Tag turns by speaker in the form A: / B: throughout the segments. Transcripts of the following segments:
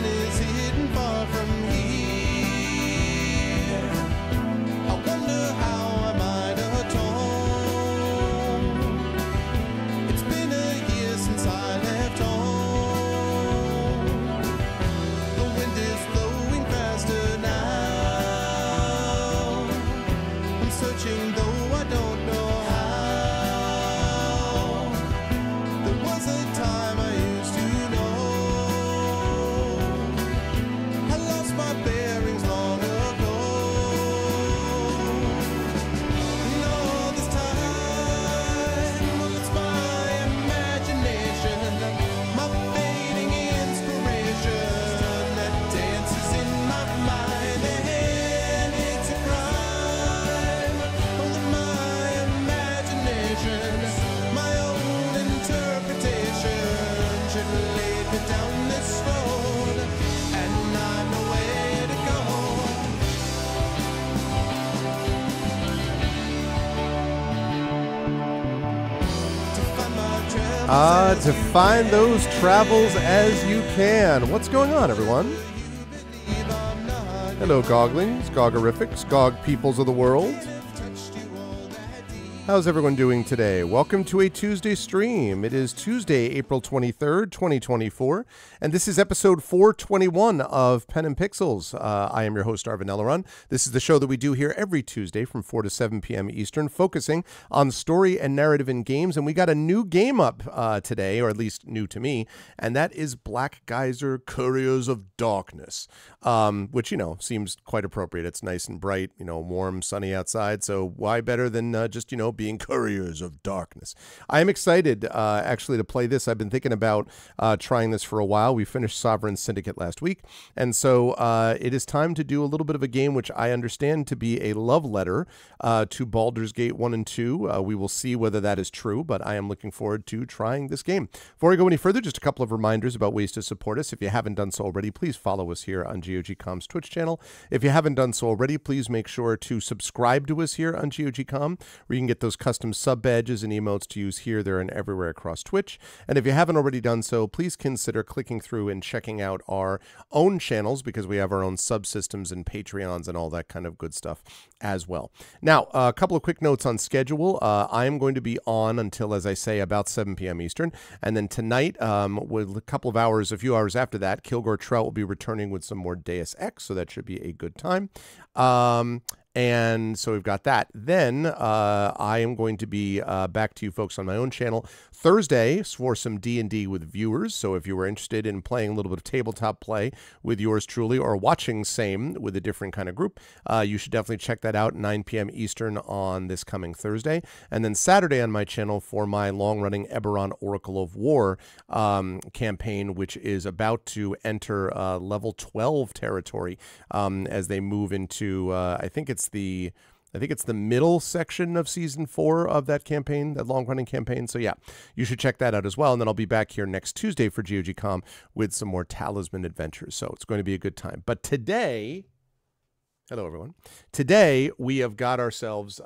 A: sun is hidden far from here. I wonder how I might atone. It's been a year since I left home. The wind is blowing faster now. I'm searching though I don't know how. There was a time I used to know. I lost my bearings long ago. And all this time, well, it's my imagination, my fading inspiration that dances in my mind, and it's a crime. Only my imagination, my own interpretation should lead me down this road, and I know where to go. To find my travels
B: To find those travels as you can. What's going on, everyone? Hello, Goglings, Gogorifics, Gog peoples of the world. How's everyone doing today? Welcome to a Tuesday stream. It is Tuesday, April 23rd, 2024, and this is episode 421 of Pen and Pixels. I am your host, Arvin Elleron. This is the show that we do here every Tuesday from 4 to 7 p.m. Eastern, focusing on story and narrative in games, and we got a new game up today, or at least new to me, and that is Black Geyser, Couriers of Darkness, which, seems quite appropriate. It's nice and bright, warm, sunny outside, so why better than just, being Couriers of Darkness. I am excited, actually, to play this. I've been thinking about trying this for a while. We finished Sovereign Syndicate last week, and so it is time to do a little bit of a game which I understand to be a love letter to Baldur's Gate 1 and 2. We will see whether that is true, but I am looking forward to trying this game. Before I go any further, just a couple of reminders about ways to support us. If you haven't done so already, please follow us here on GOG.com's Twitch channel. If you haven't done so already, please make sure to subscribe to us here on GOG.com, where you can get those custom sub badges and emotes to use here, there, and everywhere across Twitch. And if you haven't already done so, please consider clicking through and checking out our own channels, because we have our own subsystems and Patreons and all that kind of good stuff as well. Now, a couple of quick notes on schedule. I am going to be on until, as I say, about 7 p.m. Eastern. And then tonight, with a couple of hours, a few hours after that, Kilgore Trout will be returning with some more Deus Ex, so that should be a good time. And so we've got that. Then I am going to be back to you folks on my own channel Thursday for some D&D with viewers. So if you were interested in playing a little bit of tabletop play with yours truly, or watching same with a different kind of group, you should definitely check that out, 9 p.m. Eastern on this coming Thursday. And then Saturday on my channel for my long-running Eberron Oracle of War campaign, which is about to enter level 12 territory as they move into, I think it's the middle section of season 4 of that campaign, that long-running campaign. So yeah, you should check that out as well. And then I'll be back here next Tuesday for GOG.com with some more Talisman adventures. So it's going to be a good time. But today, hello everyone. Today we have got ourselves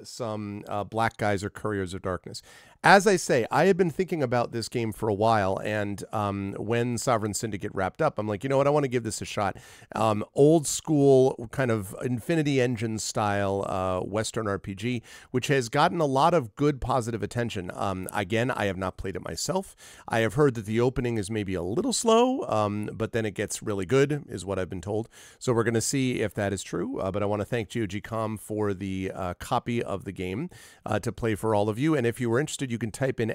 B: some Black Geyser, Couriers of Darkness. As I say, I had been thinking about this game for a while, and when Sovereign Syndicate wrapped up, I'm like, you know what, I want to give this a shot. Old school, kind of Infinity Engine style Western RPG, which has gotten a lot of good, positive attention. Again, I have not played it myself. I have heard that the opening is maybe a little slow, but then it gets really good, is what I've been told. So we're going to see if that is true, but I want to thank GOG.com for the copy of the game to play for all of you, and if you were interested, you can type in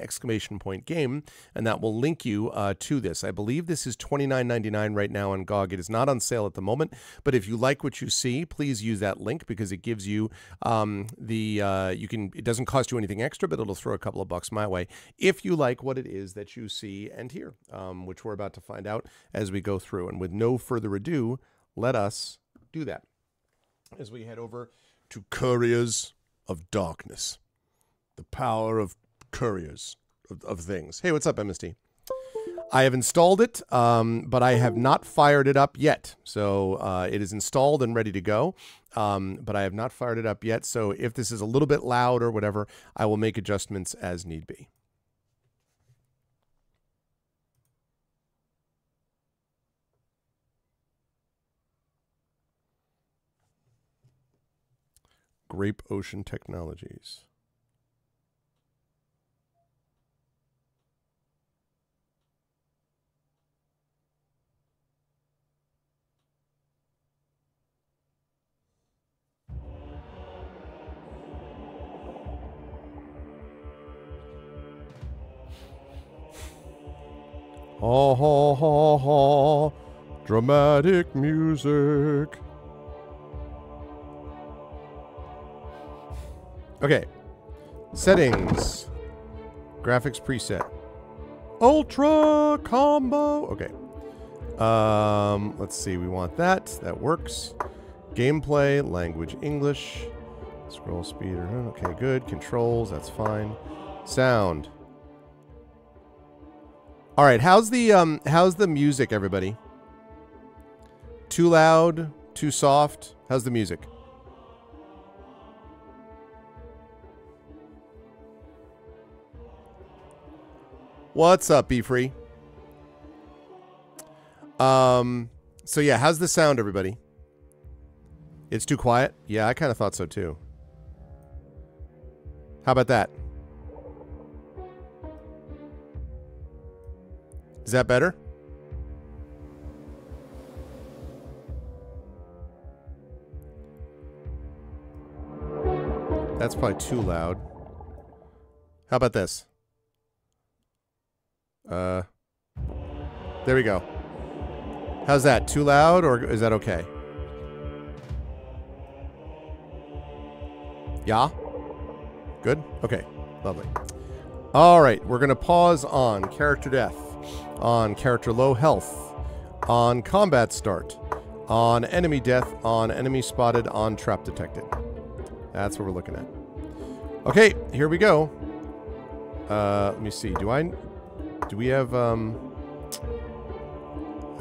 B: !game, and that will link you to this. I believe this is $29.99 right now on GOG. It is not on sale at the moment, but if you like what you see, please use that link, because it gives you it doesn't cost you anything extra, but it'll throw a couple of bucks my way if you like what it is that you see and hear, which we're about to find out as we go through. And with no further ado, let us do that as we head over to Couriers of Darkness, the power of couriers of things. Hey, what's up, MST? I have installed it, but I have not fired it up yet. So it is installed and ready to go, but I have not fired it up yet. So if this is a little bit loud or whatever, I will make adjustments as need be. Grape Ocean Technologies. Ha ha ha ha. Dramatic music. Okay. Settings. Graphics preset. Ultra combo. Okay. Let's see. We want that. That works. Gameplay, language English. Scroll speed. Okay, good. Controls. That's fine. Sound. All right. How's the music, everybody? Too loud? Too soft? How's the music? What's up, Be Free? So yeah, how's the sound, everybody? It's too quiet? Yeah, I kind of thought so too. How about that? Is that better? That's probably too loud. How about this? There we go. How's that? Too loud, or is that okay? Yeah? Good? Okay. Lovely. All right. We're going to pause on character death, on character low health, on combat start, on enemy death, on enemy spotted, on trap detected. That's what we're looking at. Okay. Here we go. Let me see. Do we have, I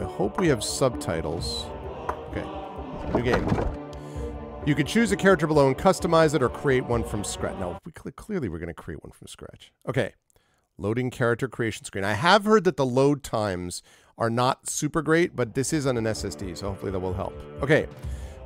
B: hope we have subtitles. Okay. New game. You can choose a character below and customize it or create one from scratch. No, clearly we're going to create one from scratch. Okay. Loading character creation screen. I have heard that the load times are not super great, but this is on an SSD, so hopefully that will help. Okay.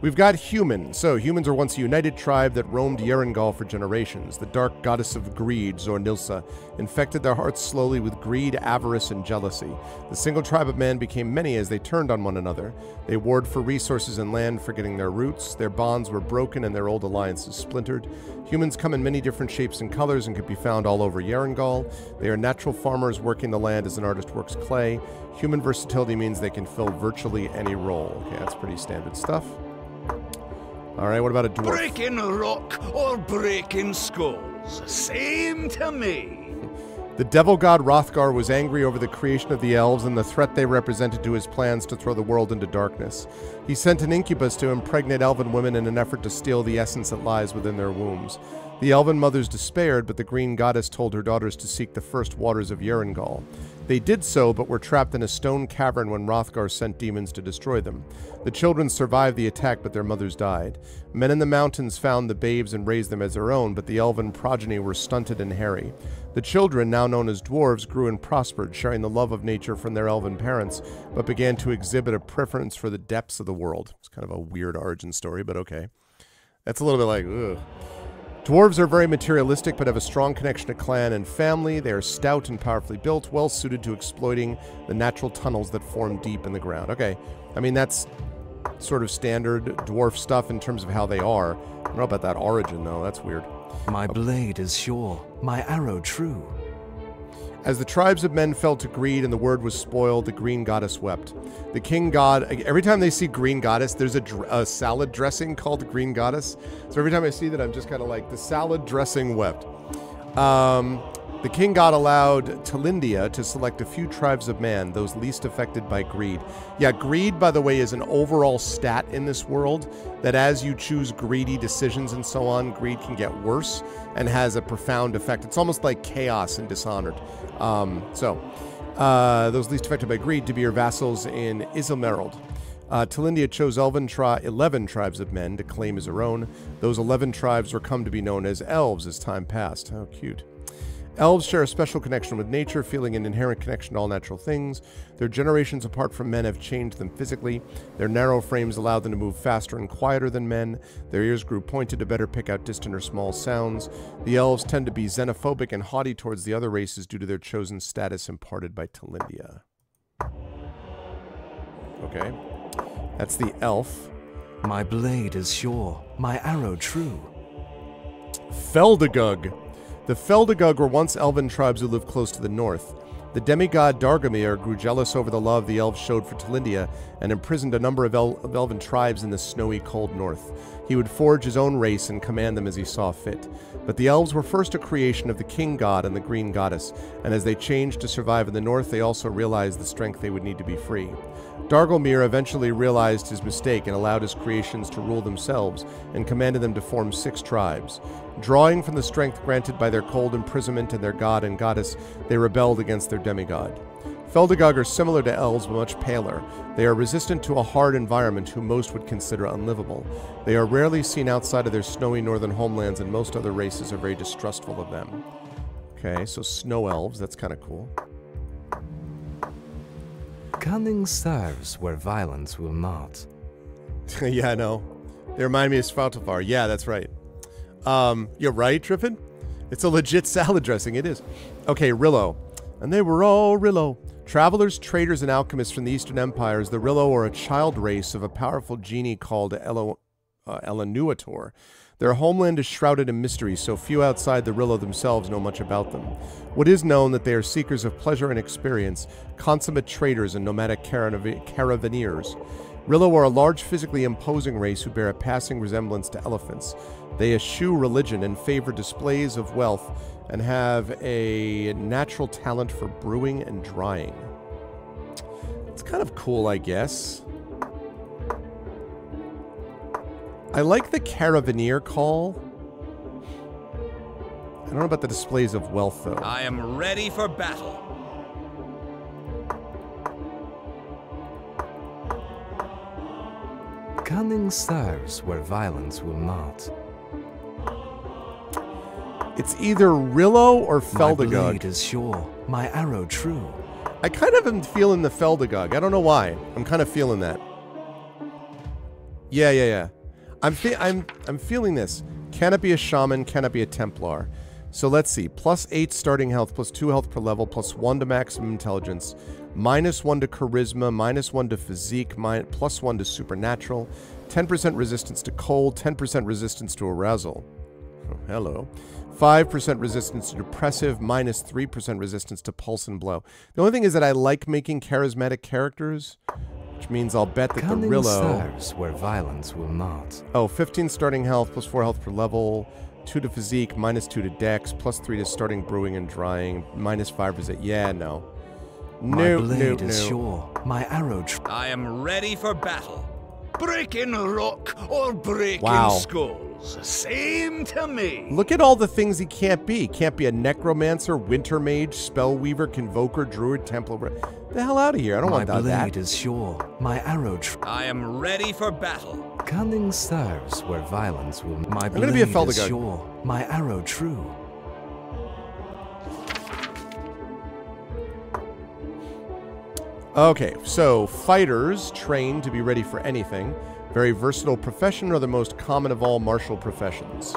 B: We've got humans. So humans are once a united tribe that roamed Yerangol for generations. The dark goddess of greed, Zornilsa, infected their hearts slowly with greed, avarice, and jealousy. The single tribe of man became many as they turned on one another. They warred for resources and land, forgetting their roots. Their bonds were broken and their old alliances splintered. Humans come in many different shapes and colors and can be found all over Yerangol. They are natural farmers working the land as an artist works clay. Human versatility means they can fill virtually any role. Okay, that's pretty standard stuff. All right, what about a dwarf?
C: Breaking rock or breaking skulls, same to me.
B: The devil god Hrothgar was angry over the creation of the elves and the threat they represented to his plans to throw the world into darkness. He sent an incubus to impregnate elven women in an effort to steal the essence that lies within their wombs. The elven mothers despaired, but the green goddess told her daughters to seek the first waters of Yerangol. They did so, but were trapped in a stone cavern when Hrothgar sent demons to destroy them. The children survived the attack, but their mothers died. Men in the mountains found the babes and raised them as their own, but the elven progeny were stunted and hairy. The children, now known as dwarves, grew and prospered, sharing the love of nature from their elven parents, but began to exhibit a preference for the depths of the world. It's kind of a weird origin story, but okay. That's a little bit like, ugh. Dwarves are very materialistic, but have a strong connection to clan and family. They are stout and powerfully built, well suited to exploiting the natural tunnels that form deep in the ground. Okay, I mean, that's sort of standard dwarf stuff in terms of how they are. I don't know about that origin, though. That's weird.
D: My blade is sure, my arrow true.
B: As the tribes of men fell to greed and the word was spoiled, the green goddess wept. The king god, every time they see green goddess, there's a salad dressing called green goddess. So every time I see that, I'm just kind of like, the salad dressing wept. The king god allowed Talindia to select a few tribes of man, those least affected by greed. Yeah, greed, by the way, is an overall stat in this world, that as you choose greedy decisions and so on, greed can get worse and has a profound effect. It's almost like chaos and Dishonored. Those least affected by greed to be your vassals in Isilmerald. Talindia chose 11 tribes of men to claim as her own. Those 11 tribes were come to be known as elves as time passed. How cute. Elves share a special connection with nature, feeling an inherent connection to all natural things. Their generations apart from men have changed them physically. Their narrow frames allow them to move faster and quieter than men. Their ears grew pointed to better pick out distant or small sounds. The elves tend to be xenophobic and haughty towards the other races due to their chosen status imparted by Talindia. Okay. That's the elf.
D: My blade is sure, my arrow true.
B: Feldagug. The Feldagug were once elven tribes who lived close to the north. The demigod Dargamir grew jealous over the love the elves showed for Talindia and imprisoned a number of elven tribes in the snowy, cold north. He would forge his own race and command them as he saw fit. But the elves were first a creation of the king god and the green goddess, and as they changed to survive in the north, they also realized the strength they would need to be free. Dargelmir eventually realized his mistake and allowed his creations to rule themselves and commanded them to form 6 tribes. Drawing from the strength granted by their cold imprisonment and their god and goddess, they rebelled against their demigod. Feldagug are similar to elves, but much paler. They are resistant to a hard environment whom most would consider unlivable. They are rarely seen outside of their snowy northern homelands, and most other races are very distrustful of them. Okay, so snow elves, that's kind of cool.
D: Cunning serves where violence will not.
B: Yeah, I know. They remind me of Svaltafar. Yeah, that's right. You're right, Triffin? It's a legit salad dressing. It is. Okay, Rillo. And they were all Rillo. Travelers, traders, and alchemists from the Eastern Empires, the Rillo are a child race of a powerful genie called Elanuator. Their homeland is shrouded in mystery, so few outside the Rillo themselves know much about them. What is known that they are seekers of pleasure and experience, consummate traders and nomadic caravaneers. Rillo are a large, physically imposing race who bear a passing resemblance to elephants. They eschew religion and favor displays of wealth and have a natural talent for brewing and drying. It's kind of cool, I guess. I like the caravaneer call. I don't know about the displays of wealth, though.
C: I am ready for battle.
D: Cunning serves where violence will not.
B: It's either Rillo or Feldagug.
D: My blade is sure, my arrow true.
B: I kind of am feeling the Feldagug. I don't know why. I'm kind of feeling that. Yeah. I'm feeling this. Can it be a shaman? Can it be a Templar? So let's see. +8 starting health, +2 health per level, +1 to maximum intelligence, -1 to charisma, -1 to physique, +1 to supernatural, 10% resistance to cold, 10% resistance to arousal. Oh, hello. 5% resistance to depressive, -3% resistance to pulse and blow. The only thing is that I like making charismatic characters, which means I'll bet that
D: Cunning
B: the Rillo...
D: serves where violence will not.
B: Oh, 15 starting health, +4 health per level, 2 to physique, -2 to dex, +3 to starting brewing and drying, -5 resist. Yeah, no.
D: My blade is sure, my arrow true.
C: I am ready for battle. Breaking rock or breaking skulls. Same to me.
B: Look at all the things he can't be. Can't be a necromancer, winter mage, spellweaver, convoker, druid, templar. The hell out of here. I don't want that.
D: My blade is sure, my arrow true.
C: I am ready for battle.
D: Cunning serves where violence will. My
B: I'm gonna be a
D: blade is
B: Feldagug.
D: sure, my arrow true.
B: Okay, so fighters trained to be ready for anything. Very versatile profession, or the most common of all martial professions.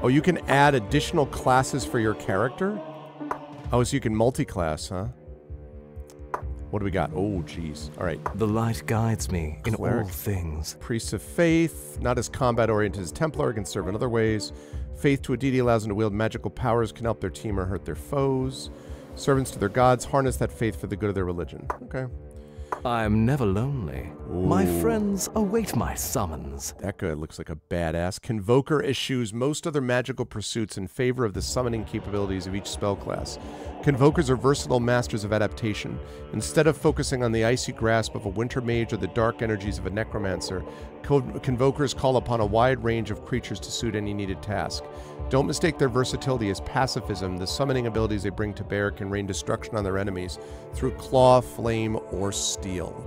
B: Oh, you can add additional classes for your character? Oh, so you can multi-class, huh? What do we got? Oh, geez. All right.
D: The light guides me in
B: Cleric.
D: all things.
B: Priest of Faith, not as combat-oriented as Templar, can serve in other ways. Faith to a deity allows them to wield magical powers, can help their team or hurt their foes. Servants to their gods harness that faith for the good of their religion. Okay.
D: I am never lonely. My
B: Ooh.
D: friends await my summons.
B: That guy looks like a badass. Convoker eschews most other magical pursuits in favor of the summoning capabilities of each spell class. Convokers are versatile masters of adaptation. Instead of focusing on the icy grasp of a winter mage or the dark energies of a necromancer, convokers call upon a wide range of creatures to suit any needed task. Don't mistake their versatility as pacifism. The summoning abilities they bring to bear can rain destruction on their enemies through claw, flame, or steel.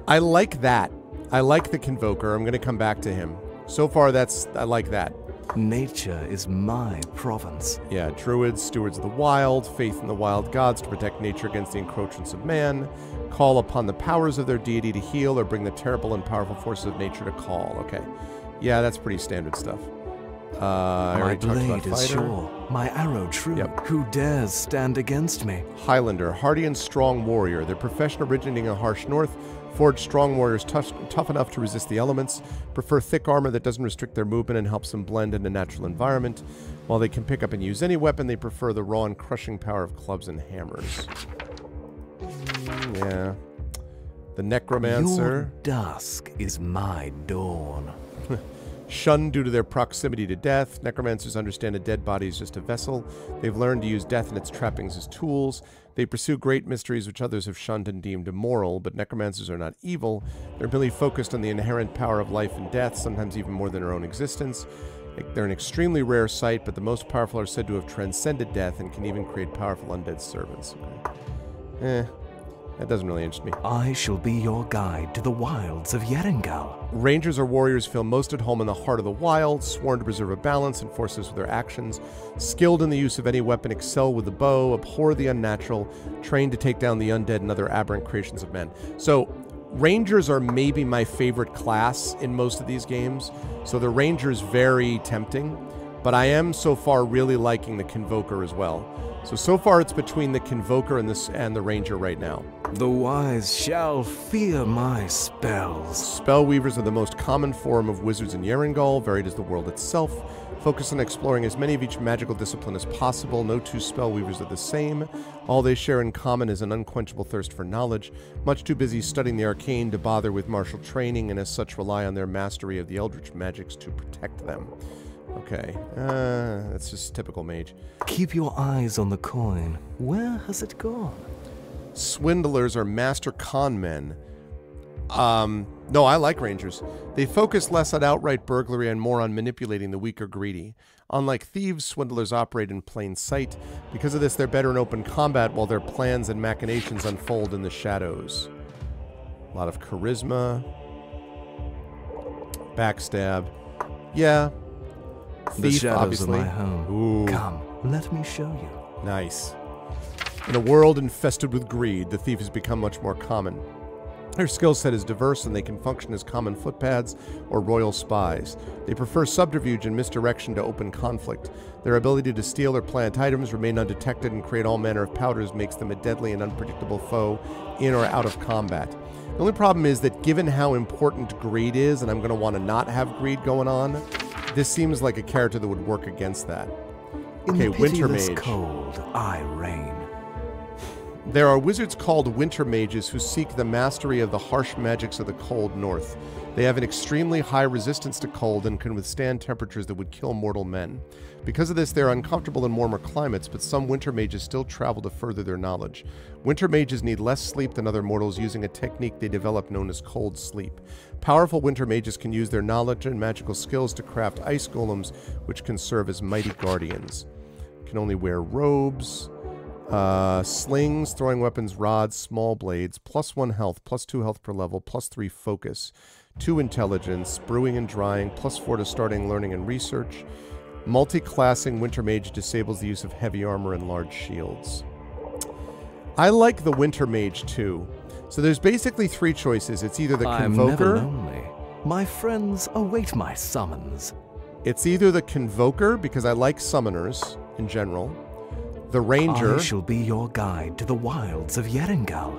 B: I like that. I like the Convoker. I'm going to come back to him. So far, I like that.
D: Nature is my province.
B: Yeah, druids, stewards of the wild, faith in the wild gods to protect nature against the encroachments of man, call upon the powers of their deity to heal, or bring the terrible and powerful forces of nature to call. Okay. Yeah, that's pretty standard stuff.
D: My blade is sure, my arrow true.
B: Yep.
D: Who dares stand against me?
B: Highlander, hardy and strong warrior. Their profession originating in the harsh north, forged strong warriors tough enough to resist the elements, prefer thick armor that doesn't restrict their movement and helps them blend in a natural environment. While they can pick up and use any weapon, they prefer the raw and crushing power of clubs and hammers. Yeah. The necromancer.
D: Your dusk is my dawn.
B: Shunned due to their proximity to death, necromancers understand a dead body is just a vessel. They've learned to use death and its trappings as tools. They pursue great mysteries which others have shunned and deemed immoral, but necromancers are not evil. They're merely focused on the inherent power of life and death, sometimes even more than their own existence. They're an extremely rare sight, but the most powerful are said to have transcended death and can even create powerful undead servants. Okay. That doesn't really interest me.
D: I shall be your guide to the wilds of Yerengal.
B: Rangers or warriors feel most at home in the heart of the wild, sworn to preserve a balance and force this with their actions, skilled in the use of any weapon, excel with the bow, abhor the unnatural, trained to take down the undead and other aberrant creations of men. So, Rangers are maybe my favorite class in most of these games, so the Ranger's very tempting, but I am so far really liking the Convoker as well. So far it's between the Convoker and the Ranger right now.
D: The wise shall fear my spells.
B: Spellweavers are the most common form of wizards in Yerengal, varied as the world itself. Focus on exploring as many of each magical discipline as possible. No two spellweavers are the same. All they share in common is an unquenchable thirst for knowledge, much too busy studying the arcane to bother with martial training, and as such rely on their mastery of the eldritch magics to protect them. Okay, that's just typical mage.
D: Keep your eyes on the coin. Where has it gone?
B: Swindlers are master con men. No, I like Rangers. They focus less on outright burglary and more on manipulating the weak or greedy. Unlike thieves, swindlers operate in plain sight. Because of this, they're better in open combat while their plans and machinations unfold in the shadows. A lot of charisma. Backstab. Yeah. Thief,
D: the shadows
B: obviously.
D: of my home.
B: Ooh.
D: Come, let me show you.
B: Nice. In a world infested with greed, the thief has become much more common. Their skill set is diverse and they can function as common footpads or royal spies. They prefer subterfuge and misdirection to open conflict. Their ability to steal or plant items, remain undetected, and create all manner of powders makes them a deadly and unpredictable foe in or out of combat. The only problem is that given how important greed is, and I'm going to want to not have greed going on, this seems like a character that would work against that. Okay, Winter Mage.
D: Cold, I reign.
B: There are wizards called Winter Mages who seek the mastery of the harsh magics of the cold north. They have an extremely high resistance to cold and can withstand temperatures that would kill mortal men. Because of this, they are uncomfortable in warmer climates, but some Winter Mages still travel to further their knowledge. Winter Mages need less sleep than other mortals using a technique they develop known as cold sleep. Powerful Winter Mages can use their knowledge and magical skills to craft ice golems, which can serve as mighty guardians. Can only wear robes. Slings, throwing weapons, rods, small blades, +1 health, +2 health per level, +3 focus, 2 intelligence, brewing and drying, +4 to starting, learning, and research. Multi-classing Winter Mage disables the use of heavy armor and large shields. I like the Winter Mage too. So there's basically 3 choices. It's either the Convoker.
D: I'm never lonely. My friends await my summons.
B: It's either the Convoker, because I like summoners in general. The Ranger.
D: I shall be your guide to the wilds of Yerengal.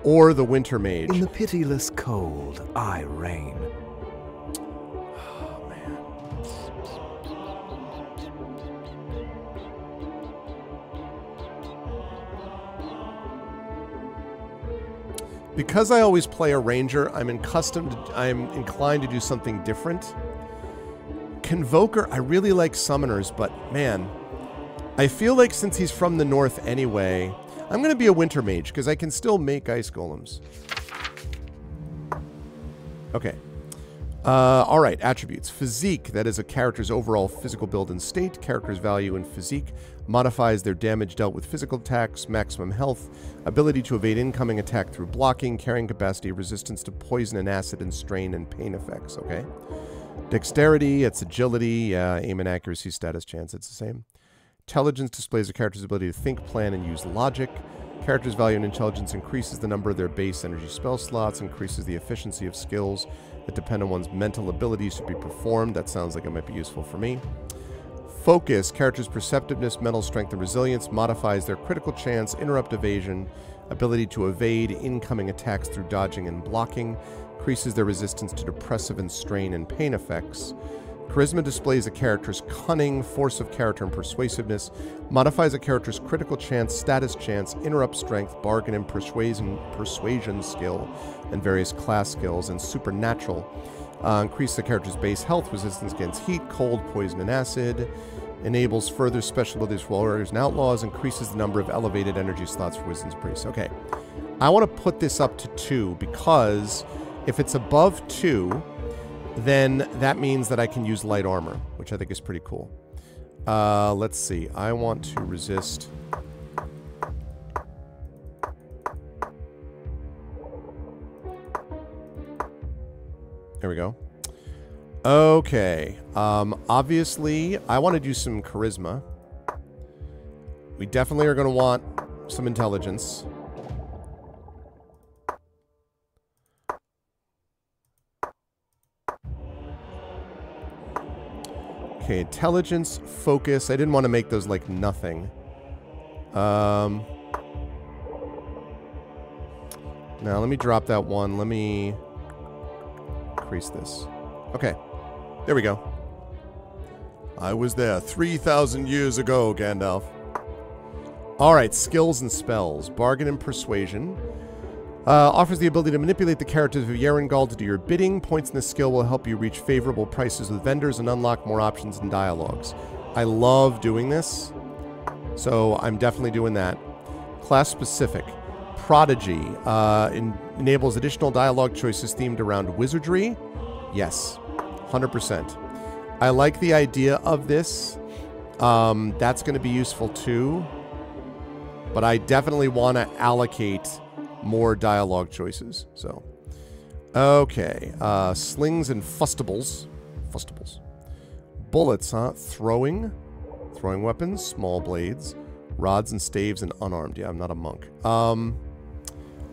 B: Or the Winter Mage.
D: In the pitiless cold, I reign.
B: Oh, man. Because I always play a Ranger, I'm inclined to do something different. Convoker, I really like summoners, but man, I feel like since he's from the north anyway, I'm going to be a Winter Mage, because I can still make ice golems. Okay. Alright, attributes. Physique, that is a character's overall physical build and state. Character's value in physique modifies their damage dealt with physical attacks, maximum health, ability to evade incoming attack through blocking, carrying capacity, resistance to poison and acid and strain and pain effects, okay? Dexterity, it's agility, yeah, aim and accuracy, status chance, it's the same. Intelligence displays a character's ability to think, plan, and use logic. Character's value in intelligence increases the number of their base energy spell slots, increases the efficiency of skills that depend on one's mental abilities to be performed. That sounds like it might be useful for me. Focus, character's perceptiveness, mental strength, and resilience modifies their critical chance, interrupt evasion, ability to evade incoming attacks through dodging and blocking, increases their resistance to depressive and strain and pain effects. Charisma displays a character's cunning, force of character, and persuasiveness, modifies a character's critical chance, status chance, interrupt strength, bargain and persuasion skill, and various class skills, and supernatural. Increase the character's base health, resistance against heat, cold, poison, and acid. Enables further special abilities for warriors and outlaws. Increases the number of elevated energy slots for wizards and priests. Okay. I want to put this up to 2 because if it's above 2, then that means that I can use light armor, which I think is pretty cool. Let's see. I want to resist... There we go. Okay. Obviously, I want to do some charisma. We definitely are going to want some intelligence. Okay, intelligence, focus. I didn't want to make those like nothing. Now, let me drop that one. Let me increase this. Okay. There we go. I was there 3,000 years ago, Gandalf. Alright, skills and spells. Bargain and persuasion. Offers the ability to manipulate the characters of Yerengald to do your bidding. Points in this skill will help you reach favorable prices with vendors and unlock more options and dialogues. I love doing this, so I'm definitely doing that. Class specific. Prodigy. Enables additional dialogue choices themed around wizardry. Yes, 100%. I like the idea of this. That's going to be useful too. But I definitely want to allocate more dialogue choices. So, okay. Slings and fustables. Fustables. Bullets, huh? Throwing. Throwing weapons. Small blades. Rods and staves and unarmed. Yeah, I'm not a monk.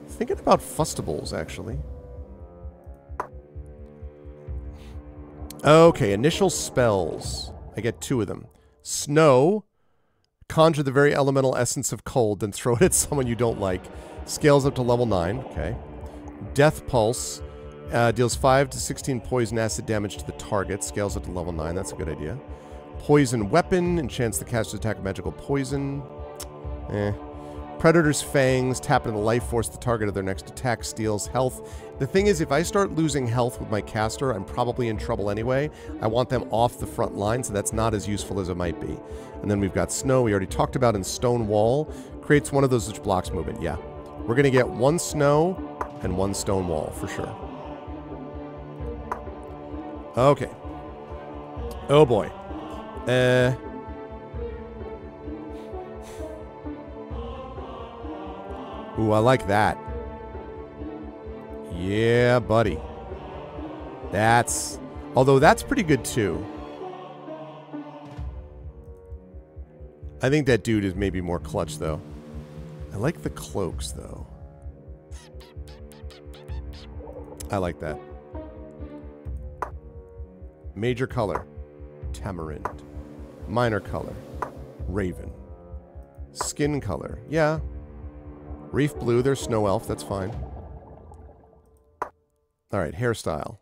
B: Thinking about fustables, actually. Okay, initial spells. I get 2 of them. Snow. Conjure the very elemental essence of cold, then throw it at someone you don't like. Scales up to level 9. Okay. Death Pulse. Deals 5 to 16 poison acid damage to the target. Scales up to level 9. That's a good idea. Poison Weapon. Enchants the caster's attack of magical poison. Predator's Fangs. Tap into the life force the target of their next attack. Steals health. The thing is, if I start losing health with my caster, I'm probably in trouble anyway. I want them off the front line, so that's not as useful as it might be. And then we've got Snow, we already talked about, in Stone Wall. Creates one of those which blocks movement, yeah. We're going to get 1 Snow and 1 Stone Wall, for sure. Okay. Oh boy. Ooh, I like that. Yeah, buddy. That's... Although that's pretty good, too. I think that dude is maybe more clutch, though. I like the cloaks, though. I like that. Major color. Tamarind. Minor color. Raven. Skin color. Yeah. Reef blue, they're snow elf, that's fine. Alright, hairstyle.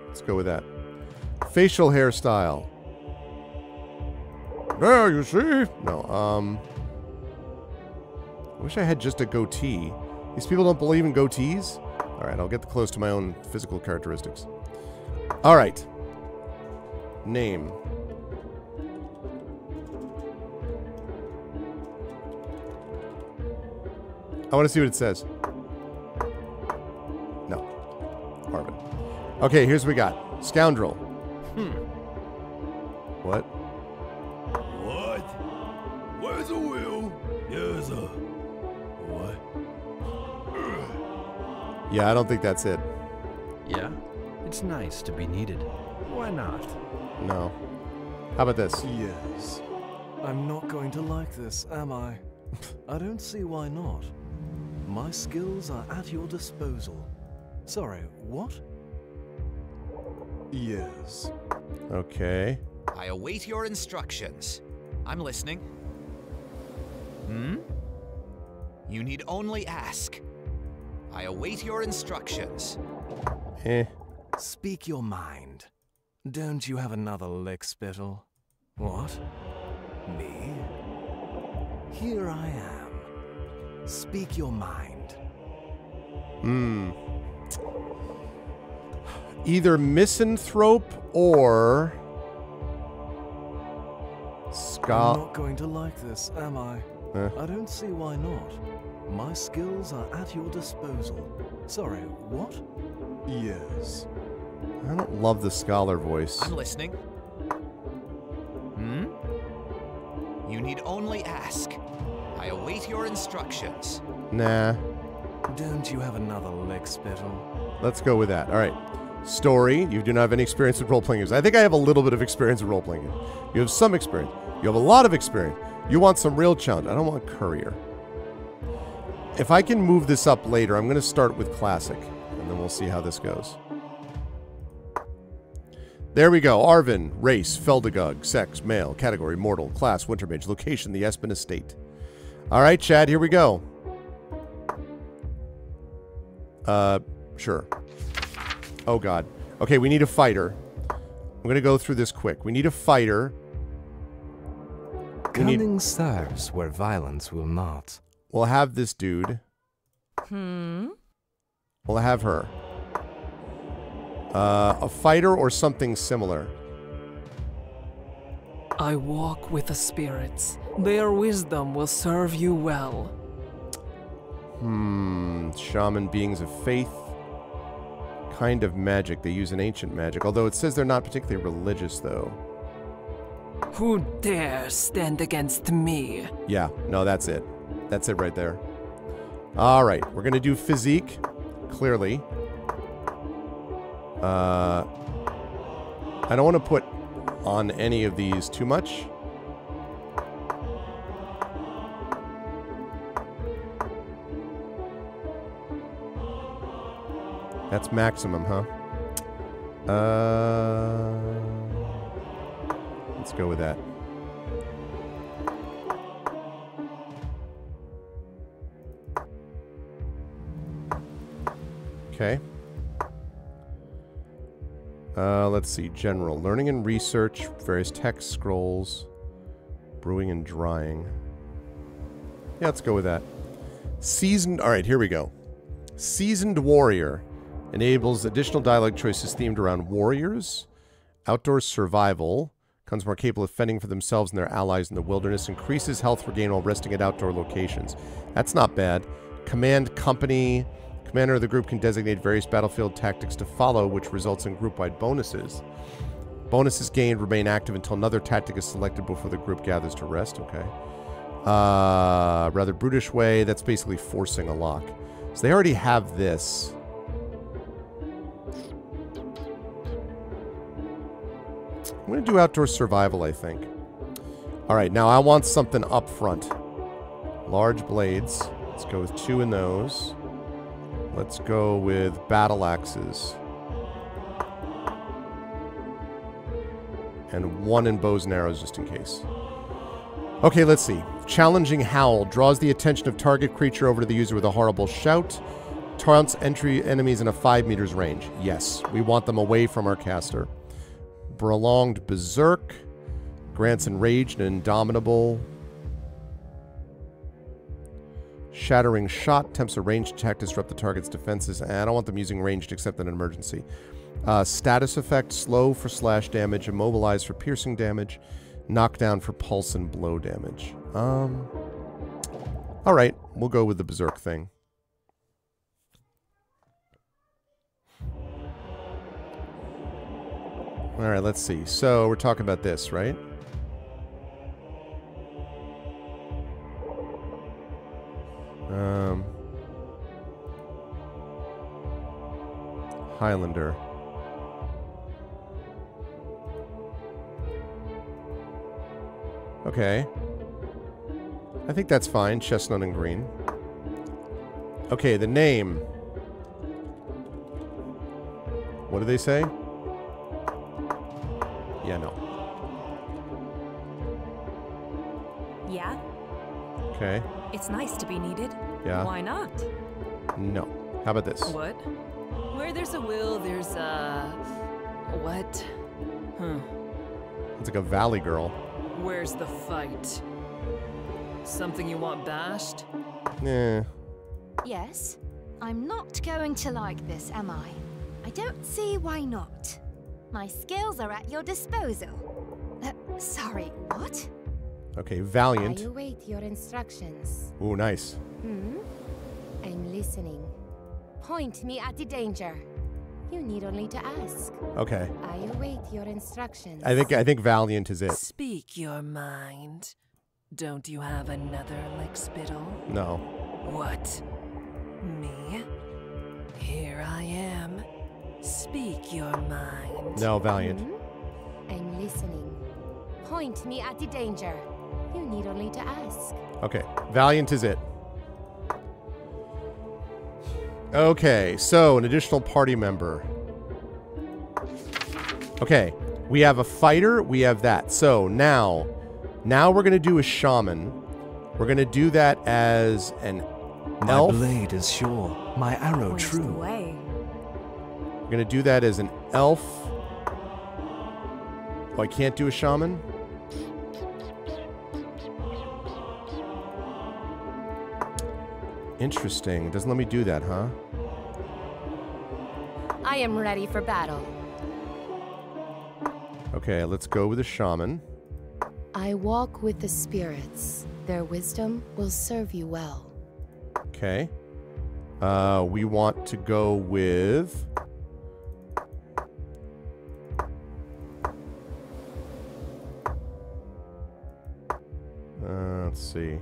B: Let's go with that. Facial hairstyle. There, you see? No, I wish I had just a goatee. These people don't believe in goatees? Alright, I'll get close to my own physical characteristics. Alright. Name. I want to see what it says. No. Marvin. Okay, here's what we got. Scoundrel. What?
C: What? Where's a will? There's a... What?
B: Yeah, I don't think that's it.
E: Yeah? It's nice to be needed. Why not?
B: No. How about this?
D: Yes. I'm not going to like this, am I? I don't see why not. My skills are at your disposal. Sorry, what? Yes.
B: Okay.
F: I await your instructions. I'm listening. Hmm? You need only ask. I await your instructions.
B: Eh.
D: Speak your mind. Don't you have another lick, Spittle? What? Me? Here I am. Speak your mind.
B: Either misanthrope or
D: I'm not going to like this, am I?
B: Eh.
D: I don't see why not. My skills are at your disposal. Sorry, what? Yes.
B: I don't love the scholar voice.
F: I'm listening. Hmm? You need only ask. I await your instructions.
B: Nah.
D: Don't you have another lick, Spittle?
B: Let's go with that. All right. Story. You do not have any experience with role-playing games. I think I have a little bit of experience with role-playing games. You have some experience. You have a lot of experience. You want some real challenge. I don't want Courier. If I can move this up later, I'm going to start with Classic, and then we'll see how this goes. There we go. Arvin, race, Feldagug, sex, male, category, mortal, class, winter mage, location, the Espen Estate. All right, Chad, here we go. Sure. Oh, God. Okay, we need a fighter. I'm going to go through this quick. We need a fighter.
D: Cunning serves where violence will not.
B: We'll have this dude. We'll have her. A fighter or something similar.
G: I walk with the spirits. Their wisdom will serve you well.
B: Shaman beings of faith. Kind of magic. They use an ancient magic. Although it says they're not particularly religious, though.
G: Who dares stand against me?
B: Yeah, no, that's it. That's it right there. All right, we're going to do physique, clearly. I don't want to put on any of these too much. That's maximum, huh? Let's go with that. Okay. Let's see. General. Learning and research. Various text scrolls. Brewing and drying. Yeah, let's go with that. Seasoned. Alright, here we go. Seasoned Warrior. Enables additional dialogue choices themed around warriors. Outdoor survival. Becomes more capable of fending for themselves and their allies in the wilderness. Increases health regain while resting at outdoor locations. That's not bad. Command company. Commander of the group can designate various battlefield tactics to follow, which results in group-wide bonuses. Bonuses gained remain active until another tactic is selected before the group gathers to rest. Okay. Rather brutish way. That's basically forcing a lock. So they already have this. I'm going to do outdoor survival, I think. All right, now I want something up front. Large blades. Let's go with 2 in those. Let's go with battle axes. And 1 in bows and arrows, just in case. Okay, let's see. Challenging Howl draws the attention of target creature over to the user with a horrible shout. Taunts entry enemies in a 5 meters range. Yes, we want them away from our caster. Prolonged Berserk. Grants Enraged and Indomitable. Shattering Shot. Attempts a ranged attack to disrupt the target's defenses. And I don't want them using ranged except in an emergency. Status Effect. Slow for slash damage. Immobilize for piercing damage. Knockdown for pulse and blow damage. Alright, we'll go with the Berserk thing. Alright, let's see. So, we're talking about this, right? Highlander. Okay. I think that's fine. Chestnut and green. Okay, the name. What do they say? Yeah, no.
H: Yeah?
B: Okay.
H: It's nice to be needed.
B: Yeah.
H: Why not?
B: No. How about this?
G: What? Where there's a will, there's a... What? Huh.
B: It's like a valley girl.
G: Where's the fight? Something you want bashed?
B: Eh.
I: Yes? I'm not going to like this, am I? I don't see why not. My skills are at your disposal. Sorry, what?
B: Okay, valiant.
I: I await your instructions.
B: Ooh, nice.
I: I'm listening. Point me at the danger. You need only to ask.
B: Okay.
I: I await your instructions.
B: I think valiant is it.
G: Speak your mind. Don't you have another lick spittle?
B: No.
G: What? Me? Here I am. Speak your mind.
B: No, valiant.
I: I'm listening. Point me at the danger. You need only to ask.
B: Okay, valiant is it. Okay, so an additional party member. Okay, we have a fighter, we have that. So now we're going to do a shaman. We're going to do that as an elf.
D: My blade is sure, my arrow
H: Points
D: true.
H: the way.
B: We're going to do that as an elf. Oh, I can't do a shaman? Interesting. Doesn't let me do that, huh?
I: I am ready for battle.
B: Okay, let's go with a shaman.
I: I walk with the spirits. Their wisdom will serve you well.
B: Okay. We want to go with... let's see.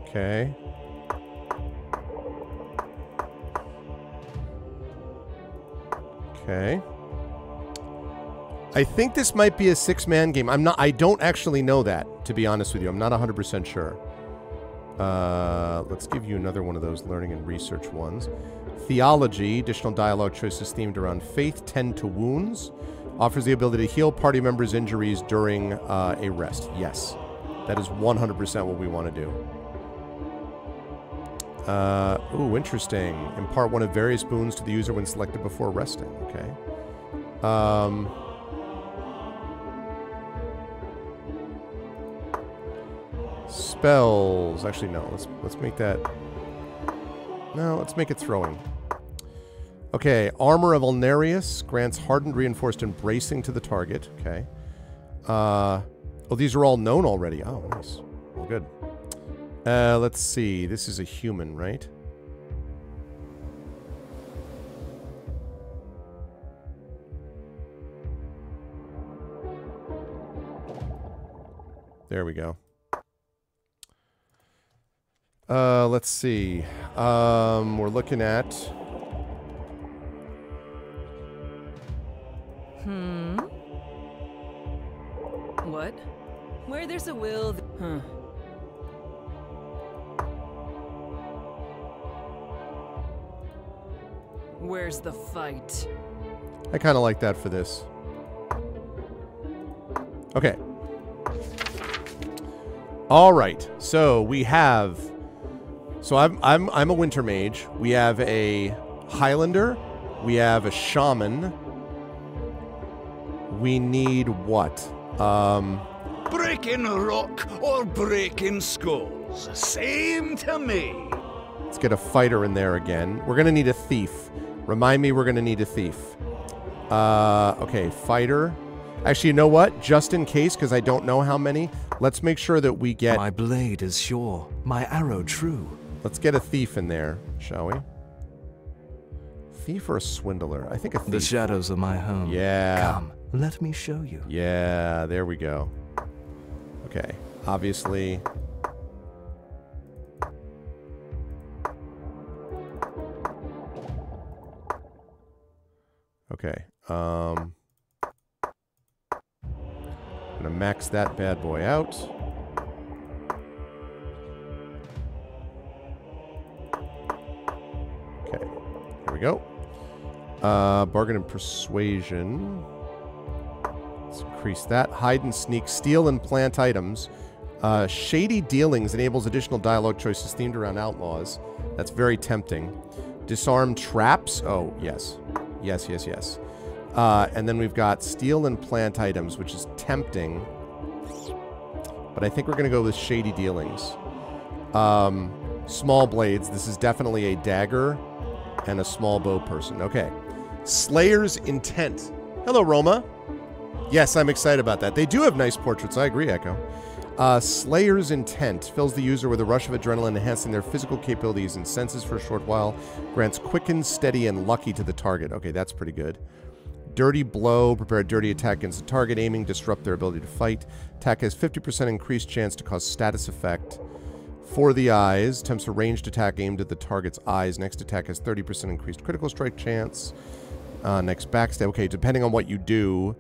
B: Okay. Okay. I think this might be a 6-man game. I don't actually know that, to be honest with you. I'm not 100% sure. Let's give you another one of those learning and research ones. Theology, additional dialogue choices themed around faith, tend to wounds. Offers the ability to heal party members' injuries during a rest. Yes. That is 100% what we want to do. Ooh, interesting. Impart one of various boons to the user when selected before resting. Okay. Spells. Actually, no. Let's make that. No, let's make it throwing. Okay. Armor of Ulnarius grants hardened, reinforced, and bracing to the target. Okay. Oh, these are all known already. Oh, nice. Well, good. Let's see. This is a human, right? There we go. Let's see. We're looking at...
G: What? Where there's a will, huh. Where's the fight?
B: I kind of like that for this. Okay. All right. So we have. So I'm a winter mage. We have a Highlander. We have a shaman. We need what?
C: Breaking rock or breaking skulls. Same to me.
B: Let's get a fighter in there again. We're gonna need a thief. Remind me we're gonna need a thief. Okay, fighter. Actually, you know what? Just in case, because I don't know how many, let's make sure that we get...
D: My blade is sure, my arrow true.
B: Let's get a thief in there, shall we? thief or a swindler? I think a thief.
D: The shadows of my home.
B: Yeah.
D: Come, let me show you.
B: Yeah, there we go. Okay, obviously. Okay, I'm gonna max that bad boy out. Okay, here we go. Bargain and persuasion. Let's increase that. Hide and sneak, steal and plant items. Shady dealings enables additional dialogue choices themed around outlaws. That's very tempting. Disarm traps. Oh, yes. Yes, yes, yes. And then we've got steal and plant items, which is tempting. But I think we're going to go with shady dealings. Small blades. This is definitely a dagger and a small bow person. Okay. Slayer's Intent. Hello, Roma. Yes, I'm excited about that. They do have nice portraits. I agree, Echo. Slayer's Intent fills the user with a rush of adrenaline, enhancing their physical capabilities and senses for a short while. Grants quicken, steady, and lucky to the target. Okay, that's pretty good. Dirty Blow. Prepare a dirty attack against the target, aiming, disrupt their ability to fight. Attack has 50% increased chance to cause status effect. For the Eyes. Attempts a ranged attack aimed at the target's eyes. Next attack has 30% increased critical strike chance. Next backstab. Okay, depending on what you do,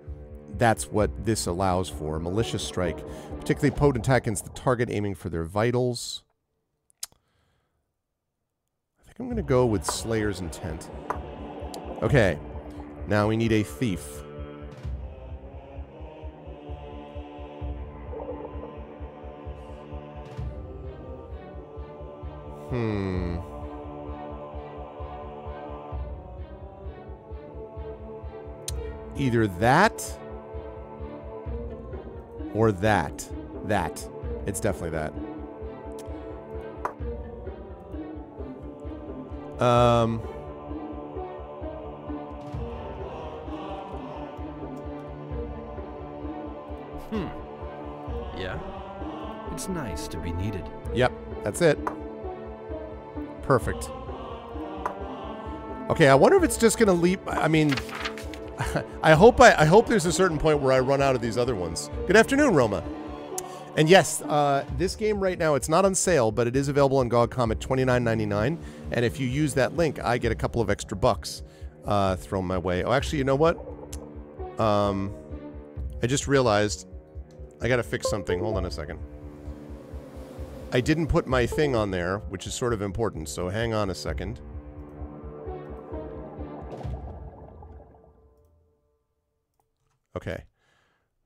B: that's what this allows for. Malicious Strike. Particularly potent attack against the target, aiming for their vitals. I think I'm going to go with Slayer's Intent. Okay. Now we need a thief. Either that or that. That. It's definitely that.
E: Yeah? It's nice to be needed.
B: Yep, that's it. Perfect. Okay, I wonder if it's just gonna leap. I mean, I hope there's a certain point where I run out of these other ones. Good afternoon, Roma. And yes, this game right now, it's not on sale, but it is available on GOG.com at $29.99. And if you use that link, I get a couple of extra bucks thrown my way. Oh, actually, you know what? I just realized I gotta fix something. Hold on a second. I didn't put my thing on there, which is sort of important, so hang on a second. Okay.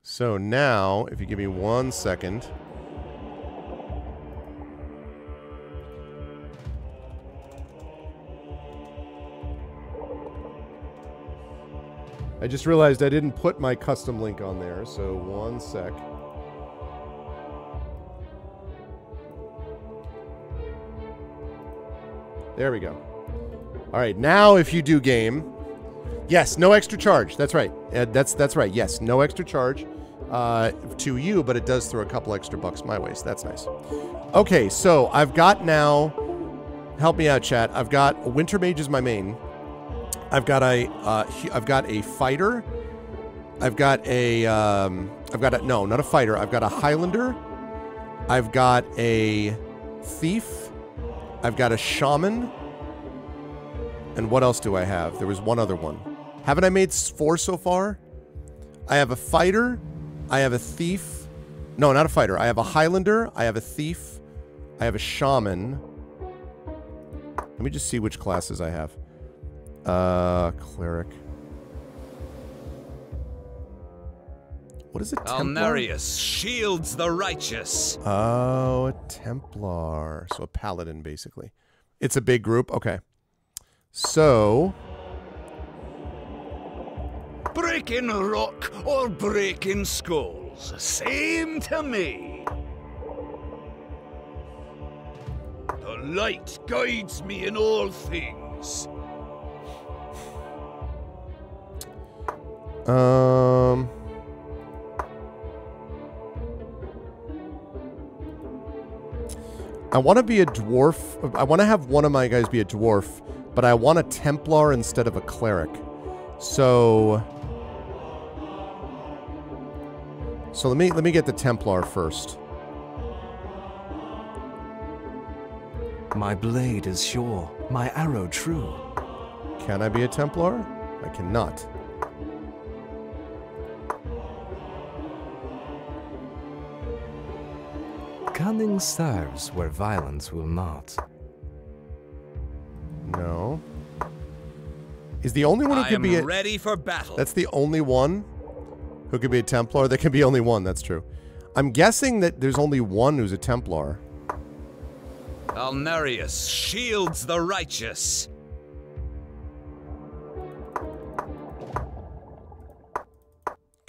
B: So now, if you give me 1 second. I just realized I didn't put my custom link on there, so 1 sec. There we go. All right, now if you do game, yes, no extra charge. That's right. That's right. Yes, no extra charge to you, but it does throw a couple extra bucks my way, so that's nice. Okay, so I've got now, help me out, chat. I've got Winter Mage is my main. I've got a fighter. I've got no, not a fighter. I've got a Highlander. I've got a thief. I've got a shaman. And what else do I have? There was one other one. Haven't I made 4 so far? I have a fighter. I have a thief. No, not a fighter. I have a Highlander. I have a thief. I have a shaman. Let me just see which classes I have. Cleric. What is a Templar?
C: Alnarius shields the righteous.
B: Oh, a Templar. So a paladin, basically. It's a big group. Okay. So...
C: breaking rock or breaking skulls, same to me. The light guides me in all things. I want to be a dwarf. I want to have one of my guys be a dwarf,
B: but I want a Templar instead of a cleric. So let me get the Templar first.
D: My blade is sure, my arrow true.
B: Can I be a Templar? I cannot.
D: Cunning serves where violence will not.
B: No. Is the only one who could be a...
C: ready for battle.
B: That's the only one who could be a Templar? There can be only one, that's true. I'm guessing that there's only one who's a Templar.
C: Alnarius shields the righteous.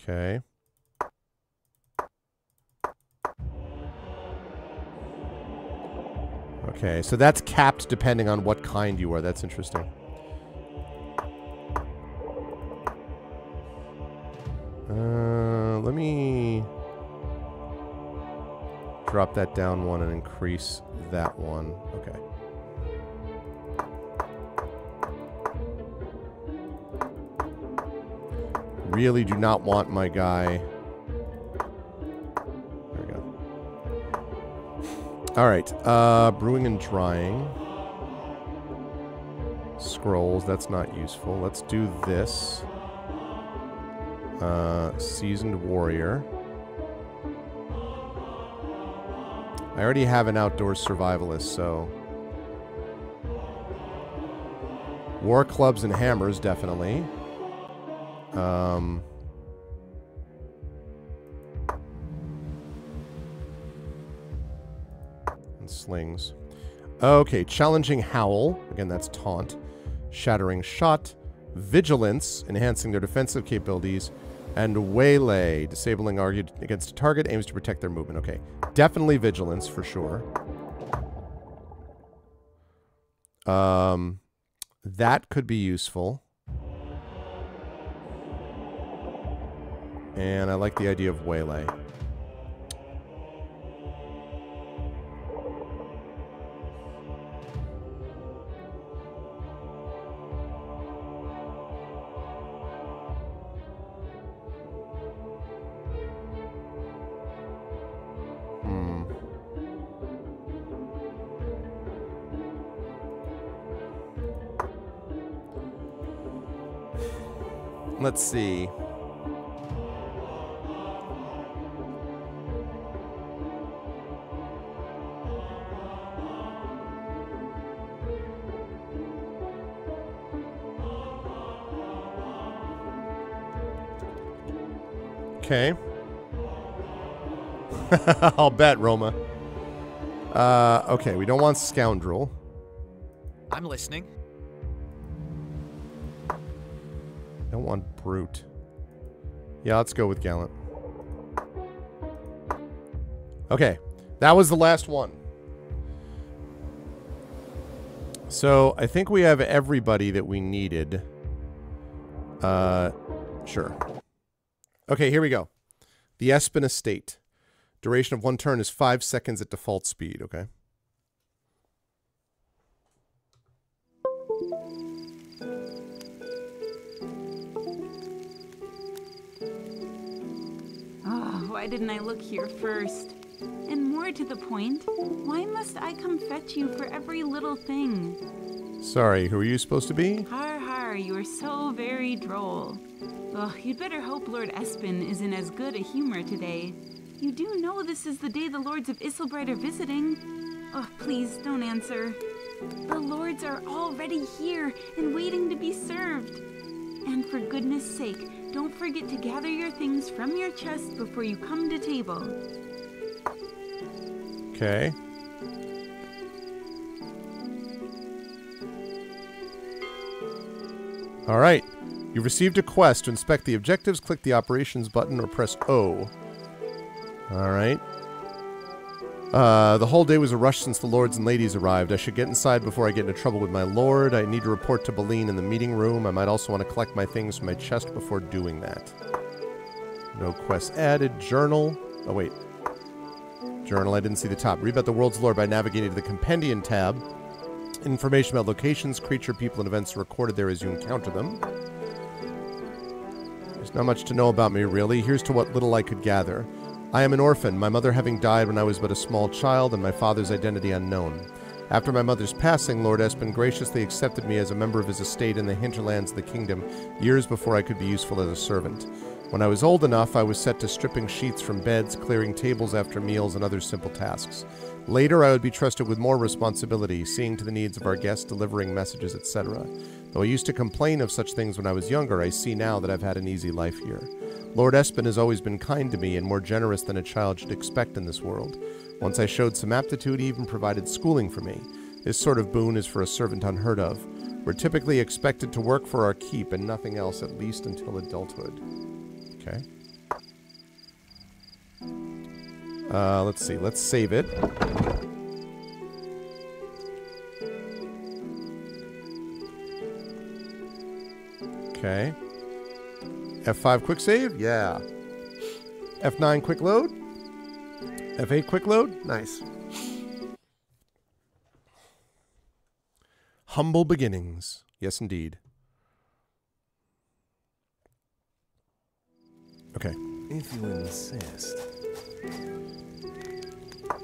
B: Okay. Okay, so that's capped depending on what kind you are. That's interesting. Let me drop that down one and increase that one. Okay. Really do not want my guy. There we go. All right. Brewing and drying. Scrolls. That's not useful. Let's do this. Seasoned warrior. I already have an outdoors survivalist, so... War clubs and hammers, definitely. And slings. Okay, challenging howl. Again, that's taunt. Shattering shot. Vigilance, enhancing their defensive capabilities. And waylay, disabling argued against a target, aims to protect their movement. Okay, definitely vigilance for sure. That could be useful. And I like the idea of waylay. Let's see. Okay. I'll bet, Roma. Okay, we don't want scoundrel.
F: I'm listening.
B: Don't want brute. Yeah, let's go with gallant. Okay, that was the last one. So I think we have everybody that we needed. Sure. Okay, here we go. The Espen Estate. Duration of one turn is 5 seconds at default speed, okay?
J: Oh, why didn't I look here first? And more to the point, why must I come fetch you for every little thing?
B: Sorry, who are you supposed to be?
J: Har har, you are so very droll. Oh, you'd better hope Lord Espen is in as good a humor today. You do know this is the day the Lords of Isilbright are visiting. Oh, please, don't answer. The Lords are already here and waiting to be served. And for goodness sake, don't forget to gather your things from your chest before you come to table.
B: Okay. All right. You've received a quest. To inspect the objectives, click the operations button or press O. All right. The whole day was a rush since the lords and ladies arrived. I should get inside before I get into trouble with my lord. I need to report to Baleen in the meeting room. I might also want to collect my things from my chest before doing that. No quests added. Journal. Oh, wait. Journal. I didn't see the top. Read about the world's lore by navigating to the Compendium tab. Information about locations, creature, people, and events recorded there as you encounter them. There's not much to know about me, really. Here's to what little I could gather. I am an orphan, my mother having died when I was but a small child, and my father's identity unknown. After my mother's passing, Lord Espen graciously accepted me as a member of his estate in the hinterlands of the kingdom, years before I could be useful as a servant. When I was old enough, I was set to stripping sheets from beds, clearing tables after meals, and other simple tasks. Later, I would be trusted with more responsibility, seeing to the needs of our guests, delivering messages, etc. Though I used to complain of such things when I was younger, I see now that I've had an easy life here. Lord Espen has always been kind to me and more generous than a child should expect in this world. Once I showed some aptitude, he even provided schooling for me. This sort of boon is for a servant unheard of. We're typically expected to work for our keep and nothing else, at least until adulthood. Okay. Let's see. Let's save it. Okay. F5 quick save? Yeah. F9 quick load? F8 quick load? Nice. Humble beginnings. Yes, indeed. Okay.
D: If you insist.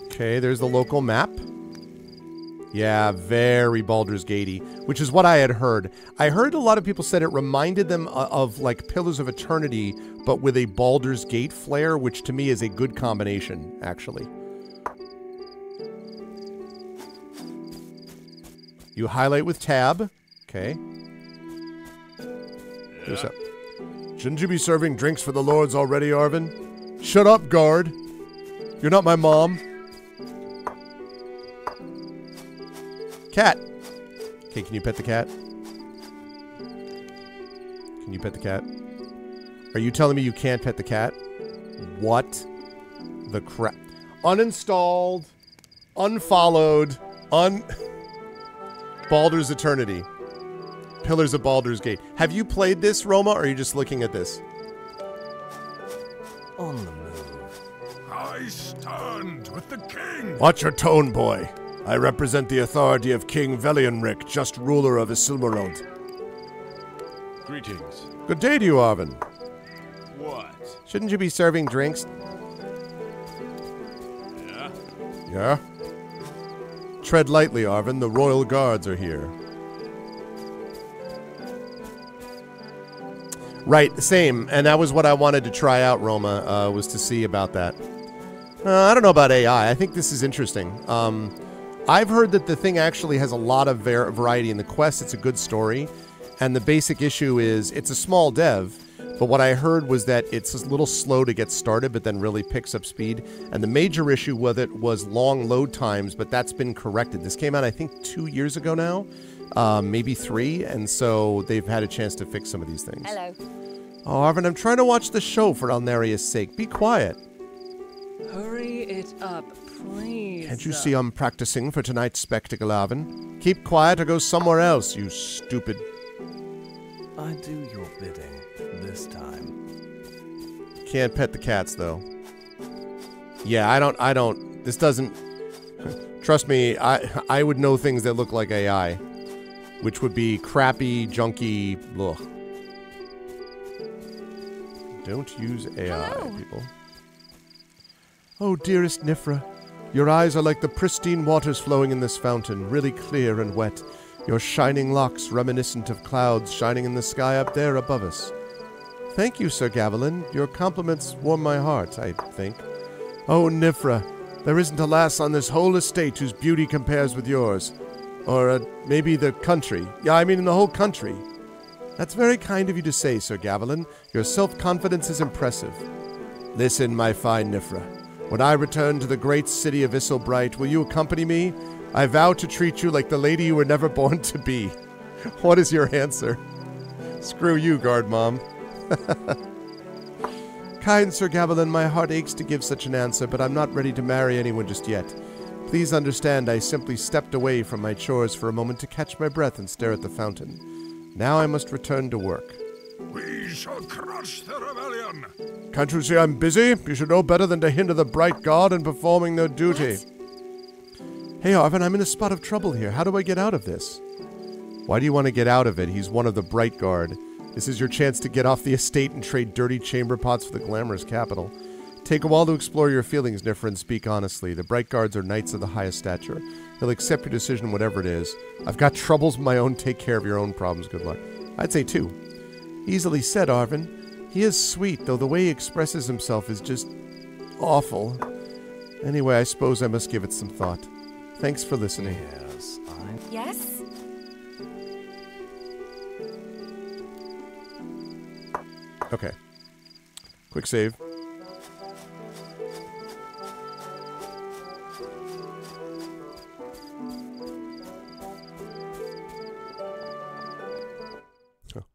B: Okay, there's the local map. Yeah, very Baldur's Gatey, which is what I had heard. I heard a lot of people said it reminded them of like Pillars of Eternity, but with a Baldur's Gate flair, which to me is a good combination, actually. You highlight with tab. Okay. What's up? Shouldn't you be serving drinks for the lords already, Arvin? Shut up, guard. You're not my mom. Cat. Okay, can you pet the cat? Can you pet the cat? Are you telling me you can't pet the cat? What the crap? Uninstalled. Unfollowed. Baldur's Eternity. Pillars of Baldur's Gate. Have you played this, Roma, or are you just looking at this?
D: On the move.
C: I stand with the king.
B: Watch your tone, boy. I represent the authority of King Velianric, just ruler of Isilmarond.
C: Greetings.
B: Good day to you, Arvin.
C: What?
B: Shouldn't you be serving drinks?
C: Yeah?
B: Yeah? Tread lightly, Arvin. The royal guards are here. Right, same. And that was what I wanted to try out, Roma, was to see about that. I don't know about AI. I think this is interesting. I've heard that the thing actually has a lot of variety in the quest. It's a good story. And the basic issue is it's a small dev, but what I heard was that it's a little slow to get started, but then really picks up speed. And the major issue with it was long load times, but that's been corrected. This came out, I think, 2 years ago now, maybe 3, and so they've had a chance to fix some of these things.
G: Hello.
B: Oh, Arvin, I'm trying to watch the show for Alneria's sake. Be quiet.
G: Hurry it up, please.
B: Can't you see I'm practicing for tonight's spectacle, Arvin? Keep quiet or go somewhere else, you stupid...
D: I do your bidding this time.
B: Can't pet the cats, though. Yeah, I don't... This doesn't... Trust me, I would know things that look like AI. Which would be crappy, junky... Ugh. Don't use AI, people. Oh, dearest Nifra, your eyes are like the pristine waters flowing in this fountain, really clear and wet. Your shining locks reminiscent of clouds shining in the sky up there above us. Thank you, Sir Gavilan. Your compliments warm my heart, I think. Oh, Nifra, there isn't a lass on this whole estate whose beauty compares with yours. Or maybe the country. Yeah, I mean in the whole country. That's very kind of you to say, Sir Gavilan. Your self-confidence is impressive. Listen, my fine Nifra. When I return to the great city of Isilbright, will you accompany me? I vow to treat you like the lady you were never born to be. What is your answer? Screw you, guard mom. Kind Sir Gavilan, my heart aches to give such an answer, but I'm not ready to marry anyone just yet. Please understand I simply stepped away from my chores for a moment to catch my breath and stare at the fountain. Now I must return to work.
C: We shall crush the rebellion.
B: Can't you see I'm busy? You should know better than to hinder the bright god in performing their duty.
G: What?
B: Hey, Arvin, I'm in a spot of trouble here. How do I get out of this? Why do you want to get out of it? He's one of the Bright Guard. This is your chance to get off the estate and trade dirty chamber pots for the glamorous capital. Take a while to explore your feelings, Nifra, and speak honestly. The Bright Guards are knights of the highest stature. He'll accept your decision, whatever it is. I've got troubles of my own. Take care of your own problems. Good luck. I'd say 2. Easily said, Arvin. He is sweet, though the way he expresses himself is just awful. Anyway, I suppose I must give it some thought. Thanks for listening.
D: Yes,
H: Yes?
B: Okay. Quick save.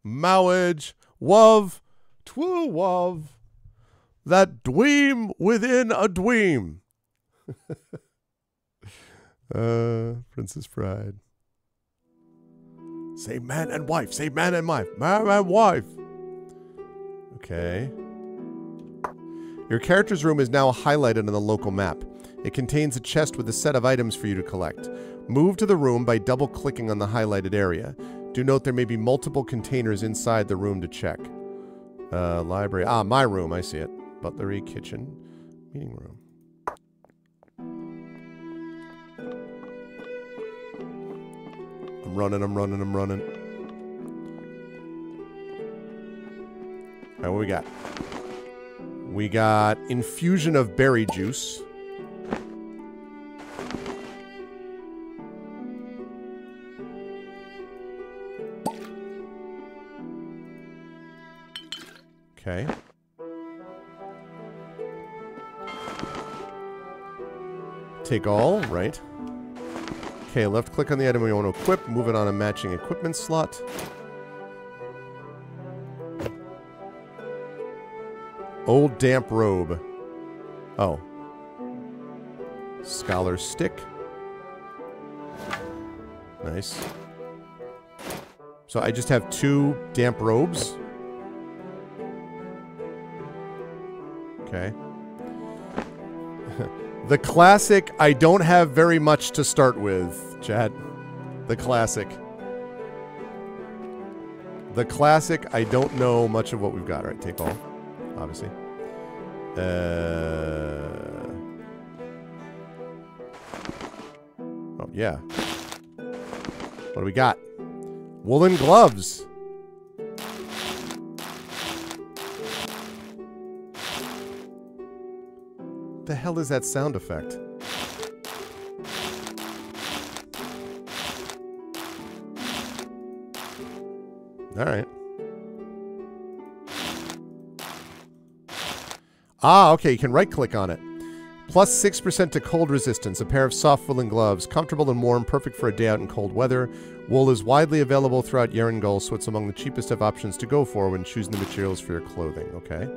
B: Mowage, wuv, twoo wuv, that dweem within a dweem. Princess Bride. Say man and wife, say man and wife, man and wife. Okay. Your character's room is now highlighted on the local map. It contains a chest with a set of items for you to collect. Move to the room by double-clicking on the highlighted area. Do note there may be multiple containers inside the room to check. Library. Ah, my room. I see it. Butlery, kitchen, meeting room. I'm running. All right, what we got? We got infusion of berry juice. Okay. Take all, right. Okay, left click on the item we want to equip, move it on a matching equipment slot. Old damp robe. Oh. Scholar stick. Nice. So I just have 2 damp robes. Okay. The classic, I don't have very much to start with, Chad. The classic. The classic, I don't know much of what we've got. All right, take all, obviously. Oh, yeah. What do we got? Woolen gloves. The hell is that sound effect? All right. Ah, okay, you can right-click on it. Plus 6% to cold resistance, a pair of soft woolen gloves, comfortable and warm, perfect for a day out in cold weather. Wool is widely available throughout Yerangol, so it's among the cheapest of options to go for when choosing the materials for your clothing, okay?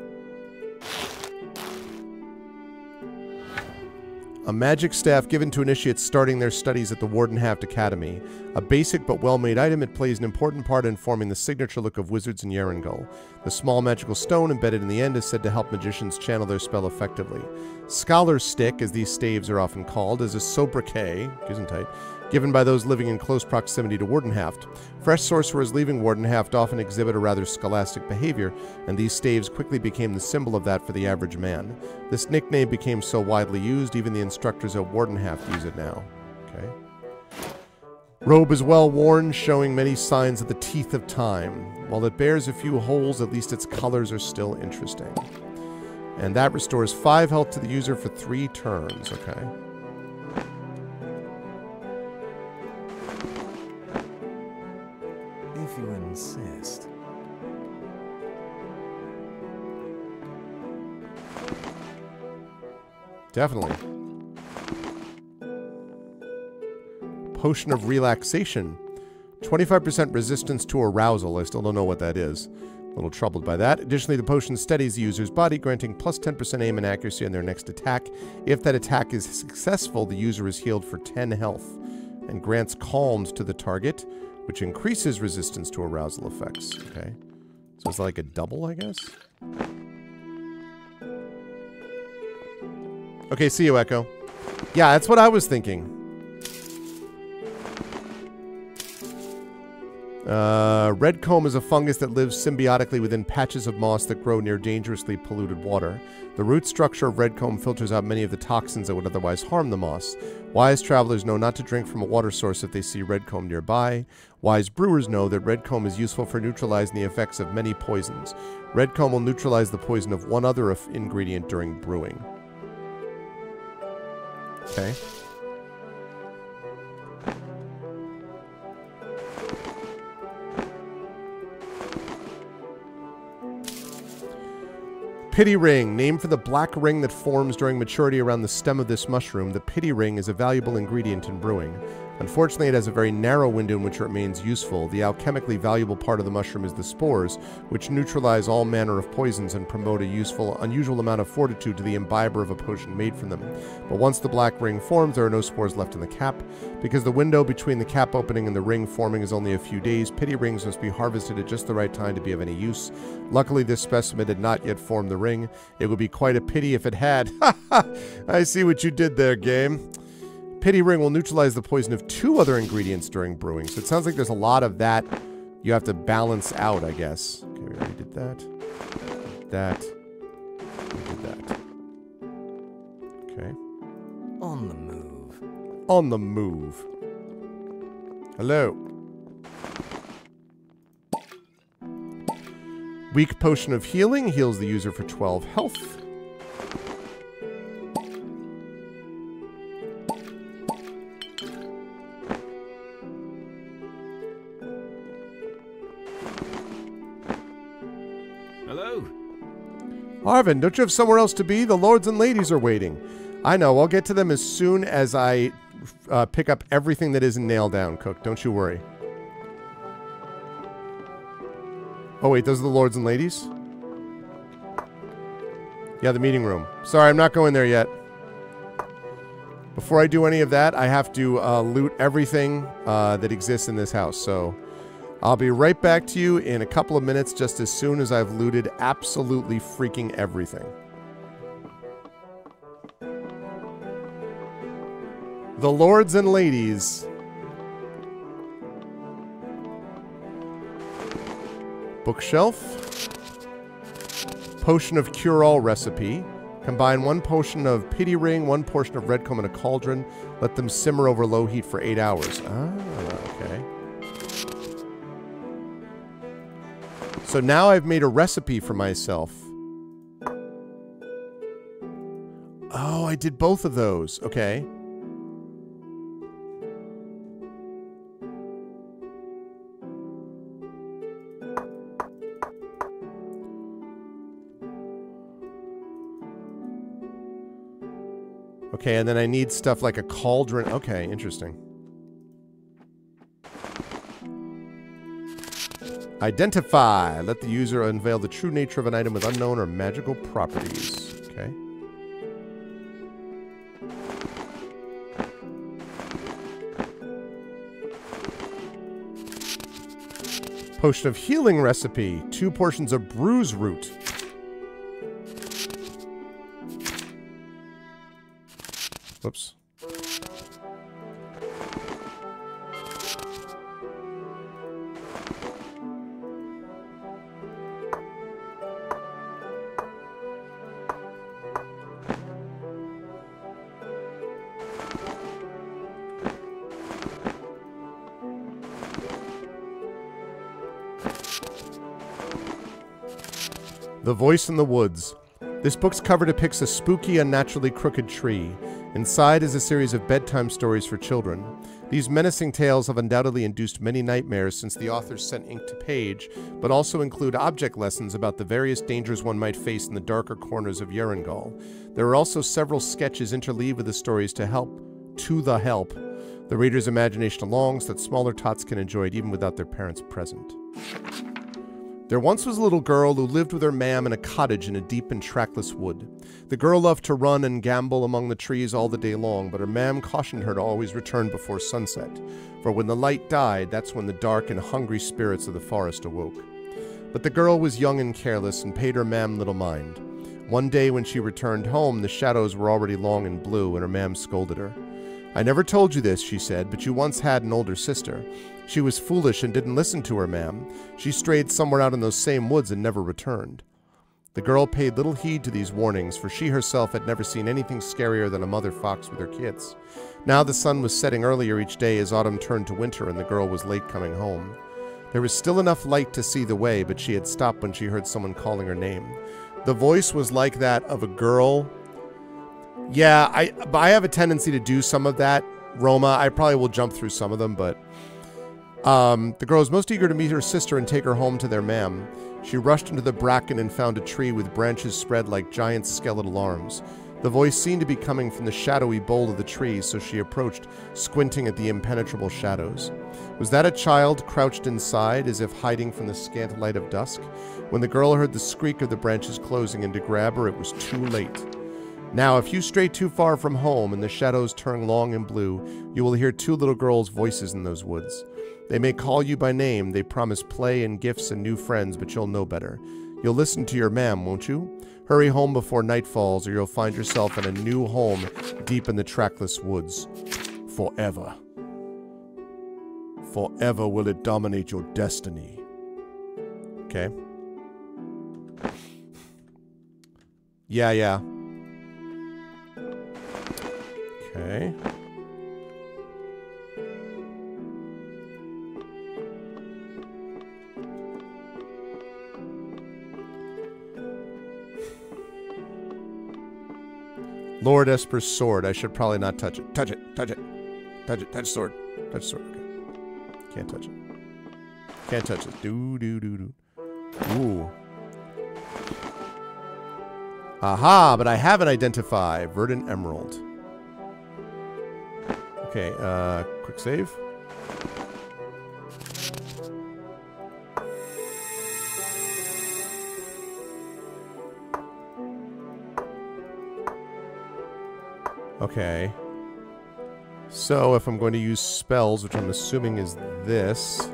B: A magic staff given to initiates starting their studies at the Wardenhaft Academy. A basic but well-made item, it plays an important part in forming the signature look of wizards in Yerangol. The small magical stone embedded in the end is said to help magicians channel their spell effectively. Scholar's stick, as these staves are often called, is a sobriquet, Gesundheit, given by those living in close proximity to Wardenhaft. Fresh sorcerers leaving Wardenhaft often exhibit a rather scholastic behavior, and these staves quickly became the symbol of that for the average man. This nickname became so widely used, even the instructors at Wardenhaft use it now. Okay. Robe is well worn, showing many signs of the teeth of time. While it bears a few holes, at least its colors are still interesting. And that restores 5 health to the user for 3 turns, okay.
D: If you insist.
B: Definitely. Potion of Relaxation. 25% resistance to arousal. I still don't know what that is. A little troubled by that. Additionally, the potion steadies the user's body, granting plus 10% aim and accuracy on their next attack. If that attack is successful, the user is healed for 10 health and grants calms to the target, which increases resistance to arousal effects. Okay. So it's like a double, I guess? Okay, see you, Echo. Yeah, that's what I was thinking. Red comb is a fungus that lives symbiotically within patches of moss that grow near dangerously polluted water. The root structure of red comb filters out many of the toxins that would otherwise harm the moss. Wise travelers know not to drink from a water source if they see red comb nearby. Wise brewers know that red comb is useful for neutralizing the effects of many poisons. Red comb will neutralize the poison of one other ingredient during brewing. Okay. Pity ring, named for the black ring that forms during maturity around the stem of this mushroom. The pity ring is a valuable ingredient in brewing. Unfortunately, it has a very narrow window in which it remains useful. The alchemically valuable part of the mushroom is the spores, which neutralize all manner of poisons and promote a unusual amount of fortitude to the imbiber of a potion made from them. But once the black ring forms, there are no spores left in the cap. Because the window between the cap opening and the ring forming is only a few days, pity rings must be harvested at just the right time to be of any use. Luckily, this specimen had not yet formed the ring. It would be quite a pity if it had. Ha ha! I see what you did there, game. Pity ring will neutralize the poison of 2 other ingredients during brewing. So it sounds like there's a lot of that you have to balance out, I guess. Okay, we already did that. We did that. Okay.
D: On the move.
B: On the move. Hello. Weak potion of healing heals the user for 12 health. Arvin, don't you have somewhere else to be? The lords and ladies are waiting. I know, I'll get to them as soon as I pick up everything that isn't nailed down, Cook. Don't you worry. Oh wait, those are the lords and ladies? Yeah, the meeting room. Sorry, I'm not going there yet. Before I do any of that, I have to loot everything that exists in this house, so I'll be right back to you in a couple of minutes, just as soon as I've looted absolutely freaking everything. The lords and ladies. Bookshelf. Potion of cure-all recipe. Combine 1 potion of pity ring, 1 portion of red comb in a cauldron. Let them simmer over low heat for 8 hours. Ah, okay. So now I've made a recipe for myself. Oh, I did both of those. Okay. Okay, and then I need stuff like a cauldron. Okay, interesting. Identify. Let the user unveil the true nature of an item with unknown or magical properties. Okay. Potion of healing recipe. 2 portions of bruise root. Whoops. The Voice in the Woods. This book's cover depicts a spooky, unnaturally crooked tree. Inside is a series of bedtime stories for children. These menacing tales have undoubtedly induced many nightmares since the authors sent ink to page, but also include object lessons about the various dangers one might face in the darker corners of Yerangol. There are also several sketches interleaved with the stories to help the reader's imagination along so that smaller tots can enjoy it even without their parents present. There once was a little girl who lived with her mam in a cottage in a deep and trackless wood. The girl loved to run and gambol among the trees all the day long, but her mam cautioned her to always return before sunset, for when the light died, that's when the dark and hungry spirits of the forest awoke. But the girl was young and careless and paid her mam little mind. One day when she returned home, the shadows were already long and blue, and her mam scolded her. I never told you this, she said, but you once had an older sister. She was foolish and didn't listen to her, ma'am. She strayed somewhere out in those same woods and never returned. The girl paid little heed to these warnings, for she herself had never seen anything scarier than a mother fox with her kids. Now the sun was setting earlier each day as autumn turned to winter and the girl was late coming home. There was still enough light to see the way, but she had stopped when she heard someone calling her name. The voice was like that of a girl. Yeah, I have a tendency to do some of that, Roma. I probably will jump through some of them, but the girl was most eager to meet her sister and take her home to their ma'am. She rushed into the bracken and found a tree with branches spread like giant skeletal arms. The voice seemed to be coming from the shadowy bole of the tree, so she approached, squinting at the impenetrable shadows. Was that a child crouched inside, as if hiding from the scant light of dusk? When the girl heard the squeak of the branches closing, and to grab her, it was too late. Now, if you stray too far from home and the shadows turn long and blue, you will hear two little girls' voices in those woods. They may call you by name, they promise play and gifts and new friends, but you'll know better. You'll listen to your ma'am, won't you? Hurry home before night falls, or you'll find yourself in a new home deep in the trackless woods. Forever. Forever will it dominate your destiny. Okay. Yeah. Okay. Lord Esper's sword. I should probably not touch it. Touch it. Touch it. Touch it. Touch sword. Touch sword. Okay. Can't touch it. Can't touch it. Do. Ooh. Aha, but I have an identify. Verdant Emerald. Okay, quick save. Okay. So if I'm going to use spells, which I'm assuming is this.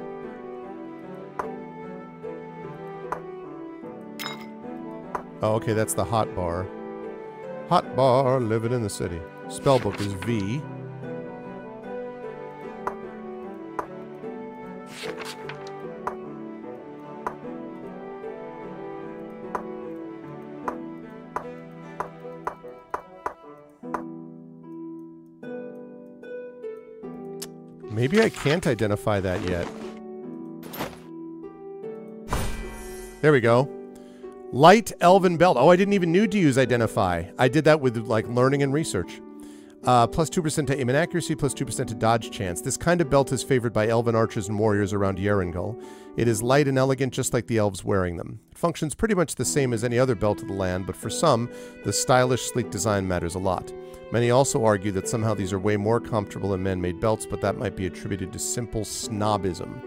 B: Oh, okay, that's the hot bar. Hot bar, living in the city. Spellbook is V. Maybe I can't identify that yet. There we go. Light Elven Belt. Oh, I didn't even need to use identify. I did that with, like, learning and research. Plus 2% to aim and accuracy, plus 2% to dodge chance. This kind of belt is favored by elven archers and warriors around Yerringul. It is light and elegant, just like the elves wearing them. It functions pretty much the same as any other belt of the land, but for some, the stylish, sleek design matters a lot. Many also argue that somehow these are way more comfortable than man-made belts, but that might be attributed to simple snobism.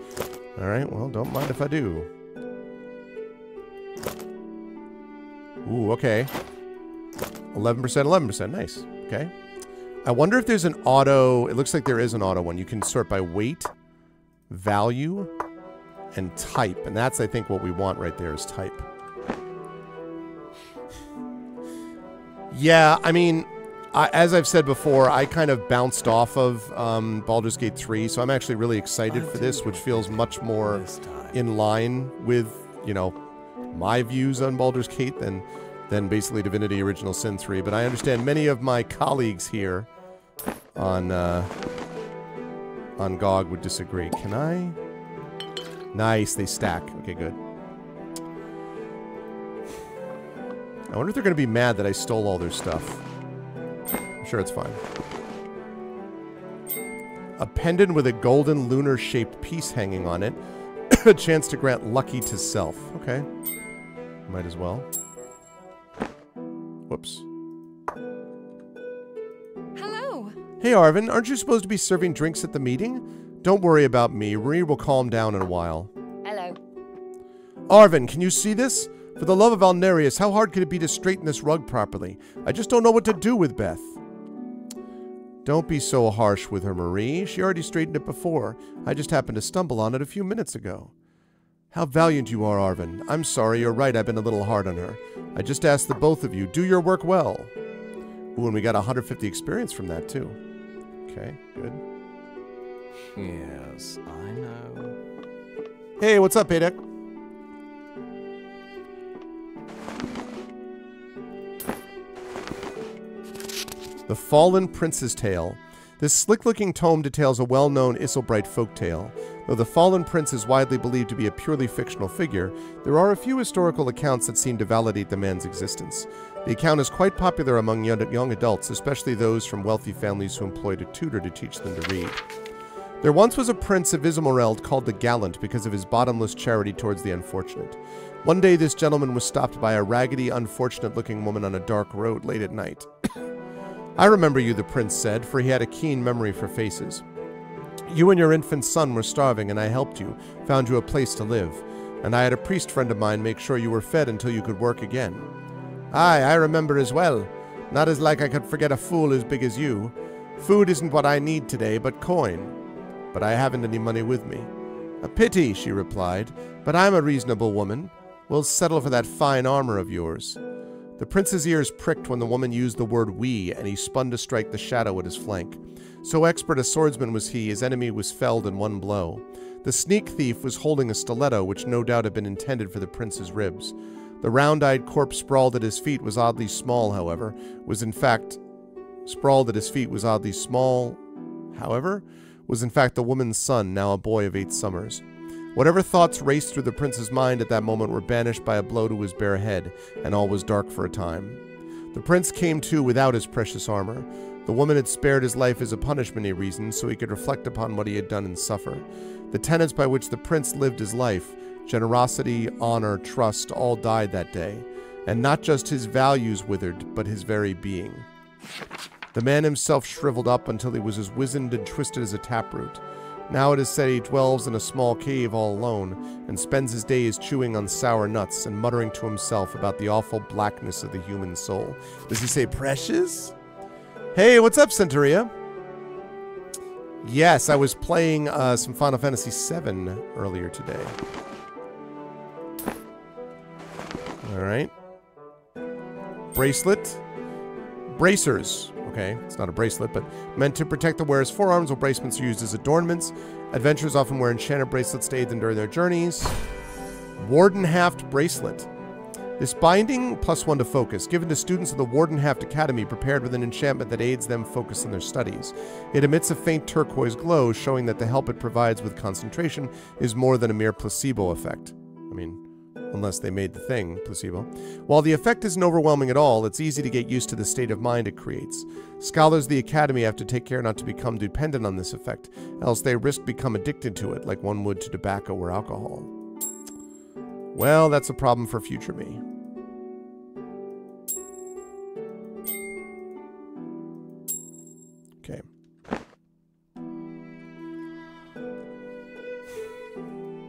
B: Alright, well, don't mind if I do. Ooh, okay. 11%, 11%. Nice. Okay. I wonder if there's an auto... It looks like there is an auto one. You can sort by weight, value, and type. And that's, I think, what we want right there is type. Yeah, I mean... as I've said before, I kind of bounced off of Baldur's Gate 3, so I'm actually really excited for this, which feels much more in line with, you know, my views on Baldur's Gate than basically Divinity Original Sin 3. But I understand many of my colleagues here on GOG would disagree. Can I? Nice, they stack. Okay, good. I wonder if they're going to be mad that I stole all their stuff. I'm sure it's fine. A pendant with a golden lunar-shaped piece hanging on it. A chance to grant lucky to self. Okay. Might as well. Whoops.
H: Hello.
B: Hey, Arvin. Aren't you supposed to be serving drinks at the meeting? Don't worry about me. Marie will calm down in a while.
H: Hello.
B: Arvin, can you see this? For the love of Alnarius, how hard could it be to straighten this rug properly? I just don't know what to do with Beth. Don't be so harsh with her, Marie. She already straightened it before. I just happened to stumble on it a few minutes ago. How valiant you are, Arvin. I'm sorry, you're right, I've been a little hard on her. I just asked the both of you, do your work well. Ooh, and we got 150 experience from that, too. Okay, good.
D: Yes, I know.
B: Hey, what's up, Adek? The Fallen Prince's Tale. This slick-looking tome details a well-known Isilbright folktale. Though the Fallen Prince is widely believed to be a purely fictional figure, there are a few historical accounts that seem to validate the man's existence. The account is quite popular among young adults, especially those from wealthy families who employed a tutor to teach them to read. There once was a prince of Ismareld called the Gallant because of his bottomless charity towards the unfortunate. One day this gentleman was stopped by a raggedy, unfortunate-looking woman on a dark road late at night. I remember you, the prince said, for he had a keen memory for faces. You and your infant son were starving, and I helped you, found you a place to live. And I had a priest friend of mine make sure you were fed until you could work again. Aye, I remember as well. Not as like I could forget a fool as big as you. Food isn't what I need today, but coin. But I haven't any money with me. A pity, she replied, but I'm a reasonable woman. We'll settle for that fine armor of yours. The prince's ears pricked when the woman used the word we, and he spun to strike the shadow at his flank. So expert a swordsman was he, his enemy was felled in one blow. The sneak thief was holding a stiletto, which no doubt had been intended for the prince's ribs. The round-eyed corpse sprawled at his feet was oddly small, however, was in fact the woman's son, now a boy of 8 summers. Whatever thoughts raced through the prince's mind at that moment were banished by a blow to his bare head, and all was dark for a time. The prince came to without his precious armor. The woman had spared his life as a punishment, he reasoned, so he could reflect upon what he had done and suffer. The tenets by which the prince lived his life, generosity, honor, trust, all died that day, and not just his values withered, but his very being. The man himself shriveled up until he was as wizened and twisted as a taproot. Now it is said he dwells in a small cave all alone, and spends his days chewing on sour nuts and muttering to himself about the awful blackness of the human soul. Does he say precious? Hey, what's up, Centuria? Yes, I was playing some Final Fantasy VII earlier today. Alright. Bracelet. Bracers. Okay, it's not a bracelet, but meant to protect the wearer's forearms, while bracelets are used as adornments. Adventurers often wear enchanted bracelets to aid them during their journeys. Wardenhaft Bracelet. This binding +1 to focus, given to students of the Wardenhaft Academy prepared with an enchantment that aids them focus on their studies. It emits a faint turquoise glow, showing that the help it provides with concentration is more than a mere placebo effect. I mean, unless they made the thing placebo. While the effect isn't overwhelming at all, it's easy to get used to the state of mind it creates. Scholars of the Academy have to take care not to become dependent on this effect, else they risk become addicted to it, like one would to tobacco or alcohol. Well, that's a problem for future me. Okay.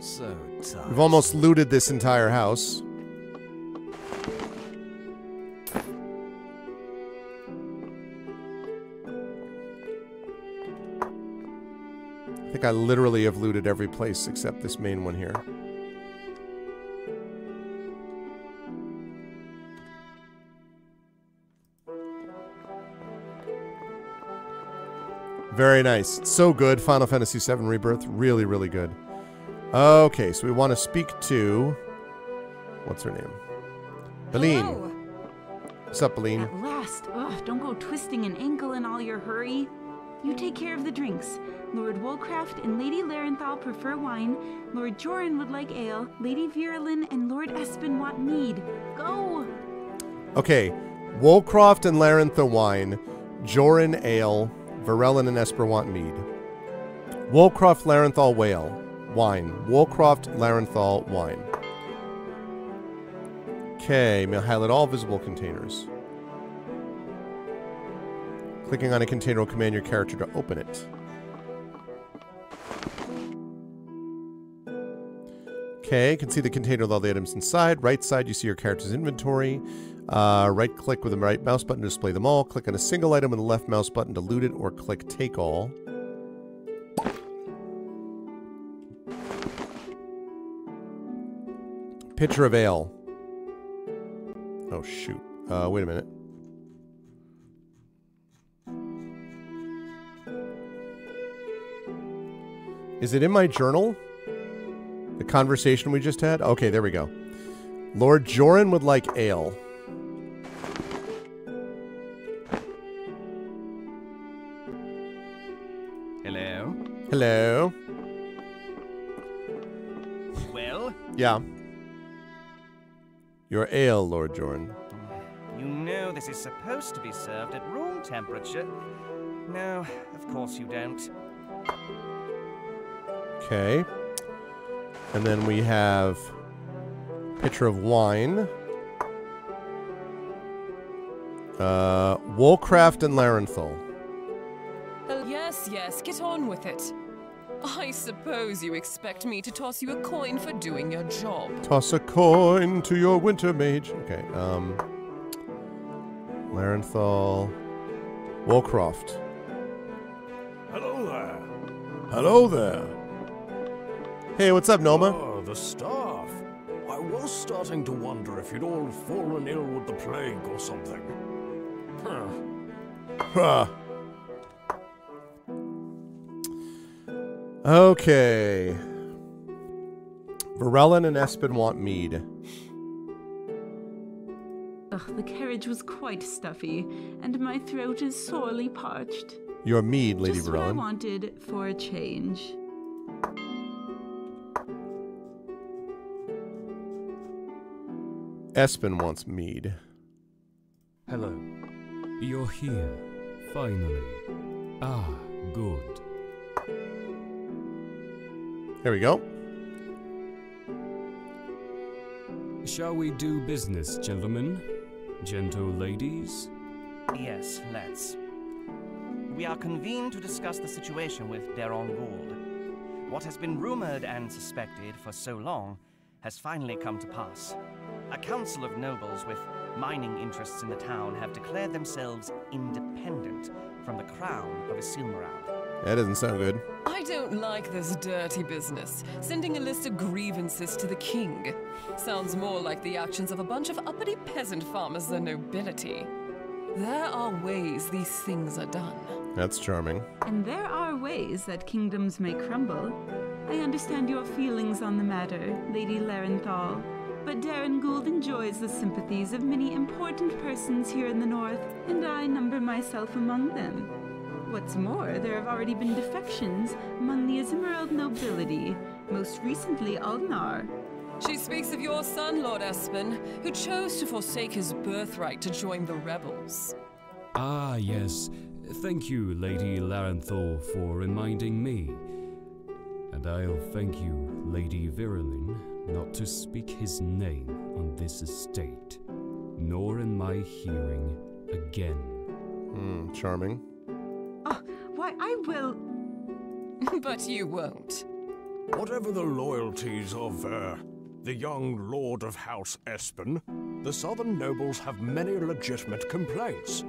D: So tired.
B: We've almost looted this entire house. I think I literally have looted every place except this main one here. Very nice. So good. Final Fantasy VII Rebirth. Really, really good. Okay, so we want to speak to... What's her name? Beline.
H: Hello.
B: What's up, Beline?
J: At last. Ugh, don't go twisting an ankle in all your hurry. You take care of the drinks. Lord Woolcraft and Lady Larenthal prefer wine. Lord Joran would like ale. Lady Virulin and Lord Espen want mead. Go!
B: Okay. Woolcraft and Larenthal wine. Joran ale. Virelin and Esper want mead. Woolcraft, Larenthal wine. Woolcraft, Larenthal wine. Okay, may I highlight all visible containers. Clicking on a container will command your character to open it. Okay, you can see the container with all the items inside. Right side, you see your character's inventory. Right-click with the right mouse button to display them all. Click on a single item with the left mouse button to loot it, or click Take All. Pitcher of ale. Oh, shoot. Wait a minute. Is it in my journal? The conversation we just had? Okay, there we go. Lord Joran would like ale.
E: Hello?
B: Hello?
K: Well?
B: Yeah. Your ale, Lord Joran.
K: You know this is supposed to be served at room temperature. No, of course you don't.
B: Okay. And then we have pitcher of wine. Woolcraft and Larenthal.
G: Yes, yes, get on with it. I suppose you expect me to toss you a coin for doing your job.
B: Toss a coin to your winter mage. Okay, Larenthal. Woolcroft.
L: Hello there.
B: Hello there. Hey, what's up, Noma?
L: Oh, the staff. I was starting to wonder if you'd all fallen ill with the plague or something.
B: Huh. Okay. Varellin and Espen want mead.
J: Ugh, the carriage was quite stuffy, and my throat is sorely parched.
B: Your mead, Lady
J: Just what I
B: Varellin.
J: wanted for a change.
B: Espen wants mead.
M: Hello. You're here, finally. Ah, good.
B: There we go.
M: Shall we do business, gentlemen? Gentle ladies?
K: Yes, let's. We are convened to discuss the situation with Deron Gould. What has been rumored and suspected for so long has finally come to pass. A council of nobles with mining interests in the town have declared themselves independent from the crown of Isilmarad.
B: That doesn't sound good.
G: I don't like this dirty business. Sending a list of grievances to the king. Sounds more like the actions of a bunch of uppity peasant farmers than nobility. There are ways these things are done.
B: That's charming.
J: And there are ways that kingdoms may crumble. I understand your feelings on the matter, Lady Larenthal, but Deron Gould enjoys the sympathies of many important persons here in the north, and I number myself among them. What's more, there have already been defections among the Isilmarad nobility, most recently Aldnar.
G: She speaks of your son, Lord Espen, who chose to forsake his birthright to join the rebels.
M: Ah, yes. Thank you, Lady Larenthal, for reminding me. And I'll thank you, Lady Virelin, not to speak his name on this estate, nor in my hearing again.
B: Charming.
J: Oh, why, I will...
G: But you won't.
L: Whatever the loyalties of, the young Lord of House Espen, the southern nobles have many legitimate complaints.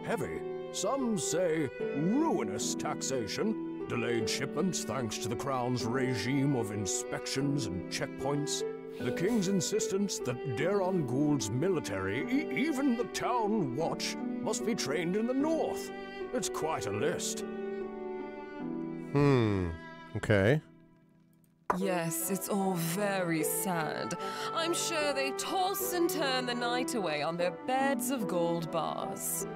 L: Heavy, some say ruinous taxation, delayed shipments thanks to the Crown's regime of inspections and checkpoints, the King's insistence that Deron Gould's military, even the town watch, must be trained in the north. It's quite a list.
B: Okay.
G: Yes, it's all very sad. I'm sure they toss and turn the night away on their beds of gold bars.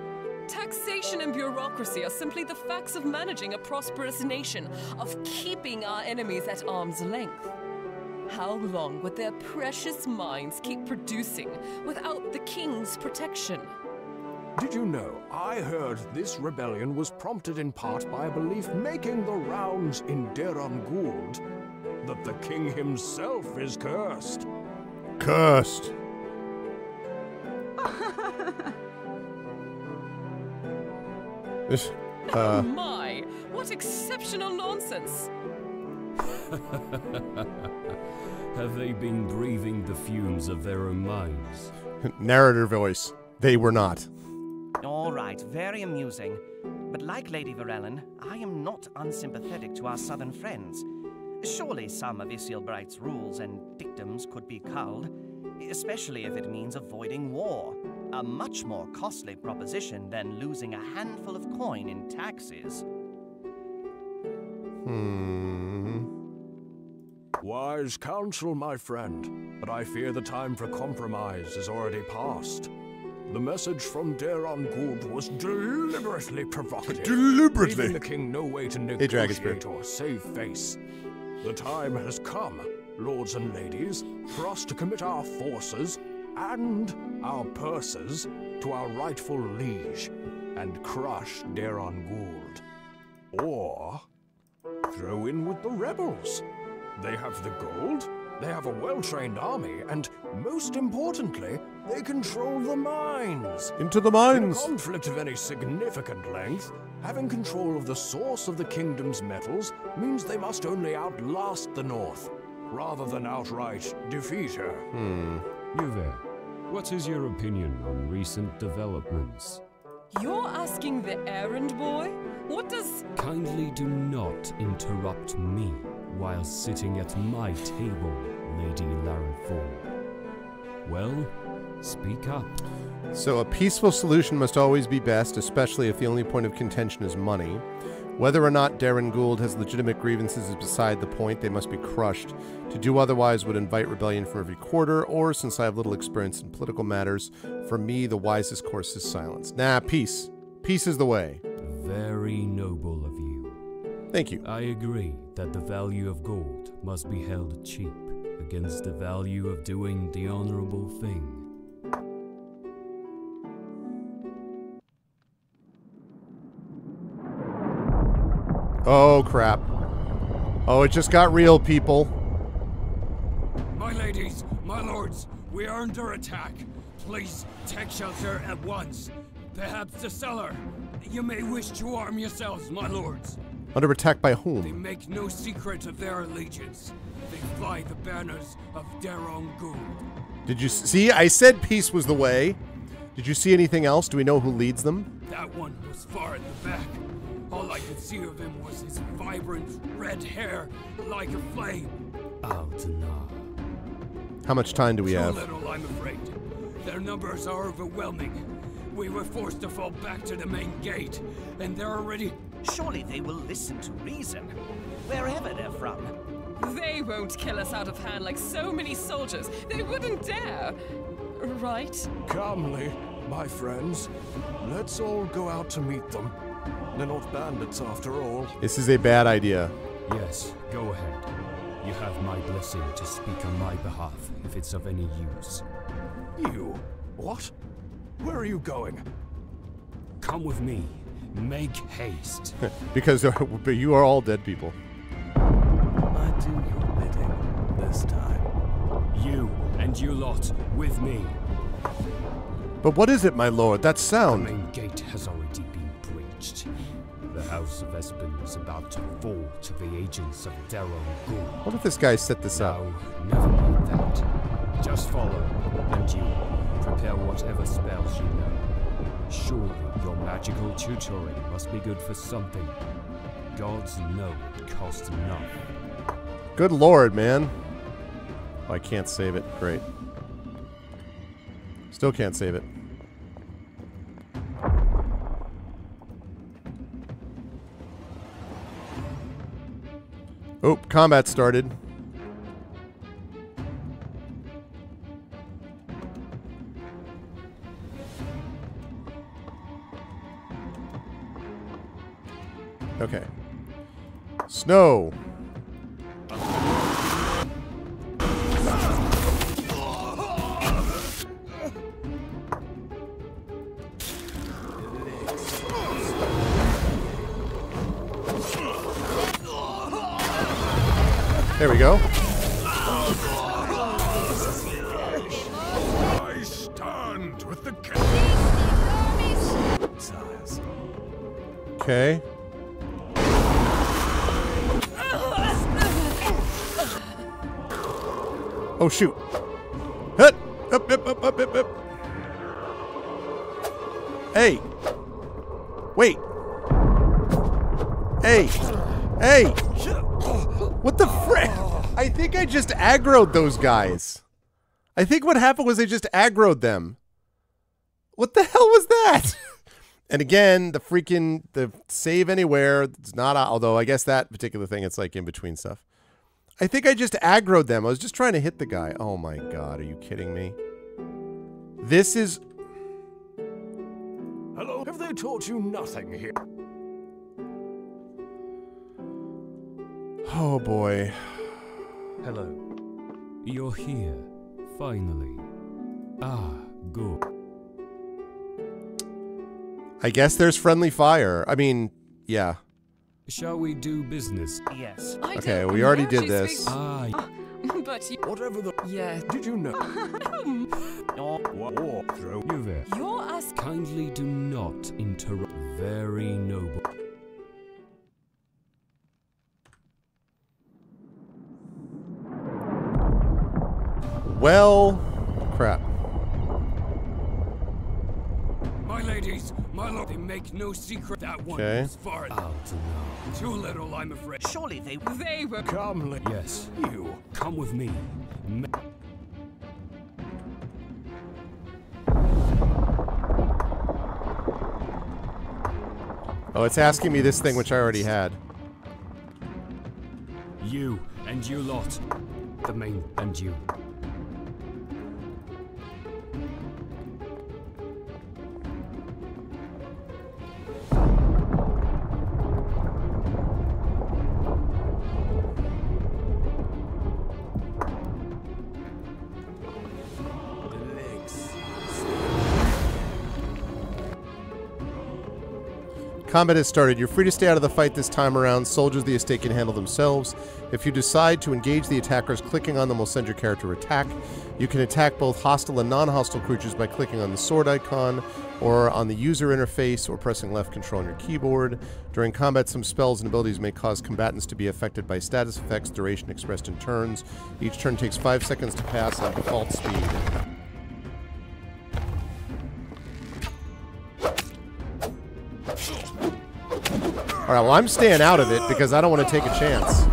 G: Taxation and bureaucracy are simply the facts of managing a prosperous nation, of keeping our enemies at arm's length. How long would their precious mines keep producing without the king's protection?
L: Did you know, I heard this rebellion was prompted in part by a belief making the rounds in Deron Gould that the king himself is cursed.
B: Cursed.
G: Oh my! What exceptional nonsense!
M: Have they been breathing the fumes of their own minds?
B: Narrator voice. They were not.
K: All right, very amusing. But like Lady Virelin, I am not unsympathetic to our southern friends. Surely some of Isilbright's rules and dictums could be culled, especially if it means avoiding war. A much more costly proposition than losing a handful of coin in taxes.
L: Wise counsel, my friend, but I fear the time for compromise is already past. The message from Daron Gould was deliberately provocative. Leaving the king no way to negotiate or save face. The time has come, lords and ladies, for us to commit our forces and our purses to our rightful liege and crush Daron Gould. Or throw in with the rebels. They have the gold, they have a well-trained army, and most importantly, they control the mines.
B: Into the mines!
L: In a conflict of any significant length, having control of the source of the kingdom's metals means they must only outlast the North, rather than outright defeat her.
M: Yuve, what is your opinion on recent developments?
G: You're asking the errand boy? What does...
M: Kindly do not interrupt me while sitting at my table, Lady Larenthal. Well, speak up.
B: So a peaceful solution must always be best, especially if the only point of contention is money. Whether or not Daron Gould has legitimate grievances is beside the point. They must be crushed. To do otherwise would invite rebellion from every quarter, or, since I have little experience in political matters, for me the wisest course is silence. Nah, peace. Peace is the way.
M: Very noble of you.
B: Thank you.
M: I agree that the value of gold must be held cheap against the value of doing the honorable thing.
B: Oh, crap. Oh, it just got real, people.
N: My ladies, my lords, we are under attack. Please take shelter at once. Perhaps the cellar. You may wish to arm yourselves, my lords.
B: Under attack by
N: They
B: whom?
N: make no secret of their allegiance. They fly the banners of Daron Gould.
B: Did you see? I said peace was the way. Did you see anything else? Do we know who leads them?
N: That one was far at the back. All I could see of him was his vibrant red hair, like a flame.
M: Altana.
B: How much time do we have?
N: Too little, I'm afraid. Their numbers are overwhelming. We were forced to fall back to the main gate, and they're already...
K: Surely they will listen to reason, wherever they're from.
G: They won't kill us out of hand like so many soldiers. They wouldn't dare. Right?
L: Calmly, my friends. Let's all go out to meet them. They're not bandits after all.
B: This is a bad idea.
M: Yes, go ahead. You have my blessing to speak on my behalf if it's of any use.
L: You? What? Where are you going?
M: Come with me. Make haste.
B: Because you are all dead people.
D: I do your bidding this time.
M: You and you lot with me.
B: But what is it, my lord? That sound.
M: The main gate has already been breached. The House of Espen is about to fall to the agents of Daron Gould.
B: What if this guy set this up?
M: Never mind that. Just follow, and you prepare whatever spells you know. Surely your magical tutoring must be good for something. Gods know it costs enough.
B: Good lord, man. Oh, I can't save it. Great. Still can't save it. Oh, combat started. Okay. Snow. There we go.
L: I stand with the king.
B: Okay. Oh shoot. Hut. Up, up, up, up, up, up. Hey. Wait. Hey. Hey. What the frick? I think I just aggroed those guys. I think what happened was I just aggroed them. What the hell was that? And again, the save anywhere, it's not, although I guess that particular thing, it's like in between stuff. I think I just aggroed them. I was just trying to hit the guy. Oh my God, are you kidding me? This is...
L: Hello? Have they taught you nothing here?
B: Oh boy.
M: Hello. You're here, finally. Ah, good.
B: I guess there's friendly fire. I mean, yeah.
M: Shall we do business?
K: Yes.
B: Okay, we already did this.
G: But you...
L: Whatever the...
G: Yeah.
L: Did you know?
M: You there.
G: You're us.
M: Kindly do not interrupt. Very noble.
B: Well, crap.
N: My ladies, my lord, they make no secret that one was far too little, I'm afraid.
K: Surely they
N: were.
L: Come,
M: yes.
L: You.
M: Come with me.
B: Oh, it's asking me this thing, which I already had.
M: You and you lot. The main and you.
B: Combat has started. You're free to stay out of the fight this time around. Soldiers of the estate can handle themselves. If you decide to engage the attackers, clicking on them will send your character to attack. You can attack both hostile and non-hostile creatures by clicking on the sword icon or on the user interface or pressing left control on your keyboard. During combat, some spells and abilities may cause combatants to be affected by status effects, duration expressed in turns. Each turn takes 5 seconds to pass at default speed. All right, well, I'm staying out of it because I don't want to take a chance.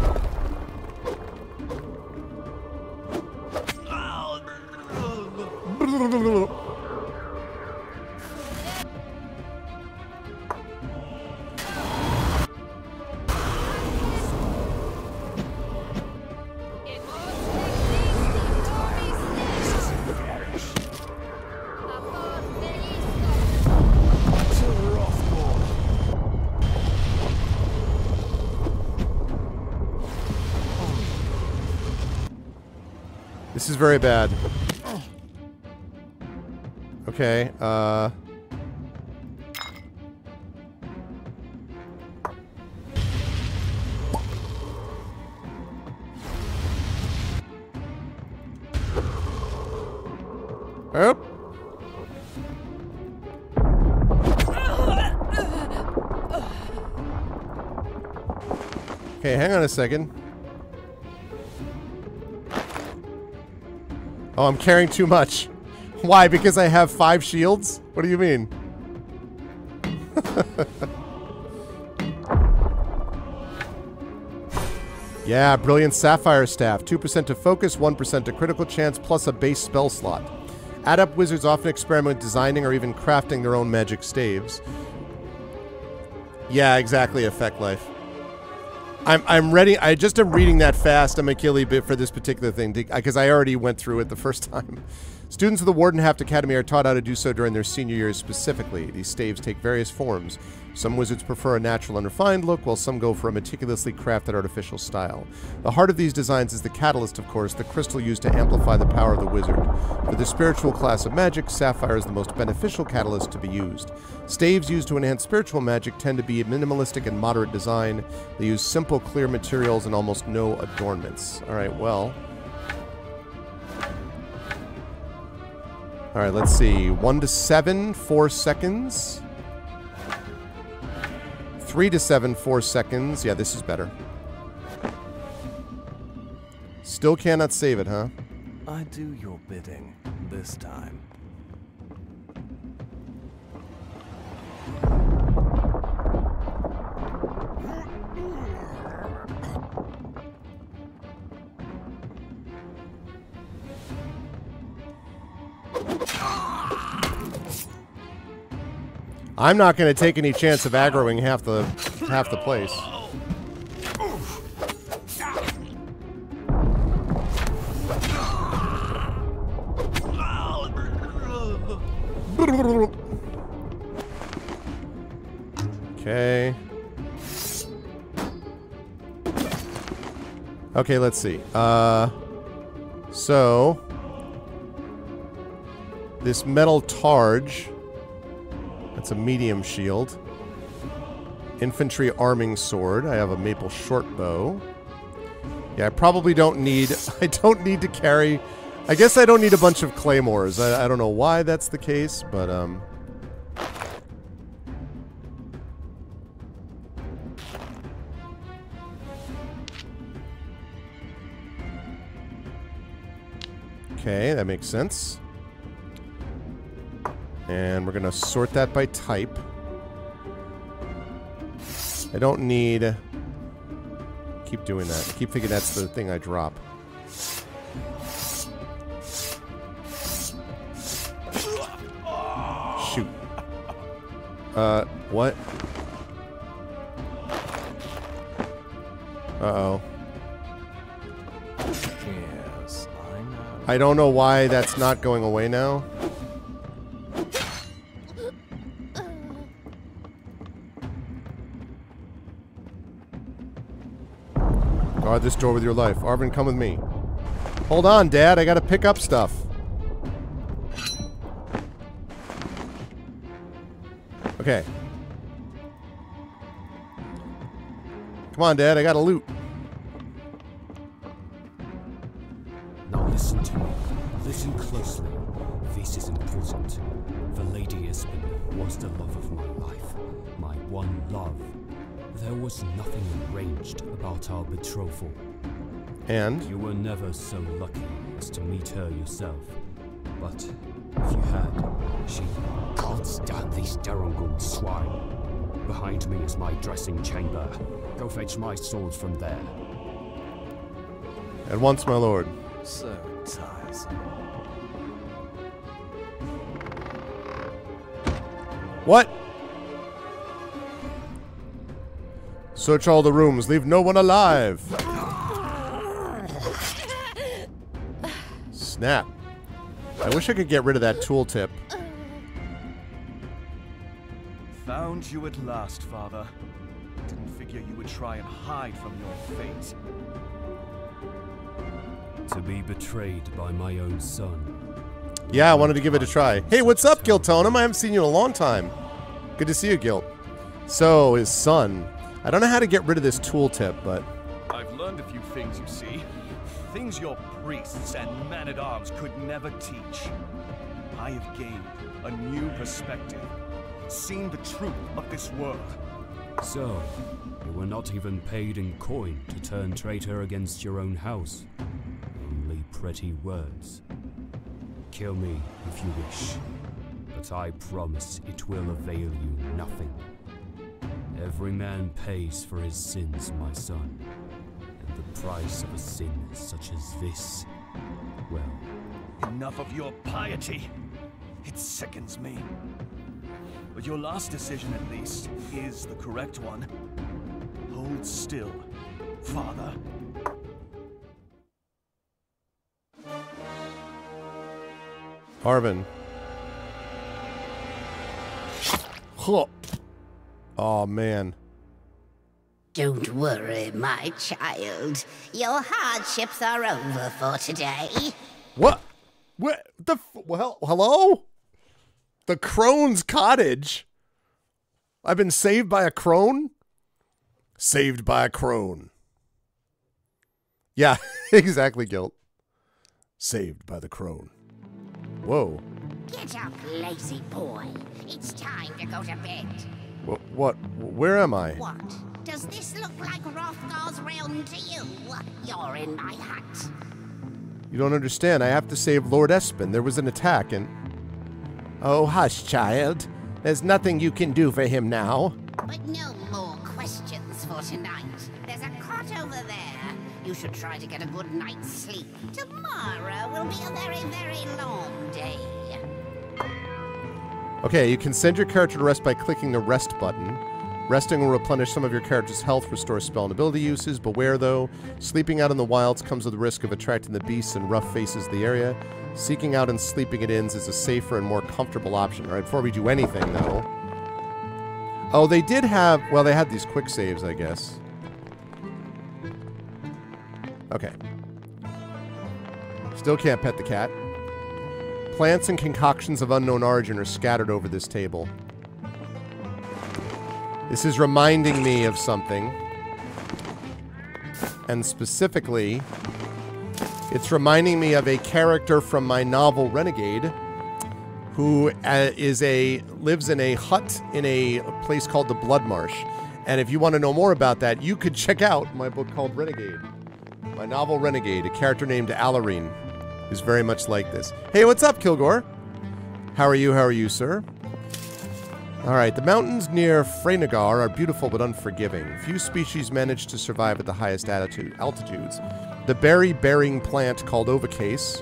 B: This is very bad. Okay, Oop. Okay, hang on a second. Oh, I'm carrying too much. Why? Because I have 5 shields? What do you mean? Yeah, Brilliant Sapphire Staff. 2% to focus, 1% to critical chance, plus a base spell slot. Adept wizards often experiment with designing or even crafting their own magic staves. Yeah, exactly, Effect Life. I'm ready. I just am reading that fast. I'm a killy bit for this particular thing because I already went through it the first time. Students of the Wardenhaft Academy are taught how to do so during their senior years specifically. These staves take various forms. Some wizards prefer a natural and refined look, while some go for a meticulously crafted artificial style. The heart of these designs is the catalyst, of course, the crystal used to amplify the power of the wizard. For the spiritual class of magic, sapphire is the most beneficial catalyst to be used. Staves used to enhance spiritual magic tend to be minimalistic and moderate design. They use simple, clear materials and almost no adornments. Alright, well... Alright, let's see. 1 to 7, 4 seconds. 3 to 7, 4 seconds. Yeah, this is better. Still cannot save it, huh?
D: I do your bidding this time.
B: I'm not going to take any chance of aggroing half the place. Okay. Okay, let's see. So this metal targe, that's a medium shield. Infantry arming sword. I have a maple short bow. Yeah, I probably don't need I don't need to carry, I guess I don't need a bunch of claymores. I don't know why that's the case, but okay, that makes sense. And we're gonna sort that by type. I don't need... Keep doing that. I keep thinking that's the thing I drop. Shoot. What? Uh-oh.
D: Yes, I know.
B: I don't know why that's not going away now. Guard this door with your life. Arvin, come with me. Hold on, Dad. I gotta pick up stuff. Okay. Come on, Dad. I gotta loot.
M: Now listen to me. Listen closely. This is important. The Lady Espen was the love of my life. My one love. There was nothing arranged about our betrothal.
B: And?
M: You were never so lucky as to meet her yourself. But if you had, she can't stand these Darungul swine. Behind me is my dressing chamber. Go fetch my sword from there.
B: At once, my lord.
D: So tiresome.
B: What? Search all the rooms. Leave no one alive. Snap. I wish I could get rid of that tooltip.
K: Found you at last, Father. Didn't figure you would try and hide from your fate.
M: To be betrayed by my own son.
B: Yeah, I wanted to give it a try. Hey, what's up, Giltonum? I haven't seen you in a long time. Good to see you, Gilt. So, his son. I don't know how to get rid of this tooltip, but...
K: I've learned a few things, you see. Things your priests and men-at-arms could never teach. I have gained a new perspective. Seen the truth of this world.
M: So, you were not even paid in coin to turn traitor against your own house. Only pretty words. Kill me if you wish, but I promise it will avail you nothing. Every man pays for his sins, my son. And the price of a sin such as this, well...
K: Enough of your piety. It sickens me. But your last decision, at least, is the correct one. Hold still, Father.
B: Arvin. Oh, man.
O: Don't worry, my child. Your hardships are over for today.
B: What? What the well, hello? The crone's cottage? I've been saved by a crone? Saved by a crone. Yeah, exactly, Gilt. Saved by the crone. Whoa.
O: Get up, lazy boy. It's time to go to bed.
B: What? Where am I?
O: What? Does this look like Hrothgar's realm to you? You're in my hut.
B: You don't understand. I have to save Lord Espen. There was an attack and... Oh, hush, child. There's nothing you can do for him now.
O: But no more questions for tonight. There's a cot over there. You should try to get a good night's sleep. Tomorrow will be a very, very long day.
B: Okay, you can send your character to rest by clicking the rest button. Resting will replenish some of your character's health, restore spell and ability uses. Beware, though, sleeping out in the wilds comes with the risk of attracting the beasts and rough faces of the area. Seeking out and sleeping at inns is a safer and more comfortable option. All right, before we do anything, though. Oh, they did have... Well, they had these quick saves, I guess. Okay. Still can't pet the cat. Plants and concoctions of unknown origin are scattered over this table. This is reminding me of something. And specifically, it's reminding me of a character from my novel Renegade who lives in a hut in a place called the Blood Marsh. And if you want to know more about that, you could check out my book called Renegade. My novel Renegade, a character named Alarine, who's very much like this. Hey, what's up, Kilgore? How are you? How are you, sir? Alright, the mountains near Freynagar are beautiful but unforgiving. Few species manage to survive at the highest altitudes. The berry-bearing plant called ovacase,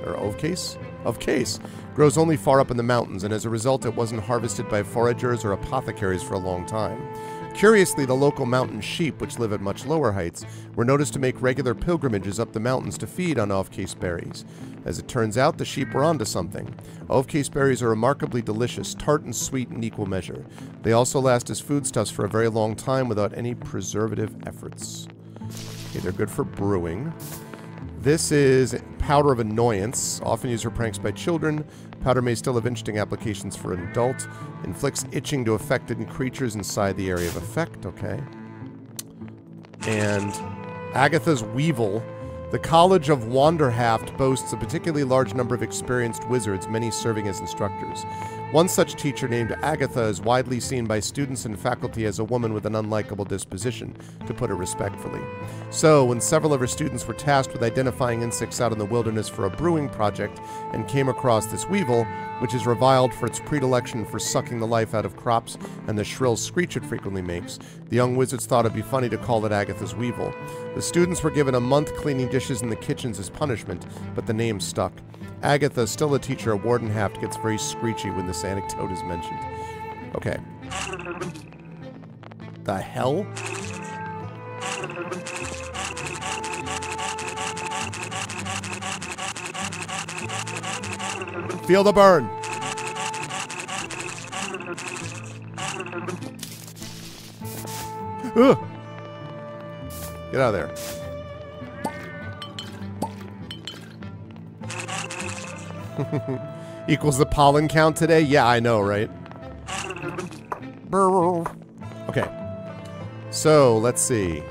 B: grows only far up in the mountains, and as a result it wasn't harvested by foragers or apothecaries for a long time. Curiously, the local mountain sheep, which live at much lower heights, were noticed to make regular pilgrimages up the mountains to feed on ovacase berries. As it turns out, the sheep were onto something. Ovacase berries are remarkably delicious, tart and sweet in equal measure. They also last as foodstuffs for a very long time without any preservative efforts. Okay, they're good for brewing. This is Powder of Annoyance, often used for pranks by children. Powder may still have interesting applications for an adult. Inflicts itching to affected creatures inside the area of effect. Okay. And Agatha's Weevil. The College of Wanderhaft boasts a particularly large number of experienced wizards, many serving as instructors. One such teacher named Agatha is widely seen by students and faculty as a woman with an unlikable disposition, to put it respectfully. So, when several of her students were tasked with identifying insects out in the wilderness for a brewing project and came across this weevil, which is reviled for its predilection for sucking the life out of crops and the shrill screech it frequently makes, the young wizards thought it'd be funny to call it Agatha's Weevil. The students were given a month cleaning dishes in the kitchens as punishment, but the name stuck. Agatha, still a teacher at Wardenhaft, gets very screechy when this anecdote is mentioned. Okay. The hell? Feel the burn. Ugh. Get out of there. Equals the pollen count today? Yeah, I know, right? Okay. So, let's see.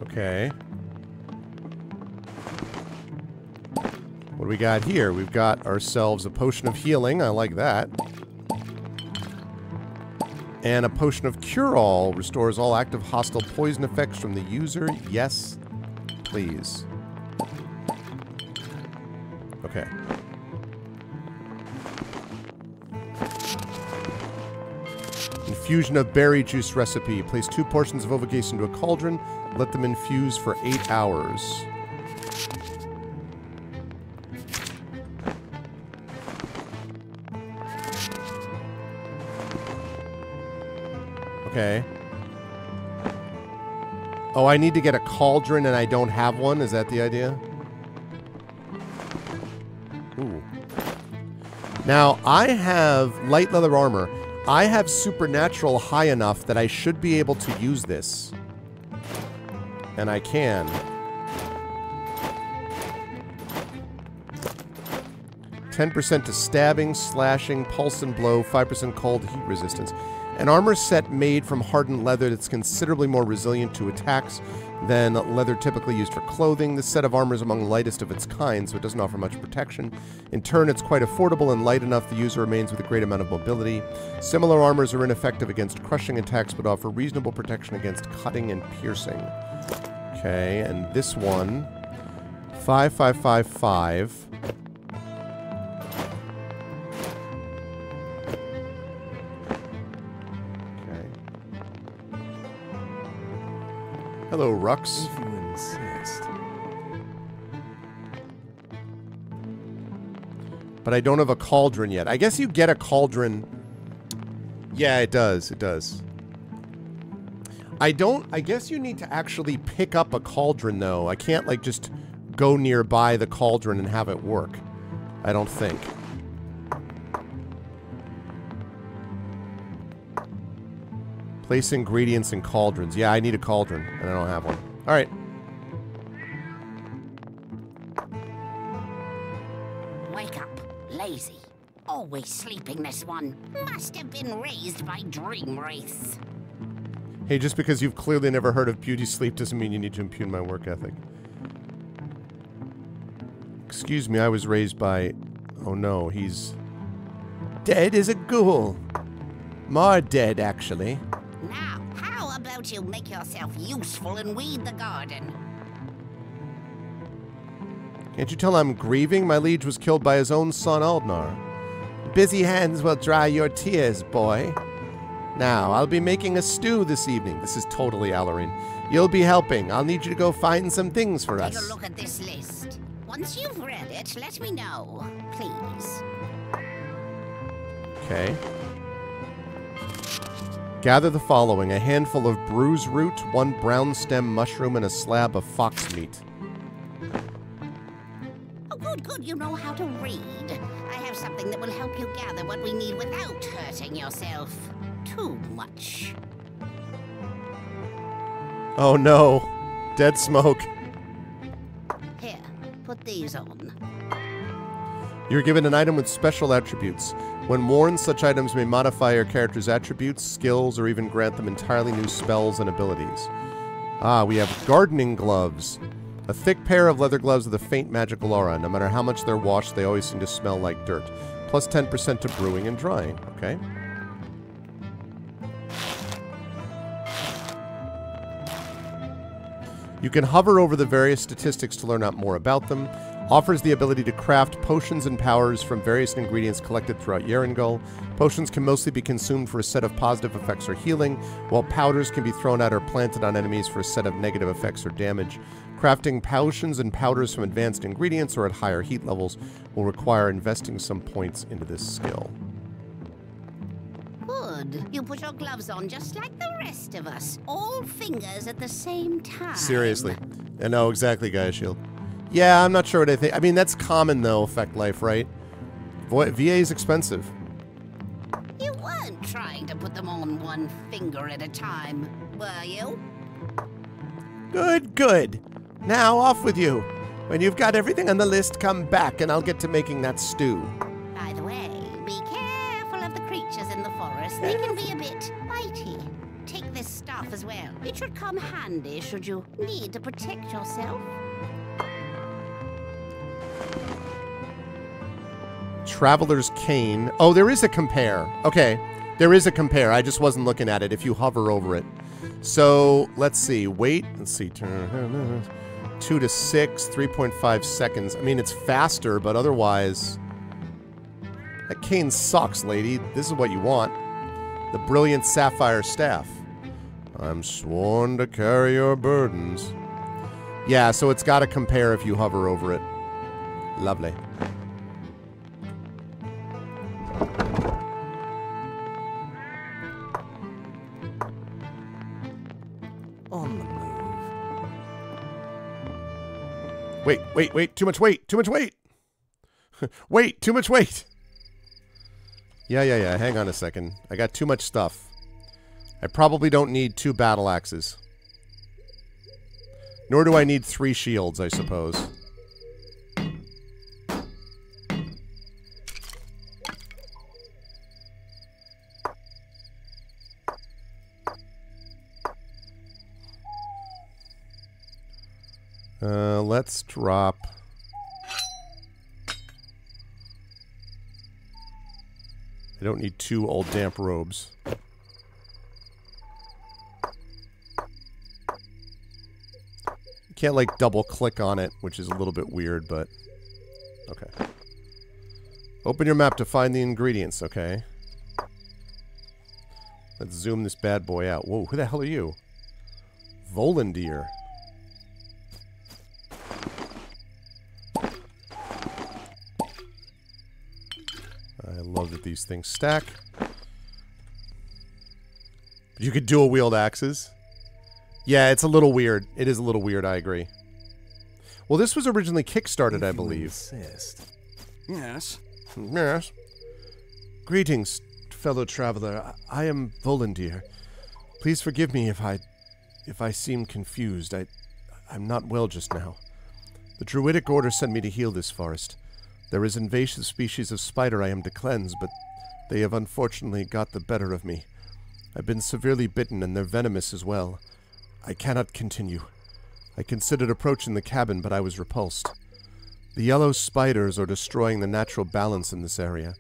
B: Okay. What do we got here? We've got ourselves a potion of healing. I like that. And a potion of cure-all. Restores all active hostile poison effects from the user. Yes, please. Okay. Infusion of berry juice recipe. Place 2 portions of ovacase into a cauldron. Let them infuse for 8 hours. Okay. Oh, I need to get a cauldron and I don't have one? Is that the idea? Ooh. Now, I have light leather armor. I have supernatural high enough that I should be able to use this. And I can. 10% to stabbing, slashing, pulse and blow, 5% cold heat resistance. An armor set made from hardened leather that's considerably more resilient to attacks than leather typically used for clothing. This set of armor is among the lightest of its kind, so it doesn't offer much protection. In turn, it's quite affordable and light enough the user remains with a great amount of mobility. Similar armors are ineffective against crushing attacks, but offer reasonable protection against cutting and piercing. Okay, and this one, 5555. Hello, Rux.
D: If you insist.
B: But I don't have a cauldron yet. I guess you get a cauldron. Yeah, it does. It does. I guess you need to actually pick up a cauldron, though. I can't, like, just go nearby the cauldron and have it work. I don't think. Place ingredients in cauldrons. Yeah, I need a cauldron, and I don't have one. All right.
O: Wake up, lazy. Always sleeping, this one. Must have been raised by dream wraiths.
B: Hey, just because you've clearly never heard of beauty sleep doesn't mean you need to impugn my work ethic. Excuse me, I was raised by... Oh no, he's... dead as a ghoul. More dead, actually.
O: Now, how about you make yourself useful and weed the garden?
B: Can't you tell I'm grieving? My liege was killed by his own son, Aldnar. Busy hands will dry your tears, boy. Now, I'll be making a stew this evening. This is totally Allerine. You'll be helping. I'll need you to go find some things for us.
O: Take a look at this list. Once you've read it, let me know, please.
B: Okay. Gather the following. A handful of bruise root, 1 brown stem mushroom, and a slab of fox meat.
O: Oh, good. You know how to read. I have something that will help you gather what we need without hurting yourself too much.
B: Oh no. Dead smoke.
O: Here, put these on.
B: You're given an item with special attributes. When worn, such items may modify your character's attributes, skills, or even grant them entirely new spells and abilities. Ah, we have gardening gloves. A thick pair of leather gloves with a faint magical aura. No matter how much they're washed, they always seem to smell like dirt. Plus 10% to brewing and drying. Okay. You can hover over the various statistics to learn out more about them. Offers the ability to craft potions and powers from various ingredients collected throughout Yerangul. Potions can mostly be consumed for a set of positive effects or healing, while powders can be thrown at or planted on enemies for a set of negative effects or damage. Crafting potions and powders from advanced ingredients or at higher heat levels will require investing some points into this skill.
O: Good. You put your gloves on just like the rest of us. All fingers at the same time.
B: Seriously. I know exactly, Gaia Shield. Yeah, I'm not sure what I think. I mean, that's common, though, Effect Life, right? VA is expensive.
O: You weren't trying to put them on 1 finger at a time, were you?
B: Good. Now, off with you. When you've got everything on the list, come back, and I'll get to making that stew.
O: By the way, be careful of the creatures in the forest. They can be a bit bitey. Take this staff as well. It should come handy should you need to protect yourself.
B: Traveler's Cane. Oh, there is a compare. Okay, there is a compare. I just wasn't looking at it if you hover over it. So, let's see. Wait. Let's see. 2 to 6, 3.5 seconds. I mean, it's faster, but otherwise... That cane sucks, lady. This is what you want. The Brilliant Sapphire Staff. I'm sworn to carry your burdens. Yeah, so it's got to compare if you hover over it. Lovely.
D: On the move.
B: Wait. Too much weight. Wait, too much weight. Yeah. Hang on a second. I got too much stuff. I probably don't need 2 battle axes. Nor do I need 3 shields, I suppose. Let's drop... I don't need 2 old damp robes. You can't, like, double-click on it, which is a little bit weird, but... Okay. Open your map to find the ingredients, okay? Let's zoom this bad boy out. Whoa, who the hell are you? Volandir. I love that these things stack. You could dual wield axes. Yeah, it's a little weird. It is a little weird, I agree. Well, this was originally kickstarted, I believe.
D: Insist.
N: Yes.
B: Yes. Greetings, fellow traveler. I am Volandir. Please forgive me if I seem confused. I'm not well just now. The Druidic Order sent me to heal this forest. There is invasive species of spider I am to cleanse, but they have unfortunately got the better of me. I've been severely bitten, and they're venomous as well. I cannot continue. I considered approaching the cabin, but I was repulsed. The yellow spiders are destroying the natural balance in this area.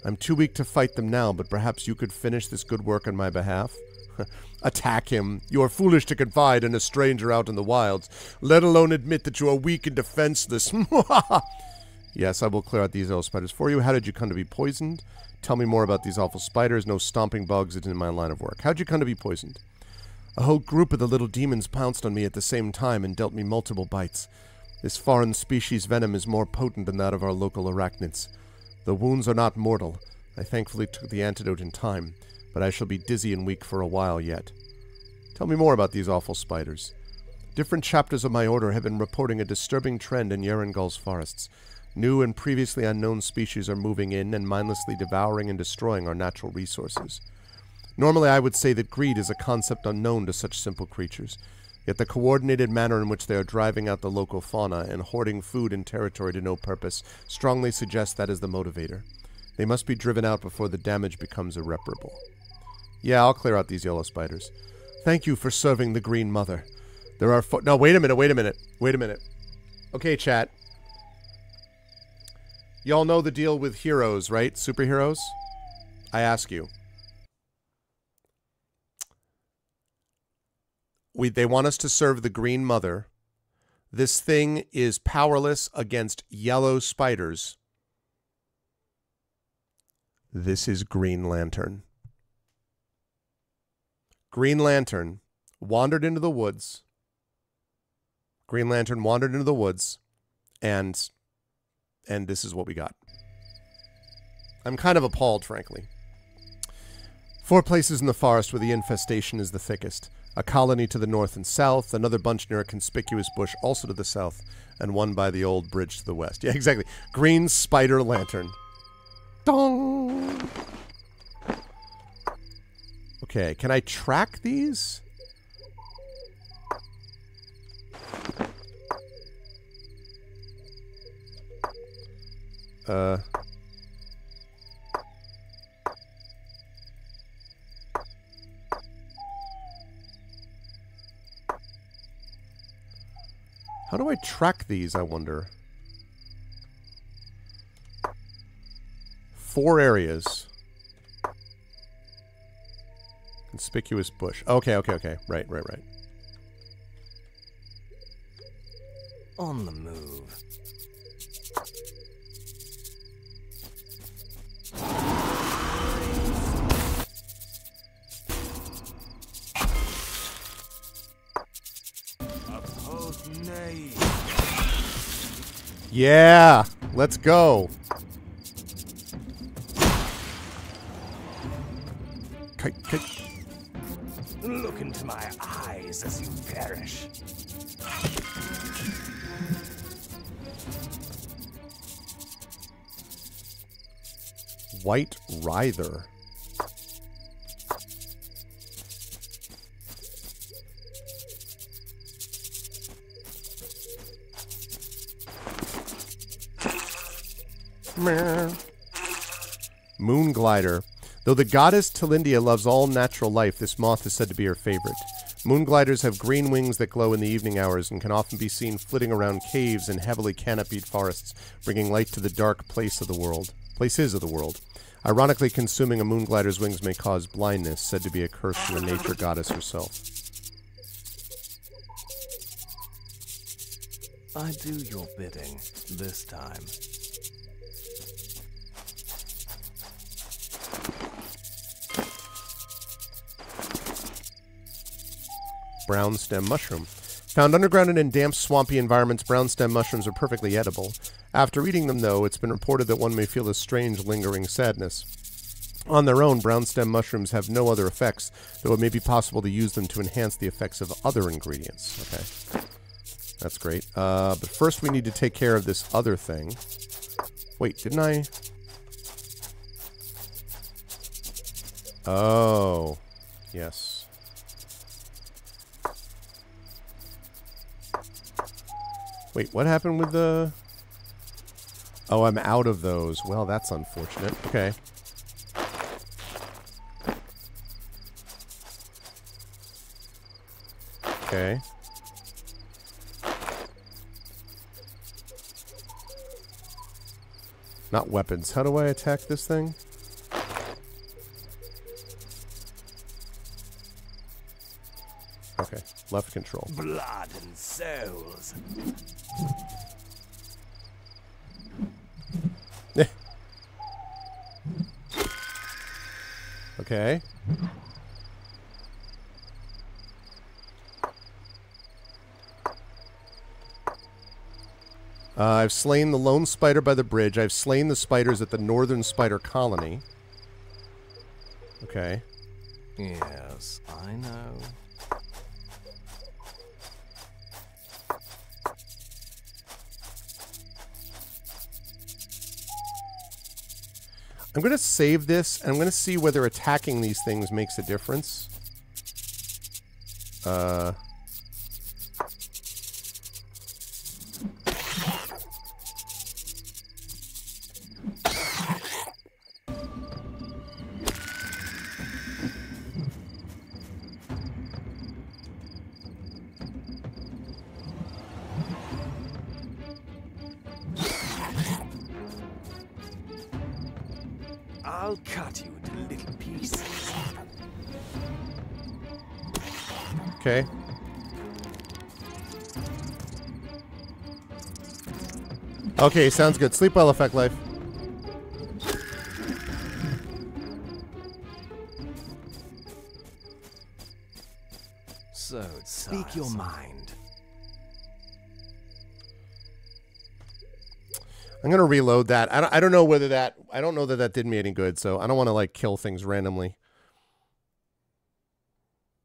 B: I'm too weak to fight them now, but perhaps you could finish this good work on my behalf? Attack him. You are foolish to confide in a stranger out in the wilds, let alone admit that you are weak and defenseless. Yes, I will clear out these yellow spiders for you. How did you come to be poisoned? Tell me more about these awful spiders. No stomping bugs is in my line of work. How'd you come to be poisoned? A whole group of the little demons pounced on me at the same time and dealt me multiple bites. This foreign species venom is more potent than that of our local arachnids. The wounds are not mortal. I thankfully took the antidote in time, but I shall be dizzy and weak for a while yet. Tell me more about these awful spiders. Different chapters of my order have been reporting a disturbing trend in Yerangul's forests. New and previously unknown species are moving in and mindlessly devouring and destroying our natural resources. Normally, I would say that greed is a concept unknown to such simple creatures, yet the coordinated manner in which they are driving out the local fauna and hoarding food and territory to no purpose strongly suggests that is the motivator. They must be driven out before the damage becomes irreparable. Yeah, I'll clear out these yellow spiders. Thank you for serving the Green Mother. There are no, wait a minute. Okay, chat. Y'all know the deal with heroes, right? Superheroes? I ask you. They want us to serve the Green Mother. This thing is powerless against yellow spiders. This is Green Lantern. Green Lantern wandered into the woods. And this is what we got. I'm kind of appalled, frankly. 4 places in the forest where the infestation is the thickest. A colony to the north and south, another bunch near a conspicuous bush also to the south, and one by the old bridge to the west. Yeah, exactly. Green Spider Lantern. Dong! Okay, can I track these? How do I track these, I wonder? 4 areas. Conspicuous bush. Okay. Right.
D: On the move.
B: Yeah, let's go.
D: Look into my eyes as you perish.
B: White Writher. Moon Glider. Though the goddess Telindia loves all natural life, this moth is said to be her favorite. Moon gliders have green wings that glow in the evening hours and can often be seen flitting around caves and heavily canopied forests, bringing light to the dark places of the world. Ironically, consuming a moon glider's wings may cause blindness, said to be a curse from the nature goddess herself.
D: I do your bidding this time.
B: Brown stem mushroom. Found underground and in damp, swampy environments, brown stem mushrooms are perfectly edible. After eating them, though, it's been reported that one may feel a strange, lingering sadness. On their own, brown stem mushrooms have no other effects, though it may be possible to use them to enhance the effects of other ingredients. Okay. That's great. But first we need to take care of this other thing. Wait, didn't I? Oh. Yes. Wait, what happened with the... Oh, I'm out of those. Well, that's unfortunate. Okay. Okay. Not weapons. How do I attack this thing? Okay. Left control.
D: Blood and souls.
B: Okay. I've slain the lone spider by the bridge. I've slain the spiders at the northern spider colony. Okay.
D: Yes, I know.
B: I'm going to save this, and I'm going to see whether attacking these things makes a difference.
D: I'll cut you into little pieces.
B: Okay. Okay, sounds good. Sleep well, Effect Life.
D: So,
K: Speak your mind.
B: I'm gonna reload that. I don't know whether that... I don't know that that did me any good, so I don't want to, like, kill things randomly.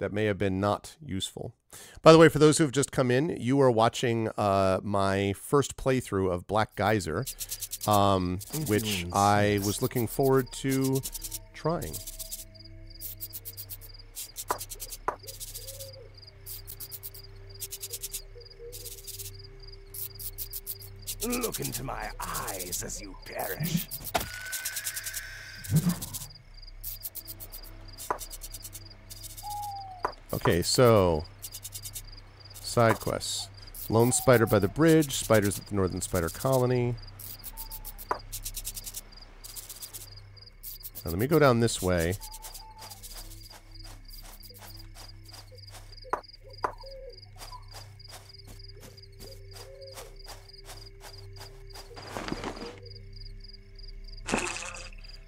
B: That may have been not useful. By the way, for those who've just come in, you are watching my first playthrough of Black Geyser, which I was looking forward to trying.
D: Look into my eyes as you perish.
B: Okay, so side quests. Lone spider by the bridge, spiders at the northern spider colony. Now let me go down this way.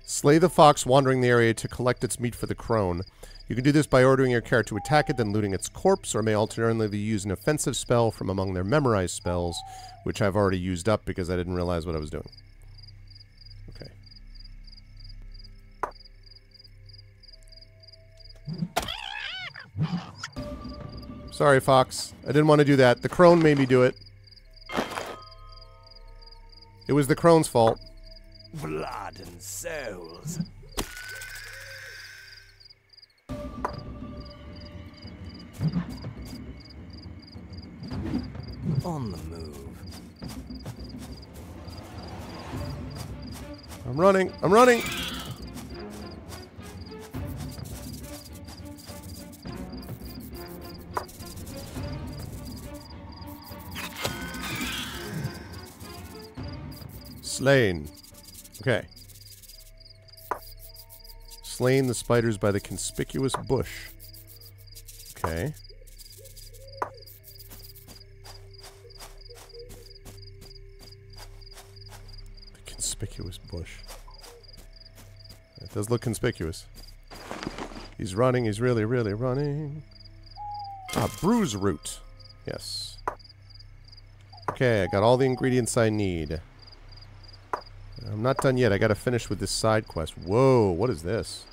B: Slay the fox wandering the area to collect its meat for the crone. You can do this by ordering your character to attack it, then looting its corpse, or may alternatively use an offensive spell from among their memorized spells, which I've already used up because I didn't realize what I was doing. Okay. Sorry, Fox. I didn't want to do that. The crone made me do it. It was the crone's fault.
D: Blood and souls.
K: On the move.
B: I'm running. I'm running. Slain. Okay. Slain the spiders by the conspicuous bush. Okay. The conspicuous bush. It does look conspicuous. He's running. He's really, really running. Ah, bruise root. Yes. Okay, I got all the ingredients I need. I'm not done yet. I gotta finish with this side quest. Whoa, what is this?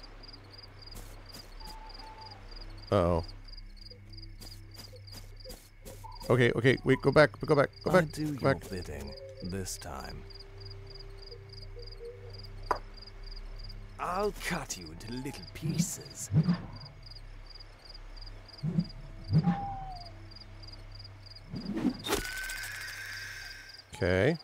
B: Uh-oh. Okay, okay, wait, go back, go back, go back.
D: I do
B: go
D: your
B: back.
D: bidding this time. I'll cut you into little pieces.
B: Okay.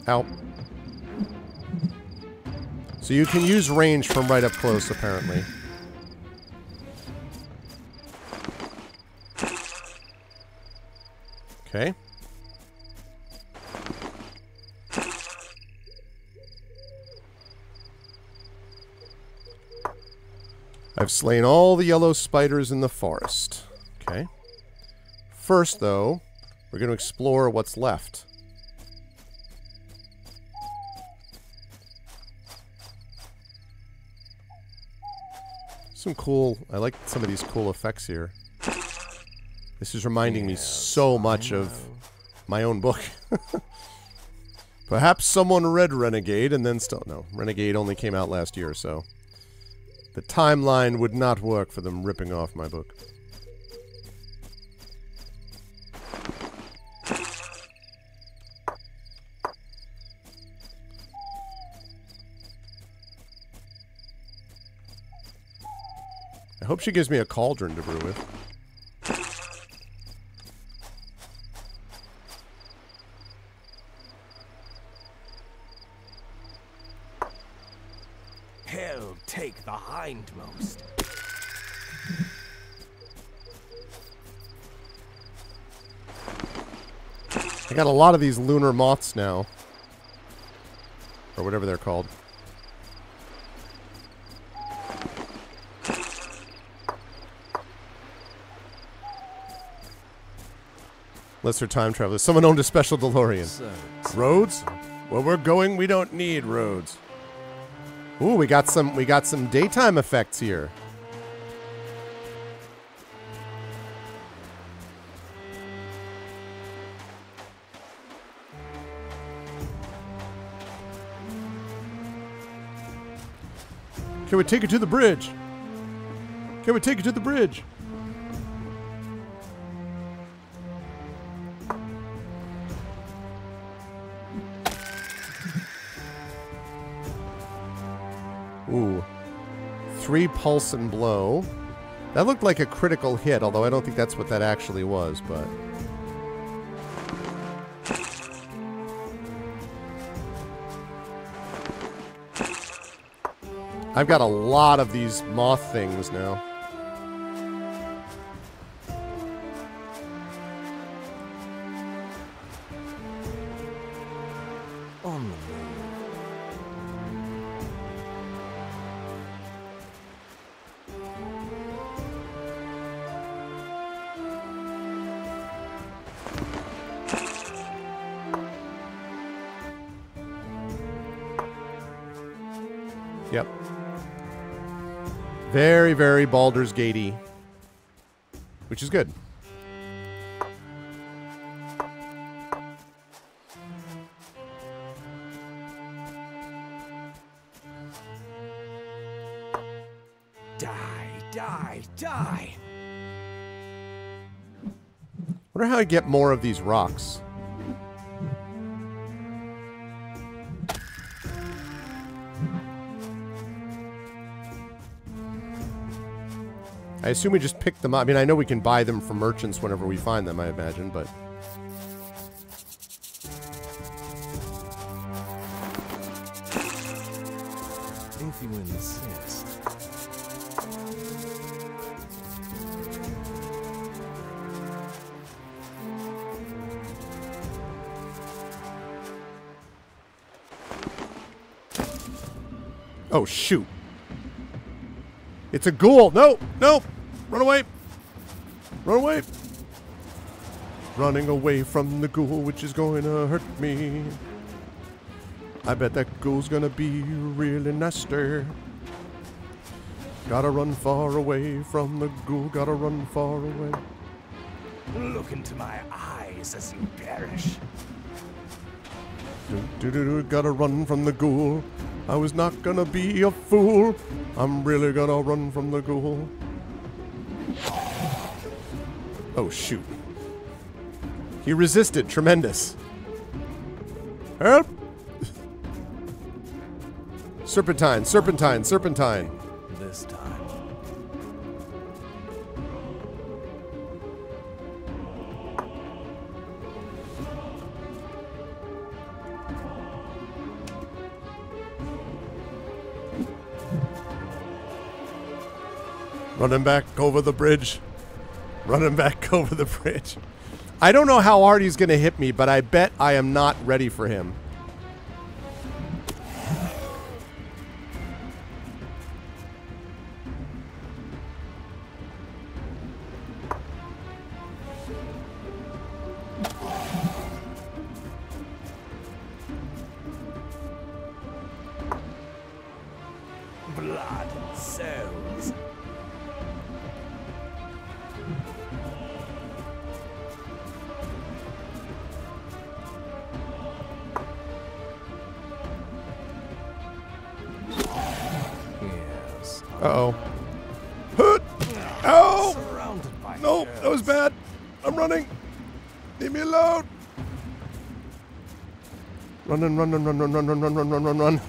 B: Ow. So you can use range from right up close, apparently. Okay. I've slain all the yellow spiders in the forest. Okay. First, though, we're going to explore what's left. Some cool... I like some of these cool effects here. This is reminding me so much of my own book. Perhaps someone read Renegade and then still... No, Renegade only came out last year, so... The timeline would not work for them ripping off my book. I hope she gives me a cauldron to brew with.
D: Hell take the hindmost.
B: I got a lot of these lunar moths now. Or whatever they're called. Unless they're time travelers. Someone owned a special DeLorean. Roads? Where we're going, we don't need roads. Ooh, we got some daytime effects here. Can we take it to the bridge? Can we take it to the bridge? Ooh. 3 pulse and blow. That looked like a critical hit, although I don't think that's what that actually was, but... I've got a lot of these moth things now.
D: On the move.
B: Yep. Very, very Baldur's Gate-y. Which is good.
D: Die!
B: Wonder how I get more of these rocks. I assume we just pick them up. I mean, I know we can buy them from merchants whenever we find them, I imagine, but...
D: If you insist.
B: Oh, shoot. It's a ghoul. No, no. Run away. Run away. Running away from the ghoul, which is going to hurt me. I bet that ghoul's gonna be really nasty. Gotta run far away from the ghoul, gotta run far away.
D: Look into my eyes as you perish.
B: Gotta run from the ghoul. I was not gonna be a fool. I'm really gonna run from the ghoul. Oh, shoot. He resisted. Tremendous. Help! Serpentine, serpentine, serpentine.
D: This time.
B: Running back over the bridge. Running back over the bridge. I don't know how hard he's going to hit me, but I bet I am not ready for him.
D: Blood and souls.
N: Yes.
B: Uh-oh. Oh! No, that was bad. I'm running. Leave me alone. Run, run, run, run, run, run, run, run, run, run, run, run, run.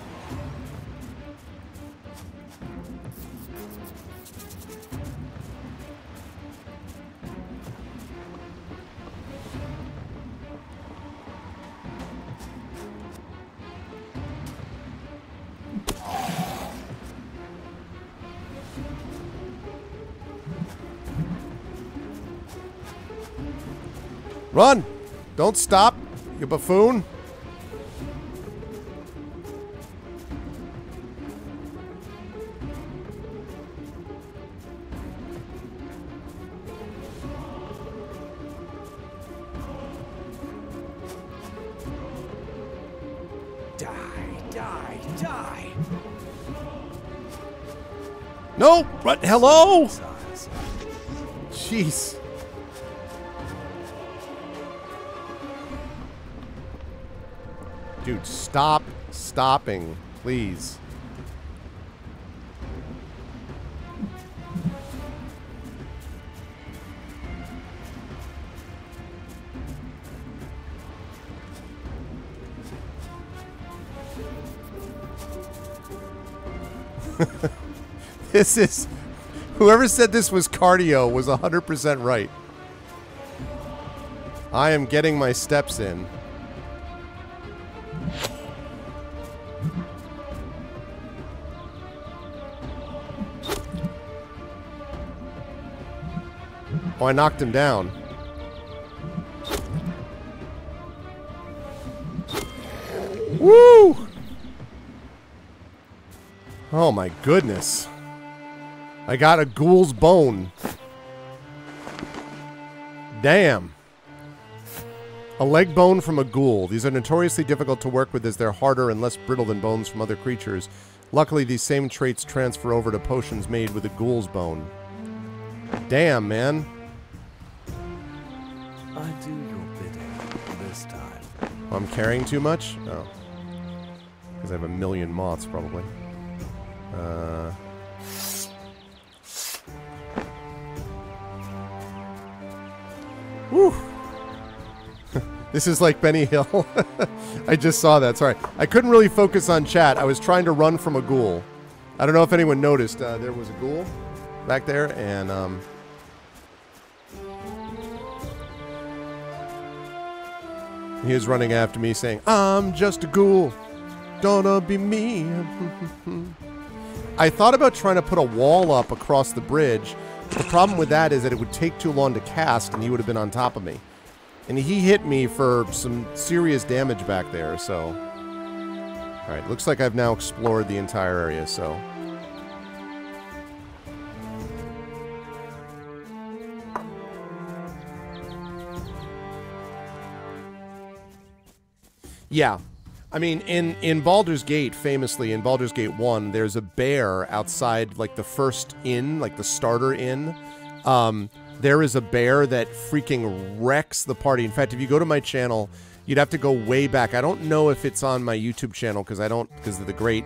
B: Run! Don't stop, you buffoon.
D: Die.
B: No! What? Hello? Jeez. Dude, stop stopping, please. This is... Whoever said this was cardio was 100% right. I am getting my steps in. Oh, I knocked him down. Woo! Oh my goodness. I got a ghoul's bone. Damn. A leg bone from a ghoul. These are notoriously difficult to work with as they're harder and less brittle than bones from other creatures. Luckily, these same traits transfer over to potions made with a ghoul's bone. Damn, man.
D: I do your bidding this time.
B: I'm carrying too much? Oh. Because I have a million moths, probably. Woo! This is like Benny Hill. I just saw that. Sorry. I couldn't really focus on chat. I was trying to run from a ghoul. I don't know if anyone noticed. There was a ghoul back there, and he was running after me saying, "I'm just a ghoul. Don't be me." I thought about trying to put a wall up across the bridge. The problem with that is that it would take too long to cast, and he would have been on top of me. And he hit me for some serious damage back there, so... Alright, looks like I've now explored the entire area, so... Yeah. I mean, in Baldur's Gate, famously, in Baldur's Gate 1, there's a bear outside, like, the first inn, like the starter inn. There is a bear that freaking wrecks the party. In fact, if you go to my channel, you'd have to go way back. I don't know if it's on my YouTube channel because of the great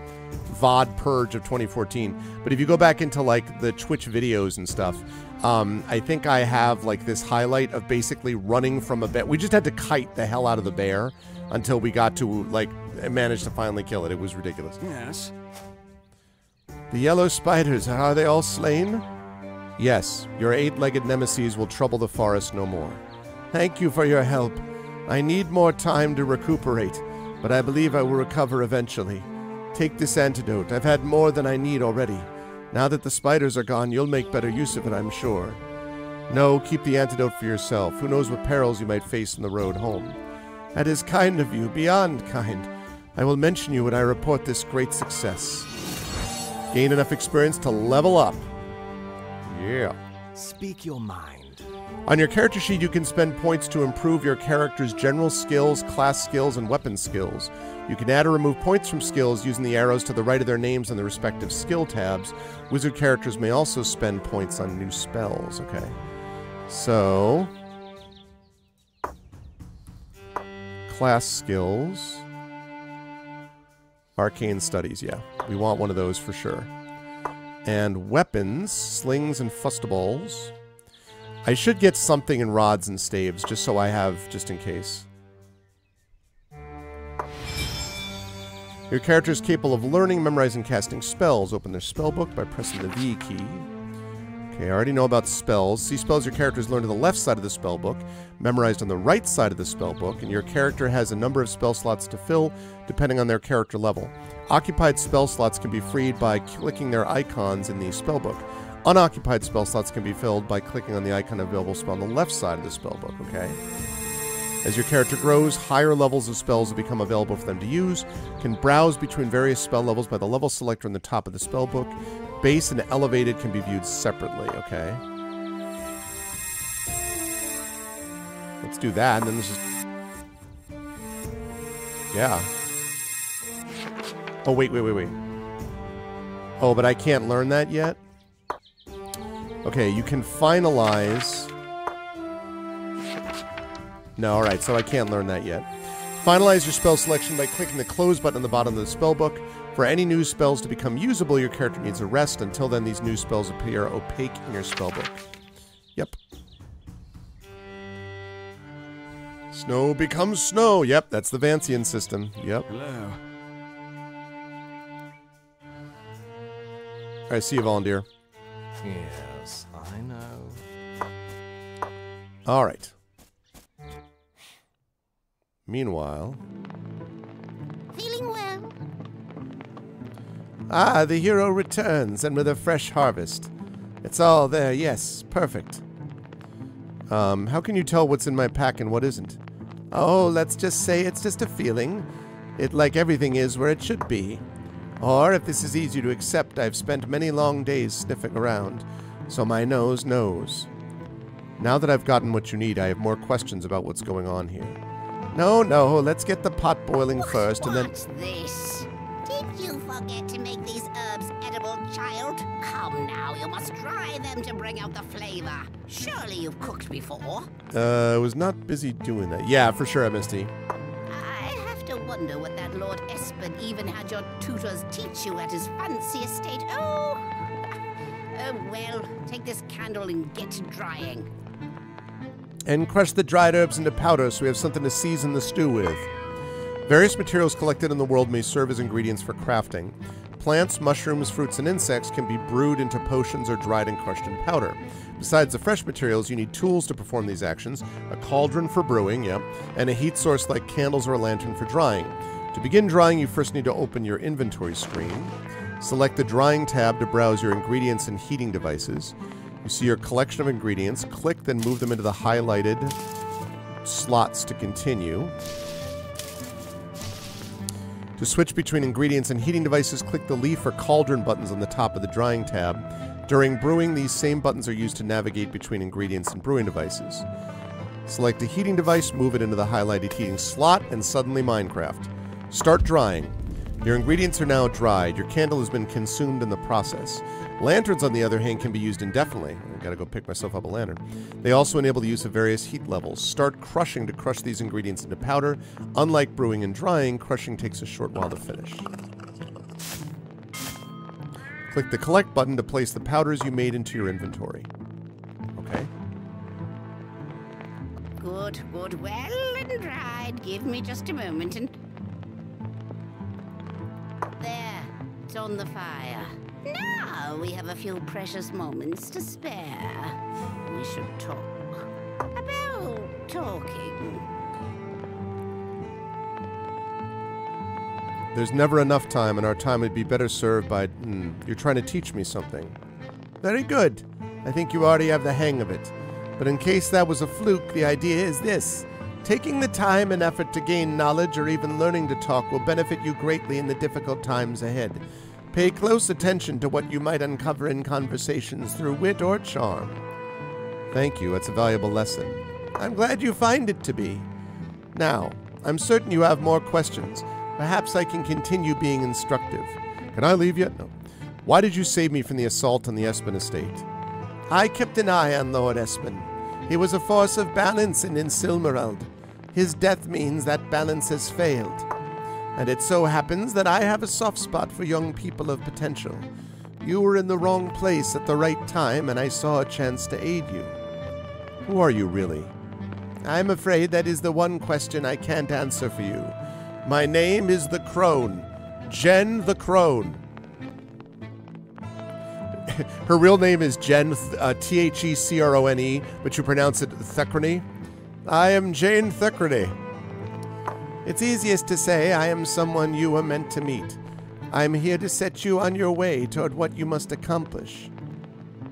B: VOD purge of 2014. But if you go back into, like, the Twitch videos and stuff, I think I have, like, this highlight of basically running from a bear. We just had to kite the hell out of the bear until we got to, like, managed to finally kill it. It was ridiculous.
C: Yes.
B: The yellow spiders, are they all slain? Yes, your 8-legged nemesis will trouble the forest no more. Thank you for your help. I need more time to recuperate, but I believe I will recover eventually. Take this antidote. I've had more than I need already. Now that the spiders are gone, you'll make better use of it, I'm sure. No, keep the antidote for yourself. Who knows what perils you might face on the road home. That is kind of you, beyond kind. I will mention you when I report this great success. Gain enough experience to level up. Yeah.
D: Speak your mind.
B: On your character sheet, you can spend points to improve your character's general skills, class skills, and weapon skills. You can add or remove points from skills using the arrows to the right of their names on the respective skill tabs. Wizard characters may also spend points on new spells. Okay. So... class skills. Arcane studies, yeah. We want one of those for sure. And weapons, slings and fustaballs. I should get something in rods and staves, just so I have, just in case. Your character is capable of learning, memorizing, casting spells. Open their spellbook by pressing the V key. Okay, I already know about spells. See spells your characters learn to the left side of the spellbook, memorized on the right side of the spellbook, and your character has a number of spell slots to fill depending on their character level. Occupied spell slots can be freed by clicking their icons in the spellbook. Unoccupied spell slots can be filled by clicking on the icon available spell on the left side of the spellbook, okay? As your character grows, higher levels of spells will become available for them to use. Can browse between various spell levels by the level selector on the top of the spellbook. Base and elevated can be viewed separately, okay? Let's do that, and then this is... yeah. Oh, wait. Oh, but I can't learn that yet? Okay, you can finalize... no, alright, so I can't learn that yet. Finalize your spell selection by clicking the close button on the bottom of the spellbook. For any new spells to become usable, your character needs a rest. Until then, these new spells appear opaque in your spellbook. Yep. Snow becomes snow. Yep, that's the Vancian system. Yep.
C: Hello.
B: I see you, Volunteer.
D: Yes, I know.
B: All right. Meanwhile...
O: feeling well?
B: Ah, the hero returns, and with a fresh harvest. It's all there, yes. Perfect. How can you tell what's in my pack and what isn't? Oh, let's just say it's just a feeling. It, like everything, is where it should be. Or, if this is easy to accept, I've spent many long days sniffing around, so my nose knows. Now that I've gotten what you need, I have more questions about what's going on here. No, let's get the pot boiling first, and then...
O: What's this? Did you forget to make these herbs edible, child? Come now, you must dry them to bring out the flavor. Surely you've cooked before.
B: I was not busy doing that. Yeah, for sure, Misty.
O: I have to wonder what that Lord Espen even had your tutors teach you at his fancy estate. Oh, well, take this candle and get drying.
B: And crush the dried herbs into powder so we have something to season the stew with. Various materials collected in the world may serve as ingredients for crafting. Plants, mushrooms, fruits, and insects can be brewed into potions or dried and crushed in powder. Besides the fresh materials, you need tools to perform these actions, a cauldron for brewing, and a heat source like candles or a lantern for drying. To begin drying, you first need to open your inventory screen. Select the drying tab to browse your ingredients and heating devices. You see your collection of ingredients. Click, then move them into the highlighted slots to continue. To switch between ingredients and heating devices, click the leaf or cauldron buttons on the top of the drying tab. During brewing, these same buttons are used to navigate between ingredients and brewing devices. Select a heating device, move it into the highlighted heating slot, and suddenly Minecraft. Start drying. Your ingredients are now dried. Your candle has been consumed in the process. Lanterns, on the other hand, can be used indefinitely. I've got to go pick myself up a lantern. They also enable the use of various heat levels. Start crushing to crush these ingredients into powder. Unlike brewing and drying, crushing takes a short while to finish. Click the Collect button to place the powders you made into your inventory. Okay.
O: Good, good, well and dried. Give me just a moment and... There, it's on the fire. Now we have a few precious moments to spare. We should talk. About talking.
B: There's never enough time, and our time would be better served by... you're trying to teach me something. Very good. I think you already have the hang of it. But in case that was a fluke, the idea is this. Taking the time and effort to gain knowledge or even learning to talk will benefit you greatly in the difficult times ahead. Pay close attention to what you might uncover in conversations through wit or charm. Thank you, that's a valuable lesson. I'm glad you find it to be. Now, I'm certain you have more questions. Perhaps I can continue being instructive. Can I leave yet? No. Why did you save me from the assault on the Espen estate? I kept an eye on Lord Espen. He was a force of balance in Silmareld. His death means that balance has failed. And it so happens that I have a soft spot for young people of potential. You were in the wrong place at the right time, and I saw a chance to aid you. Who are you, really? I'm afraid that is the one question I can't answer for you. My name is the Crone. Jen the Crone. Her real name is Jen, Thecrone, but you pronounce it Thecrone. I am Jane Thecrone. It's easiest to say I am someone you were meant to meet. I'm here to set you on your way toward what you must accomplish.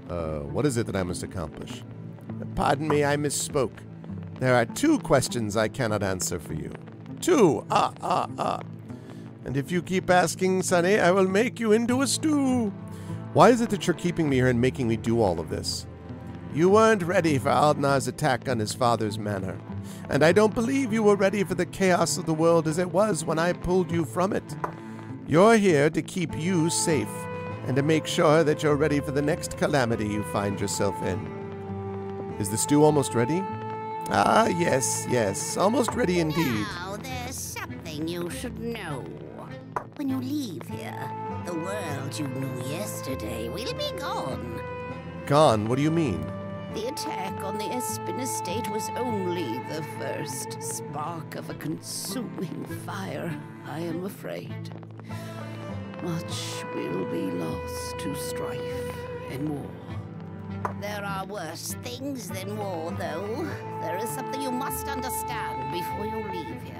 B: What is it that I must accomplish? Pardon me, I misspoke. There are 2 questions I cannot answer for you. 2! And if you keep asking, Sonny, I will make you into a stew. Why is it that you're keeping me here and making me do all of this? You weren't ready for Aldnar's attack on his father's manor. And I don't believe you were ready for the chaos of the world as it was when I pulled you from it. You're here to keep you safe, and to make sure that you're ready for the next calamity you find yourself in. Is the stew almost ready? Ah, yes, almost ready indeed.
O: Now, there's something you should know. When you leave here, the world you knew yesterday will be gone.
B: Gone? What do you mean?
O: The attack on the Espen estate was only the first spark of a consuming fire, I am afraid. Much will be lost to strife and war. There are worse things than war, though. There is something you must understand before you leave here.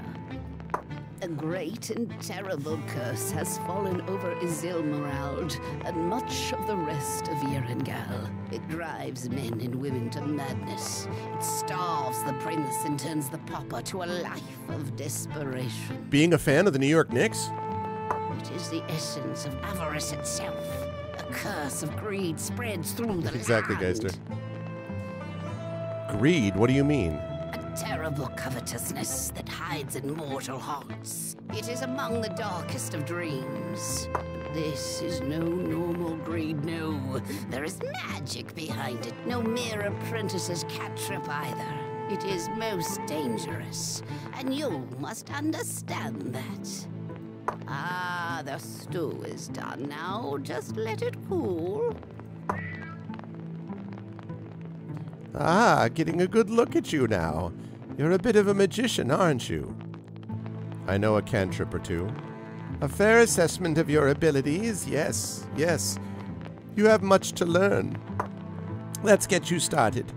O: A great and terrible curse has fallen over Silmareld and much of the rest of Erangel. It drives men and women to madness. It starves the prince and turns the pauper to a life of desperation.
B: Being a fan of the New York Knicks?
O: It is the essence of avarice itself. A curse of greed spreads through the
B: Exactly,
O: land.
B: Geyser. Greed? What do you mean?
O: Terrible covetousness that hides in mortal hearts. It is among the darkest of dreams. But this is no normal greed, no. There is magic behind it. No mere apprentice's cantrip either. It is most dangerous, and you must understand that. Ah, the stew is done now. Just let it cool.
B: Ah, getting a good look at you now. You're a bit of a magician, aren't you? I know a cantrip or 2. A fair assessment of your abilities, yes. You have much to learn. Let's get you started.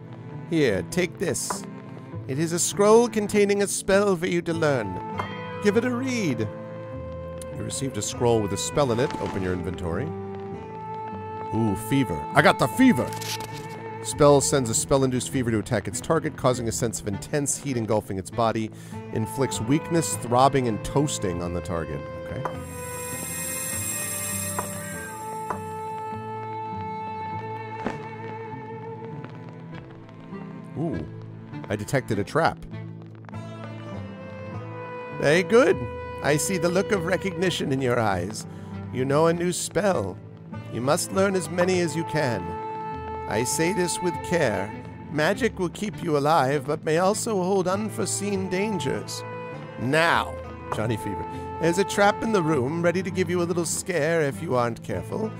B: Here, take this. It is a scroll containing a spell for you to learn. Give it a read. You received a scroll with a spell in it. Open your inventory. Ooh, fever. I got the fever! Spell sends a spell-induced fever to attack its target, causing a sense of intense heat engulfing its body. Inflicts weakness, throbbing, and toasting on the target. Okay. Ooh. I detected a trap. Very good. I see the look of recognition in your eyes. You know a new spell. You must learn as many as you can. I say this with care. Magic will keep you alive, but may also hold unforeseen dangers. Now, Johnny Fever, there's a trap in the room ready to give you a little scare if you aren't careful.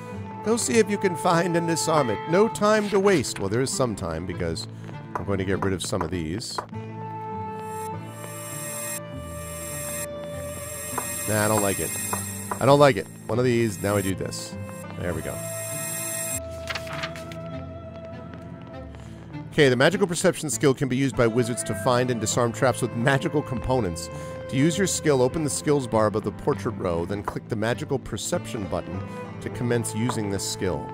B: Go see if you can find and disarm it. No time to waste. Well, there is some time because I'm going to get rid of some of these. Nah, I don't like it. I don't like it. One of these, now I do this. There we go. Okay, the magical perception skill can be used by wizards to find and disarm traps with magical components. To use your skill, open the skills bar above the portrait row, then click the magical perception button to commence using this skill.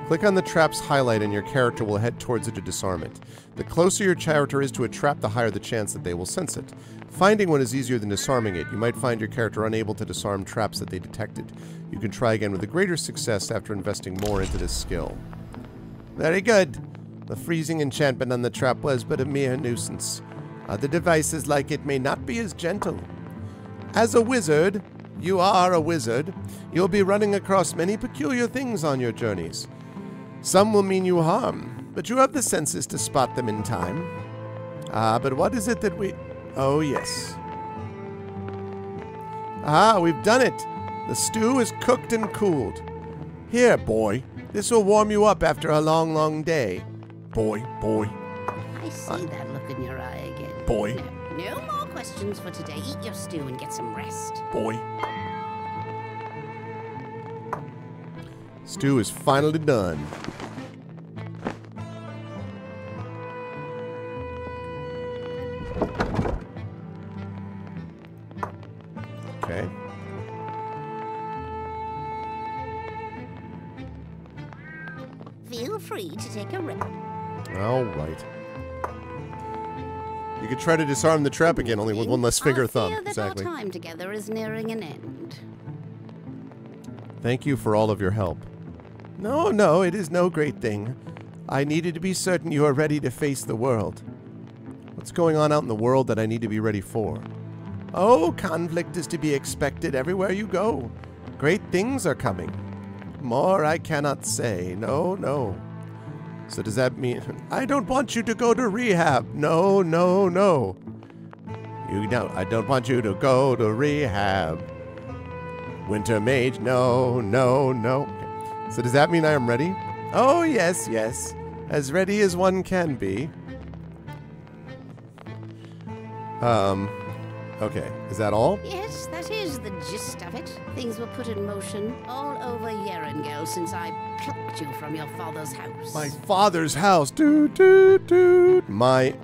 B: Click on the trap's highlight and your character will head towards it to disarm it. The closer your character is to a trap, the higher the chance that they will sense it. Finding one is easier than disarming it. You might find your character unable to disarm traps that they detected. You can try again with a greater success after investing more into this skill. Very good. The freezing enchantment on the trap was but a mere nuisance. Other devices like it may not be as gentle. As a wizard, you are a wizard, you'll be running across many peculiar things on your journeys. Some will mean you harm, but you have the senses to spot them in time. But what is it that we... Oh, yes. We've done it. The stew is cooked and cooled. Here, boy. This will warm you up after a long, long day. Boy.
O: I see that look in your eye again.
B: Boy.
O: No more questions for today. Eat your stew and get some rest.
B: Boy. Stew is finally done. Okay.
O: Feel free to take a rip.
B: All right. You could try to disarm the trap again, only with one less finger thumb.
O: That
B: Exactly.
O: Our time together is nearing an end.
B: Thank you for all of your help. No, it is no great thing. I needed to be certain you are ready to face the world. What's going on out in the world that I need to be ready for? Oh, conflict is to be expected everywhere you go. Great things are coming. More I cannot say. No. So does that mean... I don't want you to go to rehab. No. I don't want you to go to rehab. Winter Mage, no. Okay. So does that mean I am ready? Oh, yes. As ready as one can be. Okay. Is that all?
O: Yes, that is the gist of it. Things were put in motion all over Yerengel since I plucked you from your father's house.
B: My father's house. Doot. My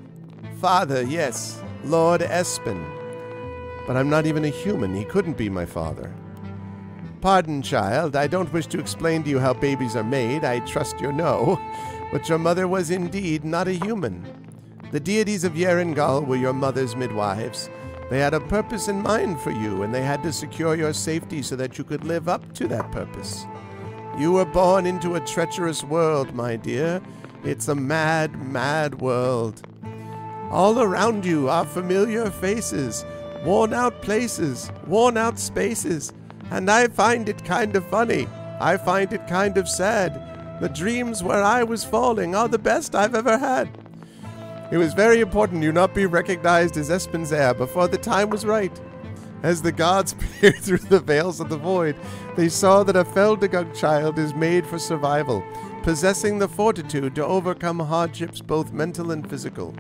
B: father, yes. Lord Espen. But I'm not even a human. He couldn't be my father. Pardon, child. I don't wish to explain to you how babies are made. I trust you know. But your mother was indeed not a human. The deities of Yerengel were your mother's midwives. They had a purpose in mind for you, and they had to secure your safety so that you could live up to that purpose. You were born into a treacherous world, my dear. It's a mad, mad world. All around you are familiar faces, worn-out places, worn-out spaces, and I find it kind of funny. I find it kind of sad. The dreams where I was falling are the best I've ever had. It was very important you not be recognized as Espen's heir before the time was right. As the gods peered through the veils of the void, they saw that a Feldegug child is made for survival, possessing the fortitude to overcome hardships both mental and physical.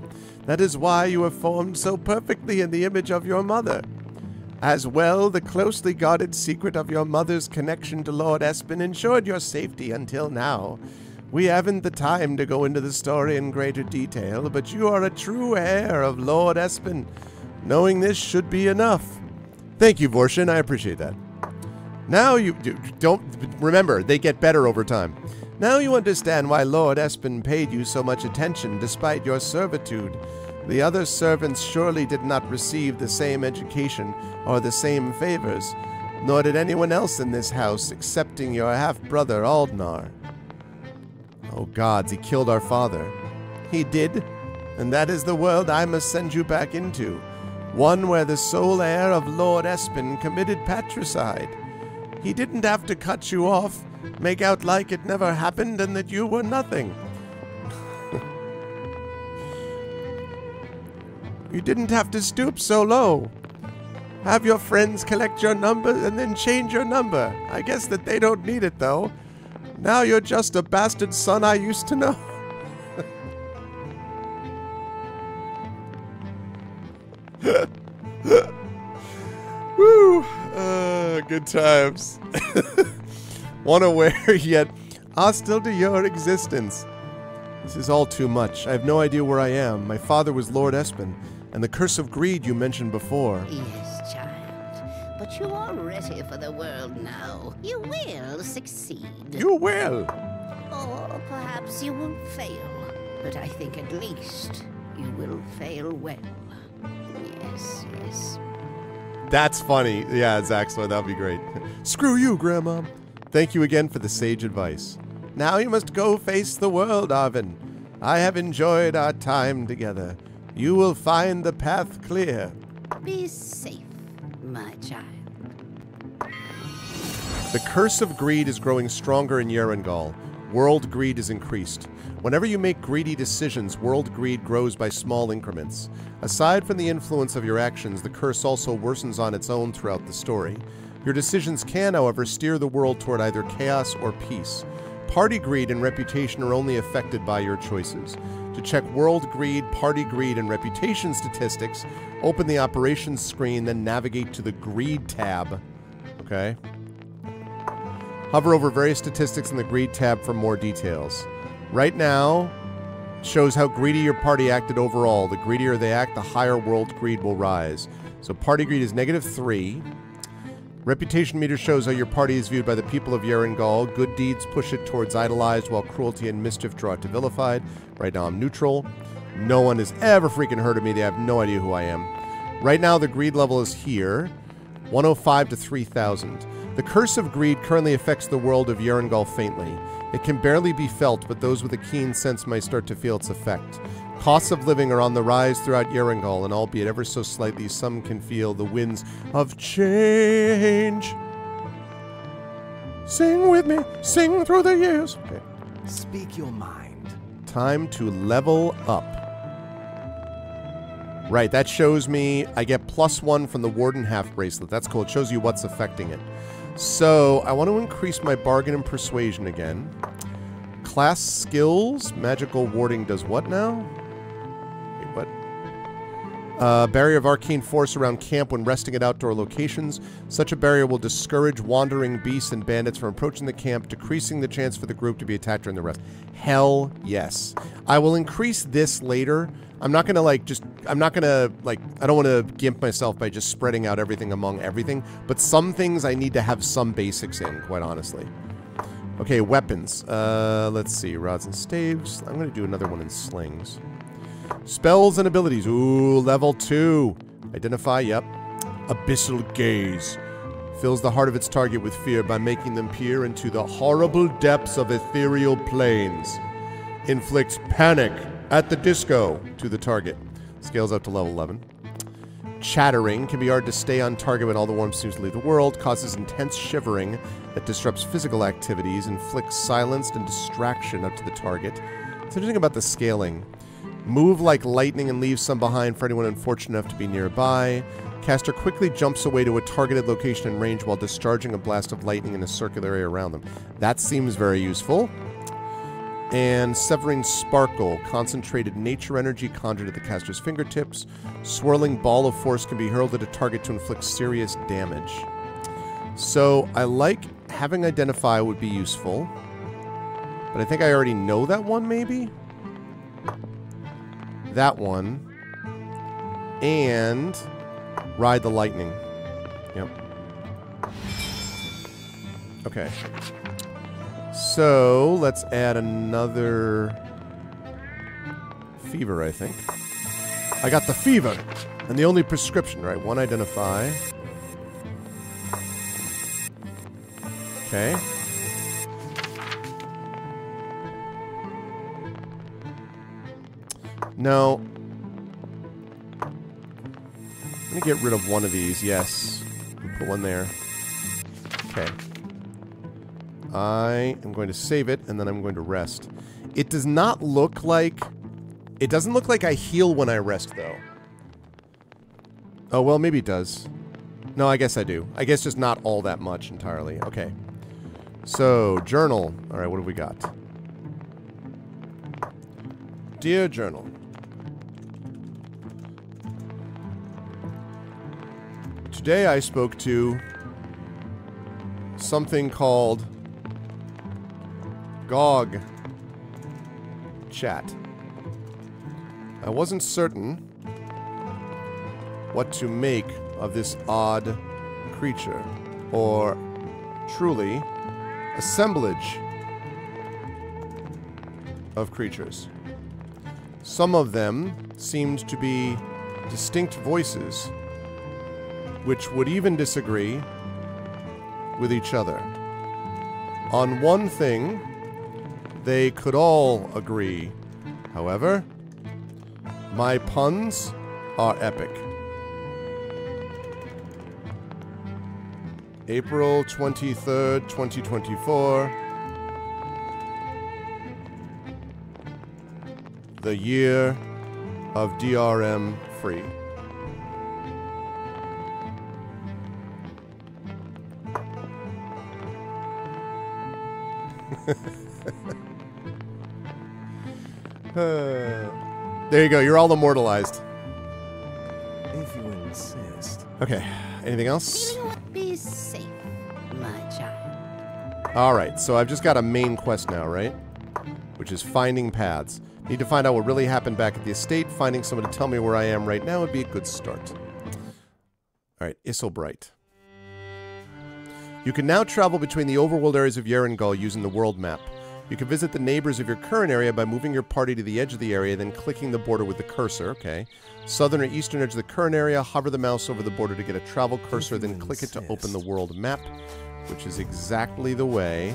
B: That is why you were formed so perfectly in the image of your mother. As well, the closely guarded secret of your mother's connection to Lord Espen ensured your safety until now. We haven't the time to go into the story in greater detail, but you are a true heir of Lord Espen. Knowing this should be enough. Thank you, Vorshin. I appreciate that. Now you don't... Remember, they get better over time. Now you understand why Lord Espen paid you so much attention despite your servitude. The other servants surely did not receive the same education or the same favors, nor did anyone else in this house excepting your half-brother Aldnar. Oh gods, he killed our father. He did? and that is the world I must send you back into. One where the sole heir of Lord Espen committed patricide. He didn't have to cut you off, make out like it never happened and that you were nothing. You didn't have to stoop so low. Have your friends collect your number and then change your number. I guess that they don't need it, though. Now you're just a bastard son I used to know. Woo! Good times. Unaware yet hostile to your existence. This is all too much. I have no idea where I am. My father was Lord Espen, and the curse of greed you mentioned before.
O: Yes, child. But you are ready for the world now. You will succeed.
B: You will.
O: Or perhaps you will fail. But I think at least you will fail well. Yes, yes.
B: That's funny. Yeah, Zaxxor, that'd be great. Screw you, Grandma. Thank you again for the sage advice. Now you must go face the world, Arvin. I have enjoyed our time together. You will find the path clear.
O: Be safe, my child.
B: The curse of greed is growing stronger in Yerengol. World greed is increased. Whenever you make greedy decisions, world greed grows by small increments. Aside from the influence of your actions, the curse also worsens on its own throughout the story. Your decisions can, however, steer the world toward either chaos or peace. Party greed and reputation are only affected by your choices. To check world greed, party greed, and reputation statistics, open the operations screen, then navigate to the greed tab. Okay. Hover over various statistics in the greed tab for more details. Right now, it shows how greedy your party acted overall. The greedier they act, the higher world greed will rise. So party greed is -3. Reputation meter shows how your party is viewed by the people of Yerengol. Good deeds push it towards idolized, while cruelty and mischief draw it to vilified. Right now I'm neutral. No one has ever freaking heard of me. They have no idea who I am. Right now the greed level is here. 105 to 3,000. The curse of greed currently affects the world of Yerengol faintly. It can barely be felt, but those with a keen sense might start to feel its effect. Costs of living are on the rise throughout Yerengol, and albeit ever so slightly, some can feel the winds of change. Sing with me, sing through the years. Okay.
D: Speak your mind.
B: Time to level up. Right, that shows me I get +1 from the Warden Half Bracelet. That's cool. It shows you what's affecting it. So, I want to increase my bargain and persuasion again. Class skills. Magical warding does what now? Wait, what? Barrier of arcane force around camp when resting at outdoor locations. Such a barrier will discourage wandering beasts and bandits from approaching the camp, decreasing the chance for the group to be attacked during the rest. Hell yes. I will increase this later. I'm not gonna I don't want to gimp myself by just spreading out everything among everything, but some things I need to have some basics in, quite honestly. Okay, weapons. Let's see, rods and staves. I'm gonna do another one in slings. Spells and abilities. Ooh, level 2. Identify, yep. Abyssal Gaze. Fills the heart of its target with fear by making them peer into the horrible depths of ethereal planes. Inflicts panic at the disco to the target. Scales up to level 11. Chattering can be hard to stay on target when all the warmth seems to leave the world. Causes intense shivering that disrupts physical activities. Inflicts silence and distraction up to the target. It's interesting about the scaling. Move like lightning and leave some behind for anyone unfortunate enough to be nearby. Caster quickly jumps away to a targeted location in range while discharging a blast of lightning in a circular area around them. That seems very useful. And Severing Sparkle, concentrated nature energy conjured at the caster's fingertips. Swirling ball of force can be hurled at a target to inflict serious damage. So I like having Identify would be useful, but I think I already know that one, maybe? That one. And Ride the Lightning. Yep. Okay. So, let's add another fever, I think. I got the fever! And the only prescription, right? One Identify. Okay. No. I'm going to get rid of one of these, yes. Put one there. Okay. I am going to save it, and then I'm going to rest. It does not look like... It doesn't look like I heal when I rest, though. Oh, well, maybe it does. No, I guess I do. I guess just not all that much entirely. Okay. So, journal. Alright, what have we got? Dear Journal. Today I spoke to something called GOG Chat. I wasn't certain what to make of this odd creature, or truly assemblage of creatures. Some of them seemed to be distinct voices, which would even disagree with each other. On one thing, they could all agree. However, my puns are epic. April 23rd, 2024. The year of DRM free. There you go. You're all immortalized.
D: If you insist.
B: Okay. Anything else?
O: Be safe, my child.
B: Alright, so I've just got a main quest now, right? Which is finding paths. Need to find out what really happened back at the estate. Finding someone to tell me where I am right now would be a good start. Alright, Isselbright. You can now travel between the overworld areas of Yerangul using the world map. You can visit the neighbors of your current area by moving your party to the edge of the area, then clicking the border with the cursor. Okay. Southern or eastern edge of the current area, hover the mouse over the border to get a travel cursor, then click it to open the world map, which is exactly the way.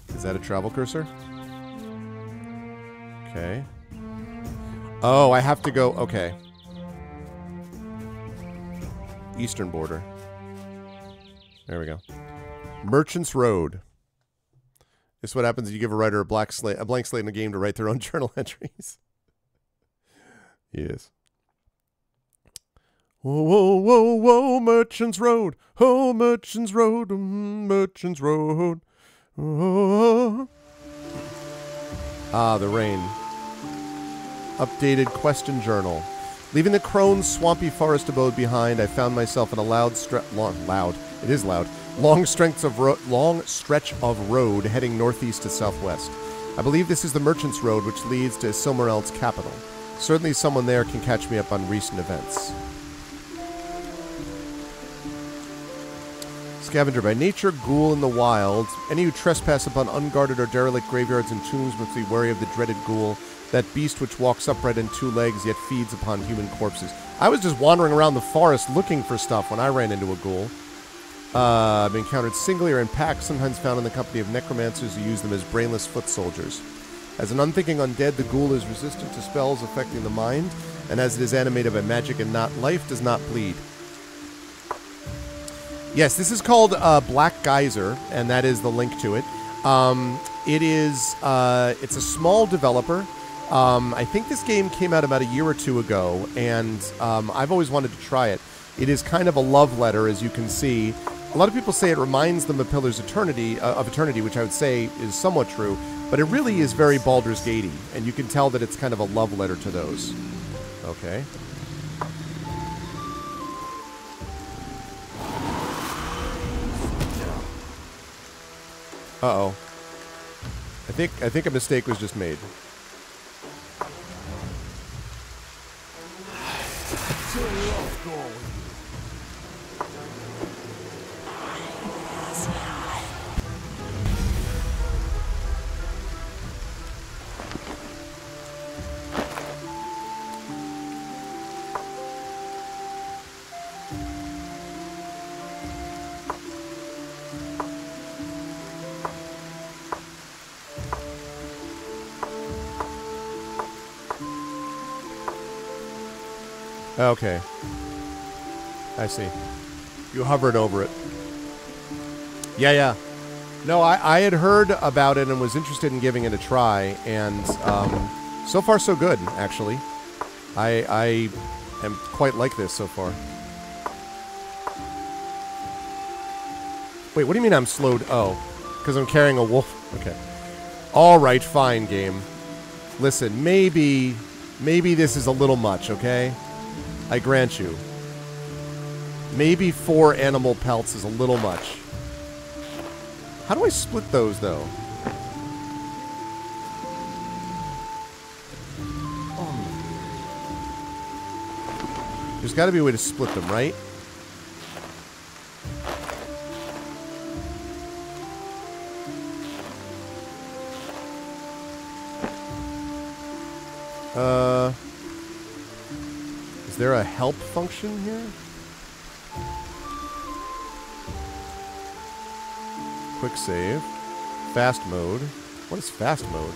B: Is that a travel cursor? Okay. Oh, I have to go... Okay. Eastern border. There we go. Merchant's Road. This is what happens if you give a writer a blank slate in a game to write their own journal entries. Yes. Whoa, whoa, whoa, whoa, Merchant's Road. Oh, Merchant's Road, Merchant's Road. Oh. Ah, the rain. Updated question journal. Leaving the Crone's swampy forest abode behind, I found myself in a long stretch of road heading northeast to southwest. I believe this is the Merchant's Road, which leads to Silmarel's capital. Certainly someone there can catch me up on recent events. Scavenger by nature, ghoul in the wild. Any who trespass upon unguarded or derelict graveyards and tombs must be wary of the dreaded ghoul, that beast which walks upright on two legs yet feeds upon human corpses. I was just wandering around the forest looking for stuff when I ran into a ghoul. I've been encountered singly or in packs, sometimes found in the company of necromancers who use them as brainless foot soldiers. As an unthinking undead, the ghoul is resistant to spells affecting the mind, and as it is animated by magic and not life, does not bleed. Yes, this is called Black Geyser, and that is the link to it. It's a small developer. I think this game came out about a year or two ago, and I've always wanted to try it. It is kind of a love letter, as you can see. A lot of people say it reminds them of Pillars of Eternity, which I would say is somewhat true, but it really is very Baldur's Gate-y, and you can tell that it's kind of a love letter to those. Okay. Uh-oh. I think a mistake was just made. Okay. I see. You hovered over it. Yeah, yeah. No, I had heard about it and was interested in giving it a try, and so far so good, actually. I am quite like this so far. Wait, what do you mean I'm slowed? Oh, because I'm carrying a wolf. Okay. All right, fine, game. Listen, maybe this is a little much, okay? I grant you. Maybe 4 animal pelts is a little much. How do I split those, though? There's got to be a way to split them, right? Is there a help function here? Quick save. Fast mode. What is fast mode?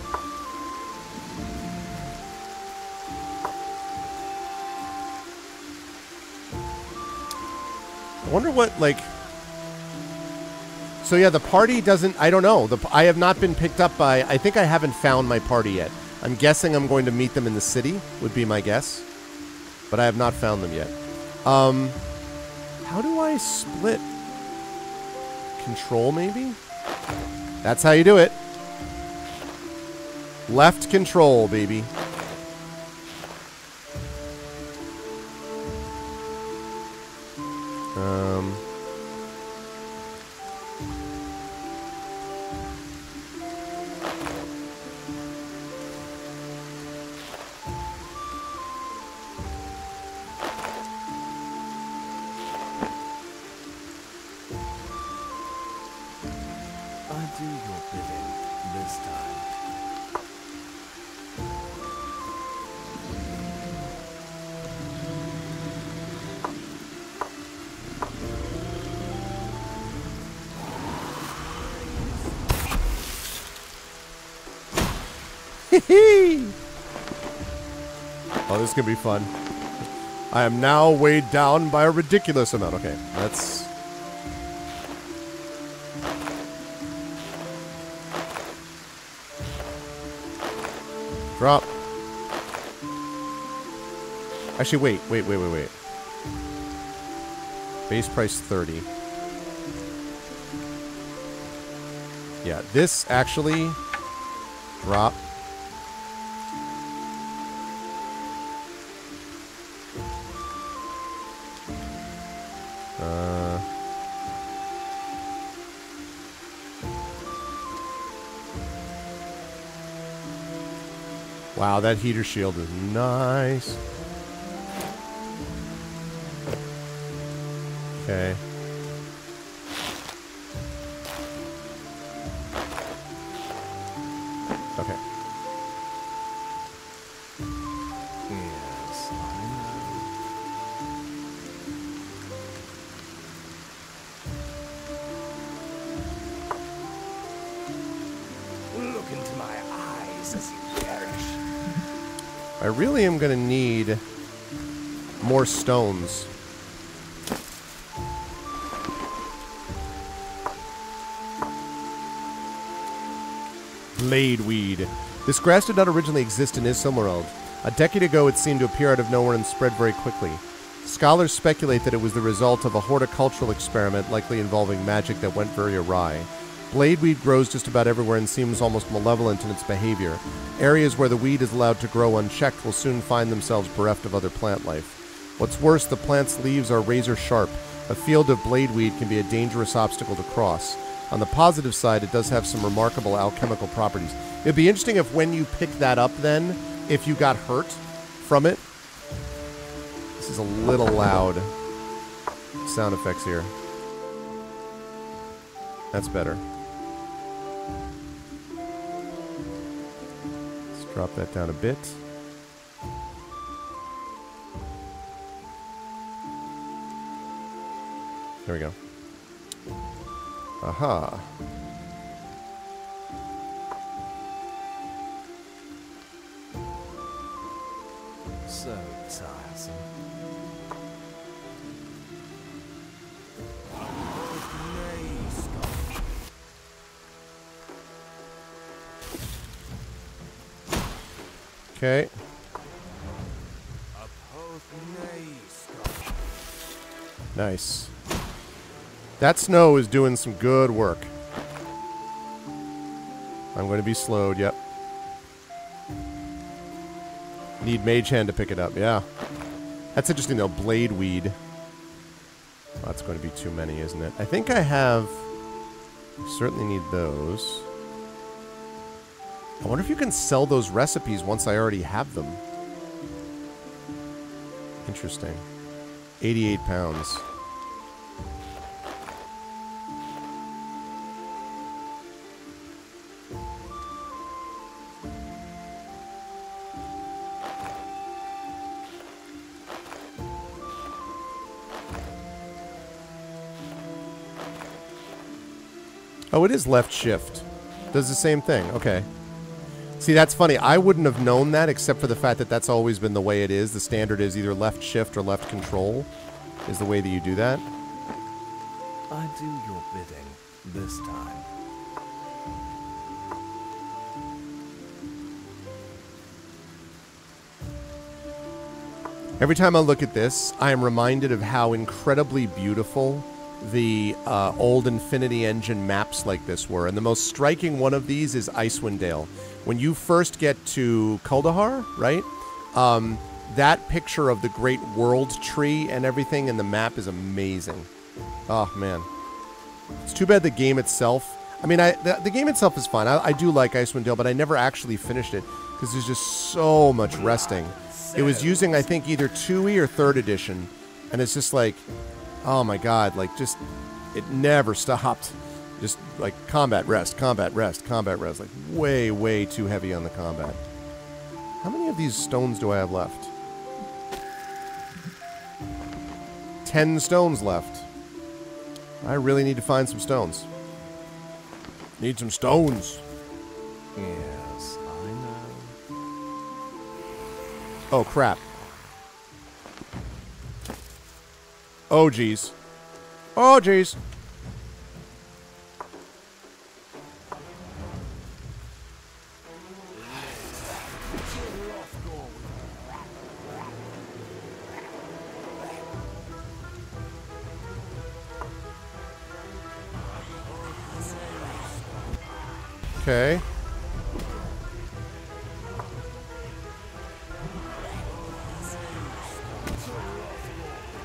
B: I wonder what, like... So yeah, the party doesn't... I don't know. I have not been picked up by... I think I haven't found my party yet. I'm guessing I'm going to meet them in the city, would be my guess. But I have not found them yet. How do I split? Control, maybe? That's how you do it. Left control, baby.
D: I do your bidding this time.
B: Oh, this is gonna be fun. I am now weighed down by a ridiculous amount. Okay, let's... Drop. Actually, wait. Base price 30. Yeah, this actually... Drop. Wow, that heater shield is nice. Okay. Okay.
D: Yes, I know.
K: Look into my eyes as you perish.
B: I really am going to need more stones. Blade weed. This grass did not originally exist in Isleworld. A decade ago, it seemed to appear out of nowhere and spread very quickly. Scholars speculate that it was the result of a horticultural experiment likely involving magic that went very awry. Bladeweed grows just about everywhere and seems almost malevolent in its behavior. Areas where the weed is allowed to grow unchecked will soon find themselves bereft of other plant life. What's worse, the plant's leaves are razor sharp. A field of bladeweed can be a dangerous obstacle to cross. On the positive side, it does have some remarkable alchemical properties. It'd be interesting if when you pick that up then, if you got hurt from it. This is a little loud. Sound effects here. That's better. Let's drop that down a bit. There we go. Aha.
D: So tiresome.
B: Okay. Nice. That snow is doing some good work. I'm going to be slowed, yep. Need Mage Hand to pick it up, yeah. That's interesting, though. Blade Weed. Well, that's going to be too many, isn't it? I think I have... I certainly need those. I wonder if you can sell those recipes once I already have them. Interesting. 88 pounds. Oh, it is left shift. Does the same thing. Okay. See, that's funny. I wouldn't have known that except for the fact that that's always been the way it is. The standard is either left shift or left control is the way that you do that.
D: I do your bidding this time.
B: Every time I look at this, I am reminded of how incredibly beautiful the old Infinity Engine maps like this were. And the most striking one of these is Icewind Dale. When you first get to Kuldahar, right? That picture of the great world tree and everything in the map is amazing. Oh, man. It's too bad the game itself... I mean, the game itself is fine. I do like Icewind Dale, but I never actually finished it because there's just so much resting. It was using, I think, either 2E or 3rd edition, and it's just like... Oh my god, like just, it never stopped. Just like combat, rest, combat, rest, combat, rest. Like way, way too heavy on the combat. How many of these stones do I have left? 10 stones left. I really need to find some stones. Need some stones.
D: Yes, I know.
B: Oh crap. Oh, jeez. Oh, jeez. Okay.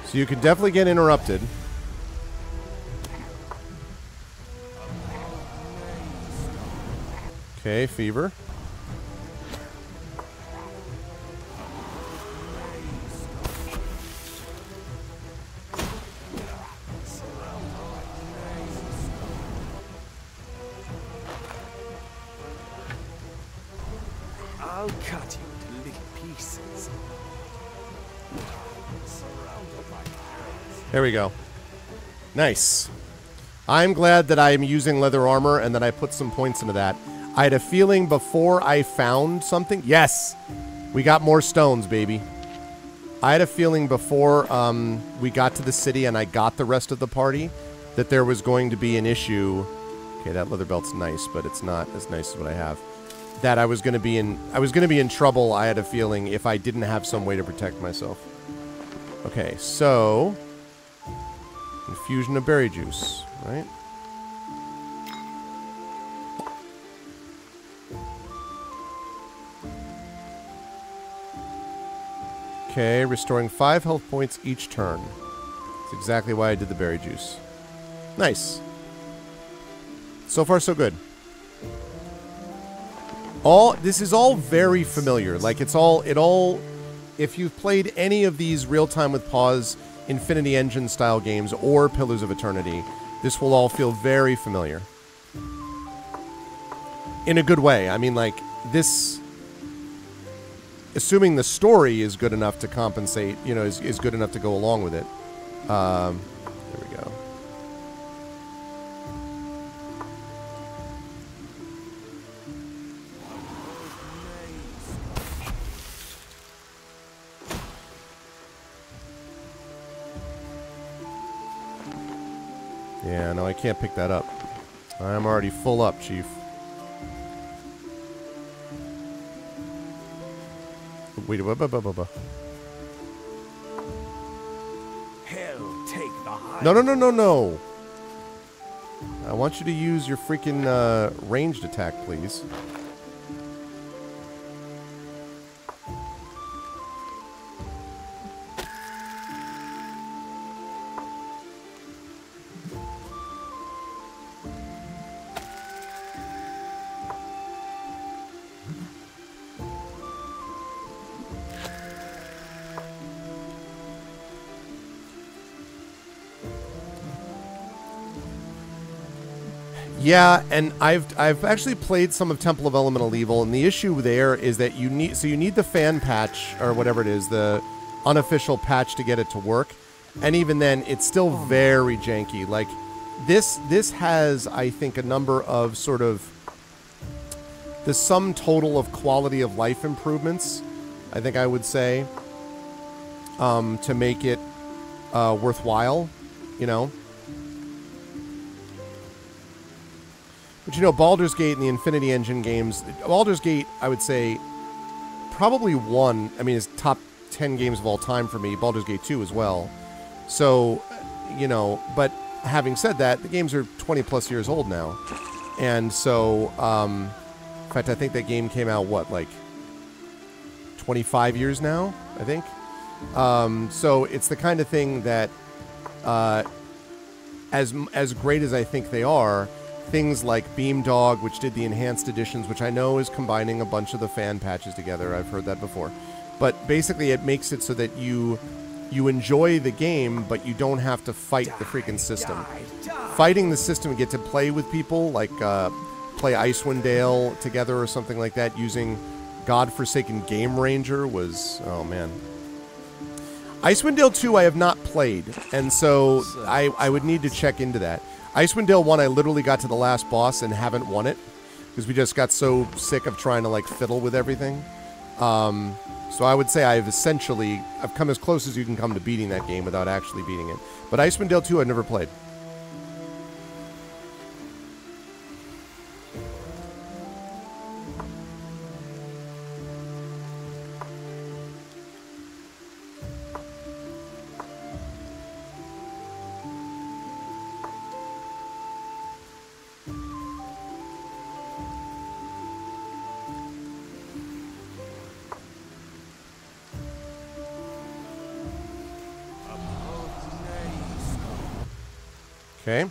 B: So you can definitely get interrupted. Okay, fever.
D: I'll cut you to little pieces.
B: There we go. Nice. I'm glad that I'm using leather armor and that I put some points into that. I had a feeling before I found something. Yes! We got more stones, baby. I had a feeling before we got to the city and I got the rest of the party that there was going to be an issue. Okay, that leather belt's nice, but it's not as nice as what I have. That I was going to be in trouble, I had a feeling, if I didn't have some way to protect myself. Okay, so infusion of berry juice, right? Okay, restoring 5 health points each turn. That's exactly why I did the berry juice. Nice. So far, so good. This is all very familiar. Like, it all, if you've played any of these real-time with pause Infinity Engine style games or Pillars of Eternity, this will all feel very familiar. In a good way. I mean, like, this, assuming the story is good enough to compensate, you know, is good enough to go along with it. There we go. Yeah, no, I can't pick that up. I'm already full up, Chief. Wait,
K: Hell take the high.
B: No. I want you to use your freaking ranged attack, please. Yeah, and I've actually played some of Temple of Elemental Evil, and the issue there is that you need the fan patch or whatever it is, the unofficial patch to get it to work, and even then it's still very janky. Like this has, I think, a number of sort of the sum total of quality of life improvements, I think I would say, to make it worthwhile, you know. But you know, Baldur's Gate and the Infinity Engine games, Baldur's Gate, I would say, probably won, I mean, it's top 10 games of all time for me, Baldur's Gate 2 as well. So, you know, but having said that, the games are 20 plus years old now. And so, in fact, I think that game came out, what, like 25 years now, I think? So it's the kind of thing that, as great as I think they are, things like Beamdog, which did the enhanced editions, which I know is combining a bunch of the fan patches together. I've heard that before. But basically it makes it so that you enjoy the game, but you don't have to fight the freaking system. Fighting the system and get to play with people, like play Icewind Dale together or something like that, using godforsaken Game Ranger was, oh man. Icewind Dale 2 I have not played, and so I would need to check into that. Icewind Dale 1, I literally got to the last boss and haven't won it because we just got so sick of trying to like fiddle with everything. So I would say I've come as close as you can come to beating that game without actually beating it. But Icewind Dale 2 I've never played. Okay.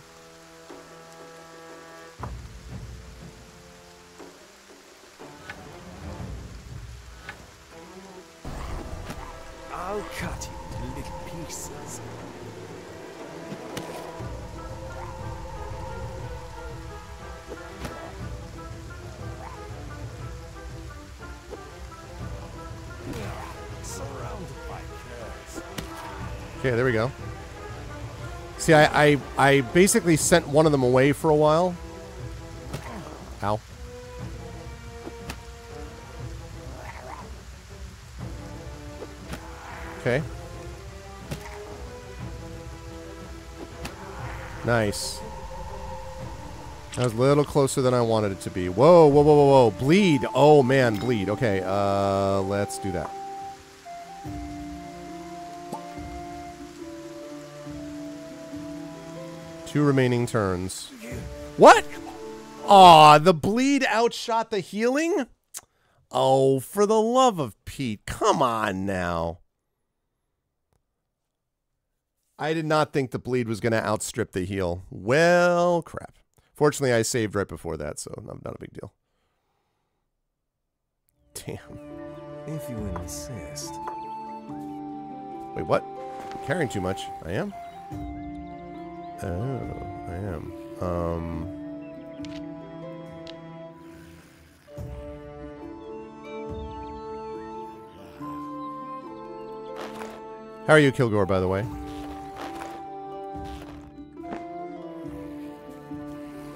K: I'll cut you into little pieces. Surrounded by curves.
B: Okay, there we go. See, I basically sent one of them away for a while. Ow. Okay. Nice. That was a little closer than I wanted it to be. Whoa, whoa, whoa, whoa, whoa. Bleed. Oh, man, bleed. Okay, let's do that. Two remaining turns. What? Aw, the bleed outshot the healing? Oh, for the love of Pete. Come on now. I did not think the bleed was going to outstrip the heal. Well, crap. Fortunately, I saved right before that, so not a big deal. Damn.
D: If you insist.
B: Wait, what? I'm carrying too much. I am? Oh, I am. How are you, Kilgore, by the way?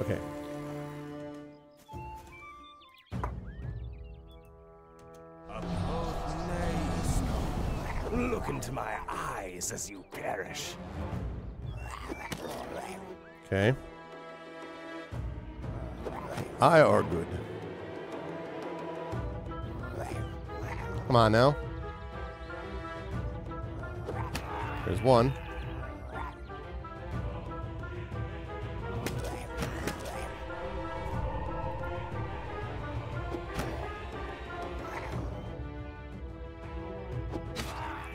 B: Okay.
K: Look into my eyes as you perish.
B: Okay. I are good. Come on now. There's one.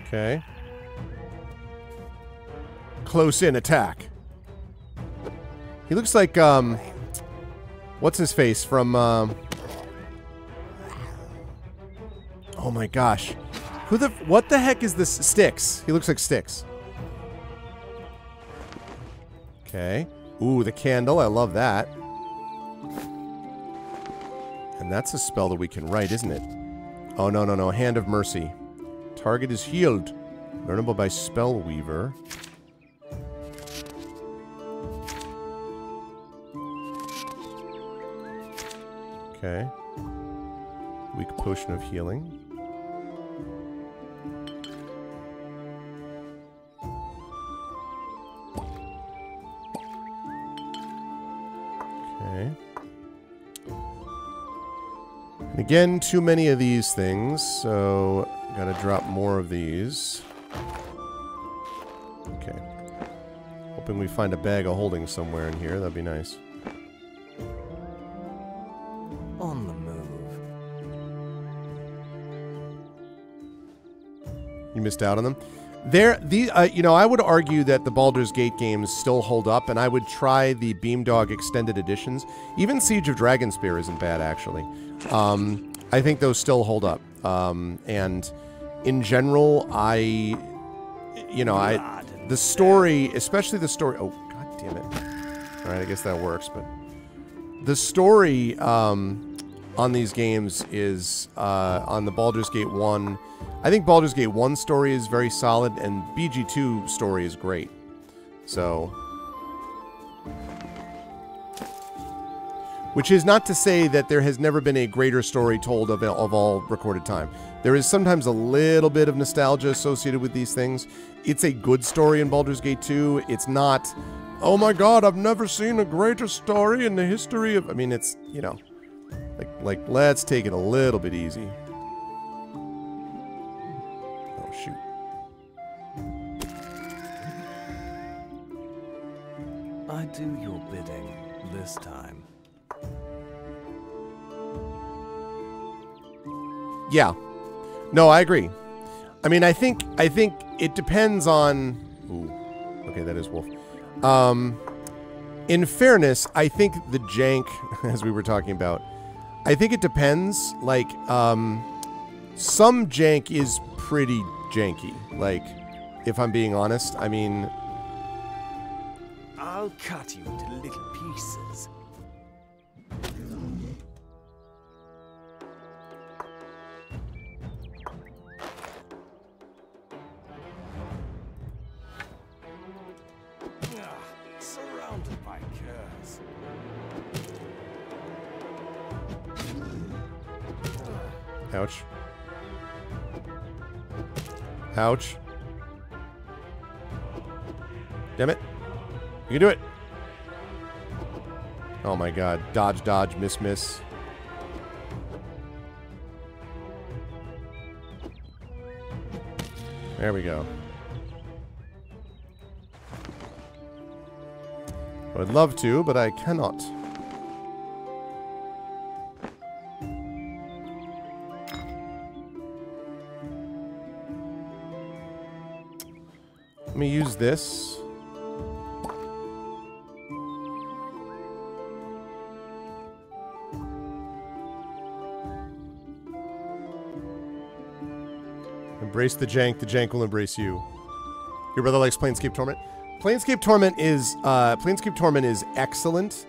B: Okay. Close in attack. He looks like, what's his face from, oh my gosh. What the heck is this? Styx. He looks like Styx. Okay. Ooh, the candle. I love that. And that's a spell that we can write, isn't it? Oh, no, no, no. Hand of Mercy. Target is healed. Learnable by Spellweaver. Okay. Weak potion of healing. Okay. And again, too many of these things, so gotta drop more of these. Okay. Hoping we find a bag of holding somewhere in here. That'd be nice.
D: On the move.
B: You missed out on them. You know, I would argue that the Baldur's Gate games still hold up, and I would try the Beamdog extended editions. Even Siege of Dragonspear isn't bad, actually. I think those still hold up. And in general, the story, especially the story. Oh, god damn it! All right, I guess that works. But the story on these games is on the Baldur's Gate 1. I think Baldur's Gate 1 story is very solid, and BG2 story is great. So, which is not to say that there has never been a greater story told of all recorded time. There is sometimes a little bit of nostalgia associated with these things. It's a good story in Baldur's Gate 2. It's not, oh my god, I've never seen a greater story in the history of... I mean, it's, you know, like let's take it a little bit easy. Oh, shoot.
D: I do your bidding this time.
B: Yeah. No, I agree. I mean, I think it depends on... Ooh. Okay, that is wolf. In fairness, I think the jank, as we were talking about, I think it depends. Like, some jank is pretty janky. Like, if I'm being honest, I mean...
D: I'll cut you into little pieces.
N: Surrounded by curs.
B: Ouch. Ouch. Damn it. You can do it. Oh my god. Dodge, dodge, miss, miss. There we go. I'd love to, but I cannot. Let me use this. Embrace the jank will embrace you. Your brother likes Planescape Torment. Planescape Torment is excellent.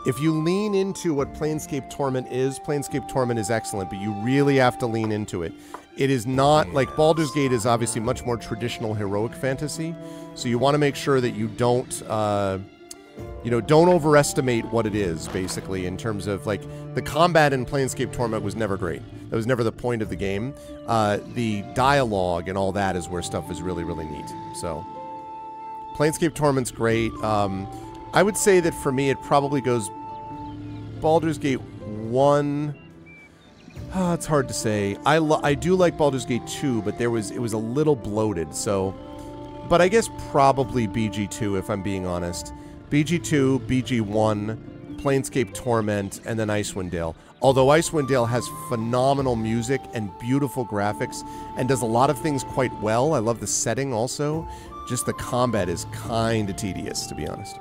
B: If you lean into what Planescape Torment is excellent, but you really have to lean into it. It is not, like, Baldur's Gate is obviously much more traditional heroic fantasy, so you want to make sure that you don't, don't overestimate what it is, basically, in terms of, like, the combat in Planescape Torment was never great. That was never the point of the game. The dialogue and all that is where stuff is really, really neat. So, Planescape Torment's great. I would say that for me, it probably goes Baldur's Gate 1. It's hard to say. I do like Baldur's Gate 2, but it was a little bloated, so... But I guess probably BG2, if I'm being honest. BG2, BG1, Planescape Torment, and then Icewind Dale. Although Icewind Dale has phenomenal music and beautiful graphics, and does a lot of things quite well. I love the setting also. Just the combat is kind of tedious, to be honest.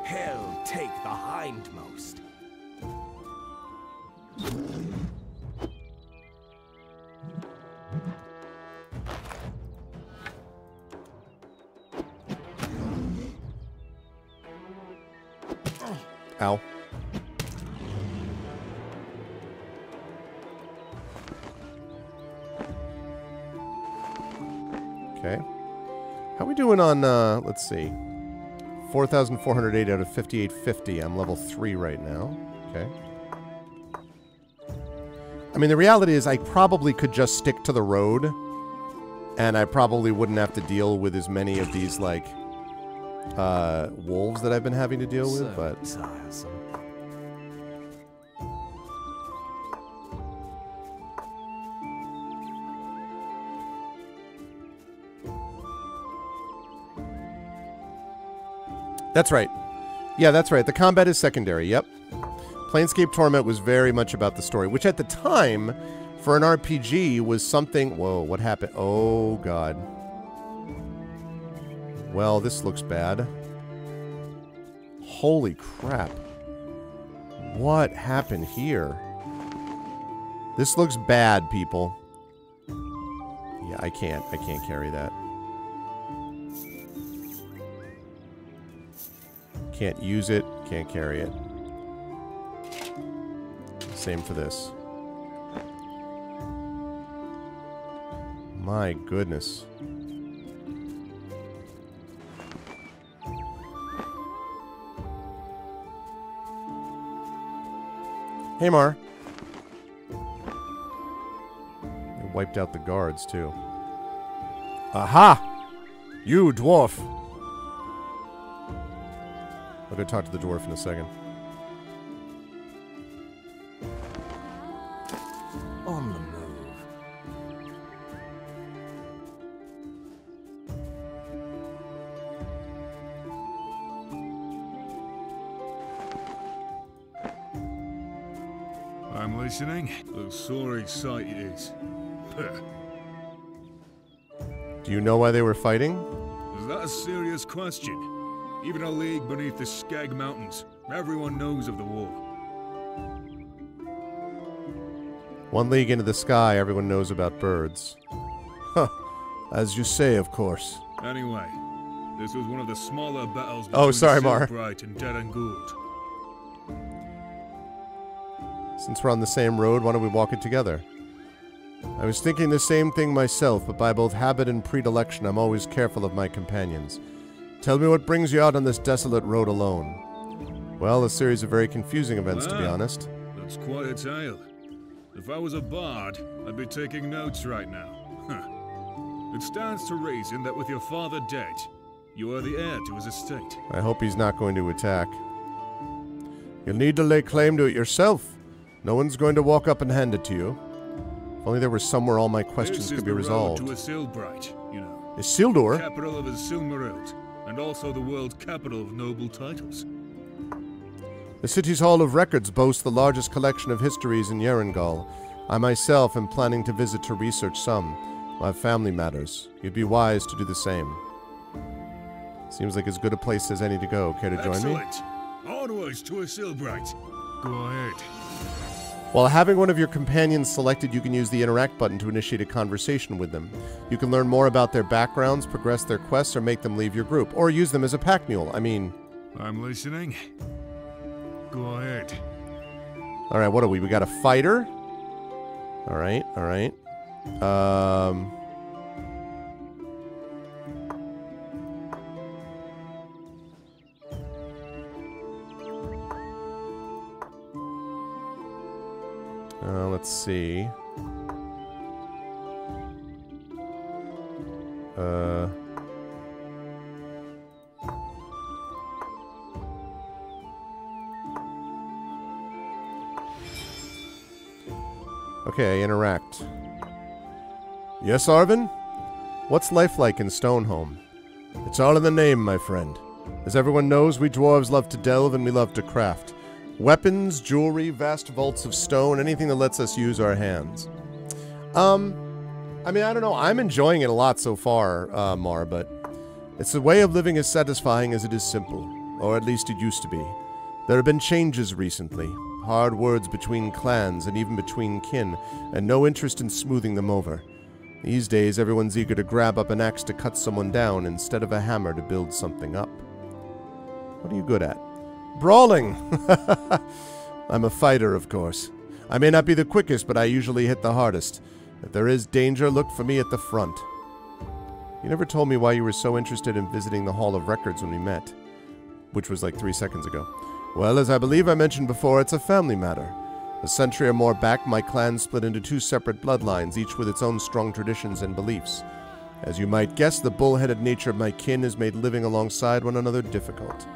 D: Hell take the hindmost.
B: Ow. Okay. How are we doing on, let's see. 4,408 out of 5,850. I'm level 3 right now. Okay. I mean, the reality is I probably could just stick to the road, and I probably wouldn't have to deal with as many of these, like, wolves that I've been having to deal with, but...
D: tiresome.
B: That's right. Yeah, that's right. The combat is secondary, yep. Planescape Torment was very much about the story, which at the time, for an RPG, was something... Whoa, what happened? Oh, God. Well, this looks bad. Holy crap. What happened here? This looks bad, people. Yeah, I can't carry that. Can't use it, can't carry it. Same for this. My goodness. Hey, Mar. They wiped out the guards, too. Aha! You, dwarf! I'll go talk to the dwarf in a second.
D: On the move.
C: I'm listening. A sorry sight it is.
B: Do you know why they were fighting?
C: Is that a serious question? Even a league beneath the Skag Mountains, everyone knows of the war.
B: 1 league into the sky, everyone knows about birds. Huh. As you say, of course.
C: Anyway, this was one of the smaller battles
B: between sorry,
C: Silbright and Dead and Gould.
B: Since we're on the same road, why don't we walk it together? I was thinking the same thing myself, but by both habit and predilection, I'm always careful of my companions. Tell me what brings you out on this desolate road alone. Well, a series of very confusing events, to be honest.
C: That's quite a tale. If I was a bard, I'd be taking notes right now. It stands to reason that with your father dead, you are the heir to his estate.
B: I hope he's not going to attack. You'll need to lay claim to it yourself. No one's going to walk up and hand it to you. If only there was somewhere all my questions could be resolved.
C: This is the road to Isilbright, you know.
B: Isildur?
C: Capital of Isilmaril, and also the world capital of noble titles.
B: The city's Hall of Records boasts the largest collection of histories in Yerangol. I myself am planning to visit to research some. I have family matters. You'd be wise to do the same. Seems like as good a place as any to go. Care to join me?
C: Excellent. Onwards to Isilbright. Go ahead.
B: While having one of your companions selected, you can use the Interact button to initiate a conversation with them. You can learn more about their backgrounds, progress their quests, or make them leave your group. Or use them as a pack mule. I mean...
C: I'm listening. Go ahead.
B: Alright, what are we? We got a fighter? Alright, alright. Let's see. Okay, interact. Yes, Arvin? What's life like in Stoneholm? It's all in the name, my friend. As everyone knows, we dwarves love to delve and we love to craft. Weapons, jewelry, vast vaults of stone, anything that lets us use our hands. I mean, I don't know. I'm enjoying it a lot so far, Mar, but it's a way of living as satisfying as it is simple. Or at least it used to be. There have been changes recently. Hard words between clans and even between kin, and no interest in smoothing them over. These days, everyone's eager to grab up an axe to cut someone down instead of a hammer to build something up. What are you good at? Brawling! I'm a fighter, of course. I may not be the quickest, but I usually hit the hardest. If there is danger, look for me at the front. You never told me why you were so interested in visiting the Hall of Records when we met. Which was like 3 seconds ago. Well, as I believe I mentioned before, it's a family matter. A century or more back, my clan split into 2 separate bloodlines, each with its own strong traditions and beliefs. As you might guess, the bull-headed nature of my kin has made living alongside one another difficult.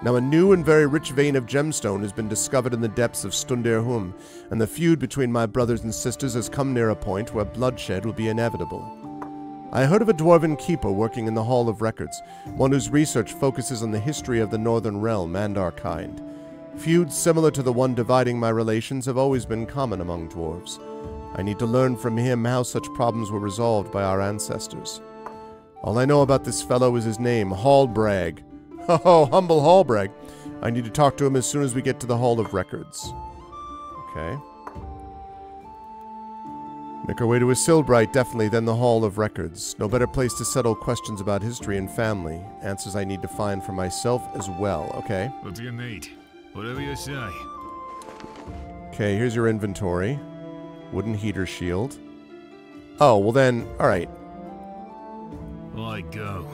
B: Now a new and very rich vein of gemstone has been discovered in the depths of Stundir-Hum, and the feud between my brothers and sisters has come near a point where bloodshed will be inevitable. I heard of a dwarven keeper working in the Hall of Records, one whose research focuses on the history of the Northern Realm and our kind. Feuds similar to the one dividing my relations have always been common among dwarves. I need to learn from him how such problems were resolved by our ancestors. All I know about this fellow is his name, Hallbrag. Oh, humble Hallbrag. I need to talk to him as soon as we get to the Hall of Records. Okay. Make our way to Isilbright, definitely, then the Hall of Records. No better place to settle questions about history and family. Answers I need to find for myself as well. Okay.
C: What do you need? Whatever you say.
B: Okay, here's your inventory. Wooden heater shield. Oh, well then, alright.
C: I go.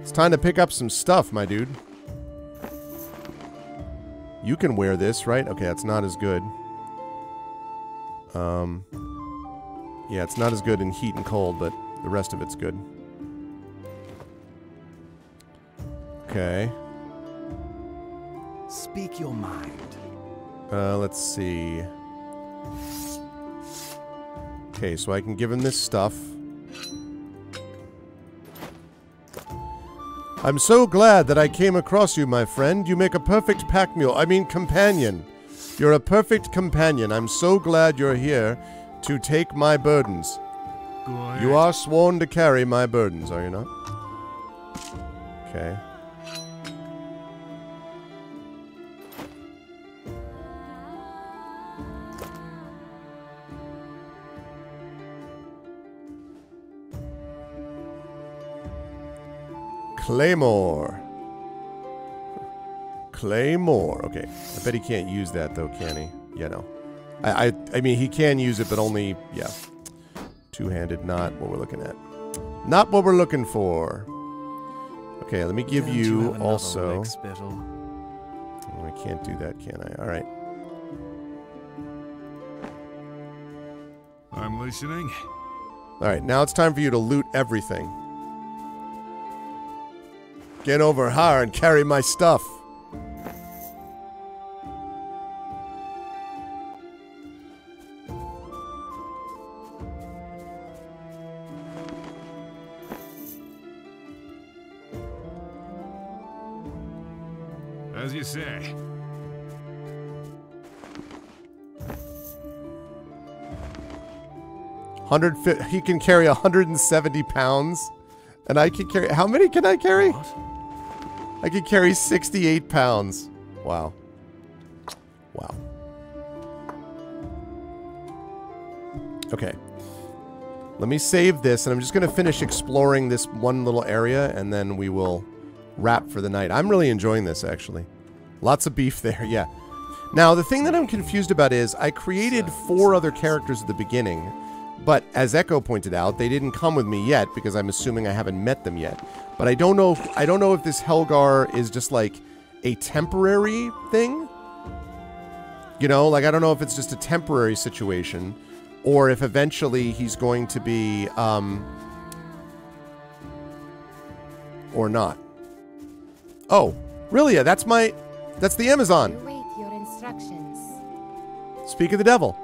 B: It's time to pick up some stuff, my dude. You can wear this, right? Okay, that's not as good. Yeah, it's not as good in heat and cold, but the rest of it's good. Okay.
D: Speak your mind.
B: Let's see. Okay, so I can give him this stuff. I'm so glad that I came across you, my friend. You make a perfect pack mule. I mean, companion. You're a perfect companion. I'm so glad you're here to take my burdens. You are sworn to carry my burdens, are you not? Okay. Claymore. Claymore. Okay. I bet he can't use that, though, can he? Yeah, no. I mean, he can use it, but only, yeah. Two-handed, not what we're looking at. Not what we're looking for. Okay, let me give you also... Oh, I can't do that, can I? All right.
C: I'm listening.
B: All right, now it's time for you to loot everything. Get over here and carry my stuff.
C: As you say.
B: He can carry 170 pounds. And I can carry... How many can I carry? What? I can carry 68 pounds. Wow. Wow. Okay. Let me save this, and I'm just going to finish exploring this one little area, and then we will wrap for the night. I'm really enjoying this, actually. Lots of beef there, yeah. Now, the thing that I'm confused about is I created 4 other characters at the beginning, but as Echo pointed out, they didn't come with me yet because I'm assuming I haven't met them yet. But I don't know if this Helgar is just like a temporary thing. You know, like I don't know if it's just a temporary situation or if eventually he's going to be or not. Oh, really? Yeah, that's the Amazon.
I: Await your instructions.
B: Speak of the devil.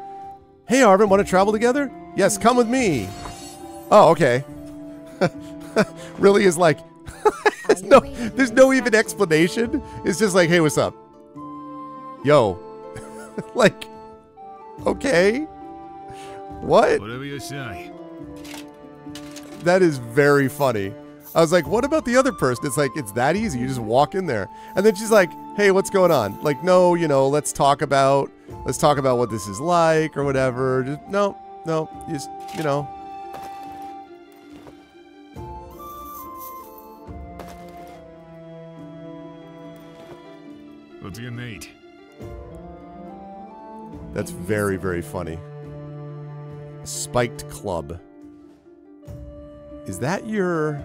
B: Hey, Arvin, want to travel together? Yes, come with me. Oh, okay. Really is like, there's no even explanation. It's just like, hey, what's up? Yo. Like, okay. What?
C: Whatever you say.
B: That is very funny. I was like, what about the other person? It's like, it's that easy. You just walk in there. And then she's like, hey, what's going on? Like, no, you know, let's talk about what this is like or whatever. Just, no, just, you know.
C: What do you need?
B: That's very, very funny. A spiked club. Is that your...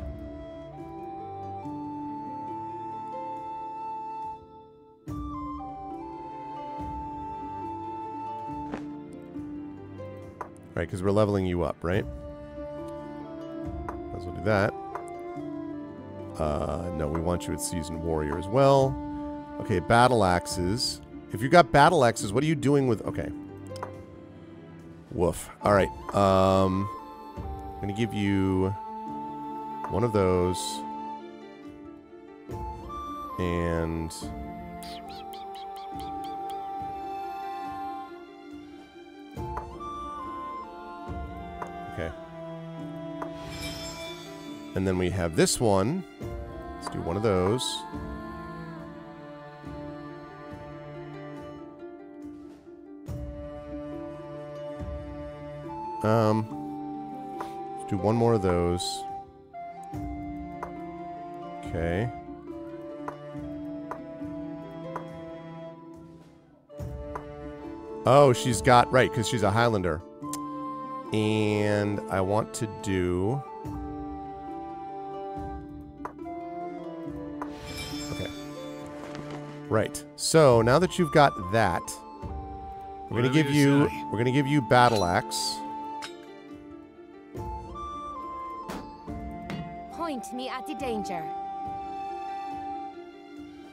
B: Right, because we're leveling you up, right? Let's do that. No, we want you at Seasoned Warrior as well. Okay, battle axes. If you got battle axes, what are you doing with... Okay. Woof. Alright. I'm going to give you one of those. And... Okay. And then we have this one. Let's do one of those. Let's do one more of those. Okay. Oh, she's got... Right, because she's a Highlander. And I want to do... Okay. Right. So, now that you've got that, we're going to give you battle axe.
I: Point me at the danger.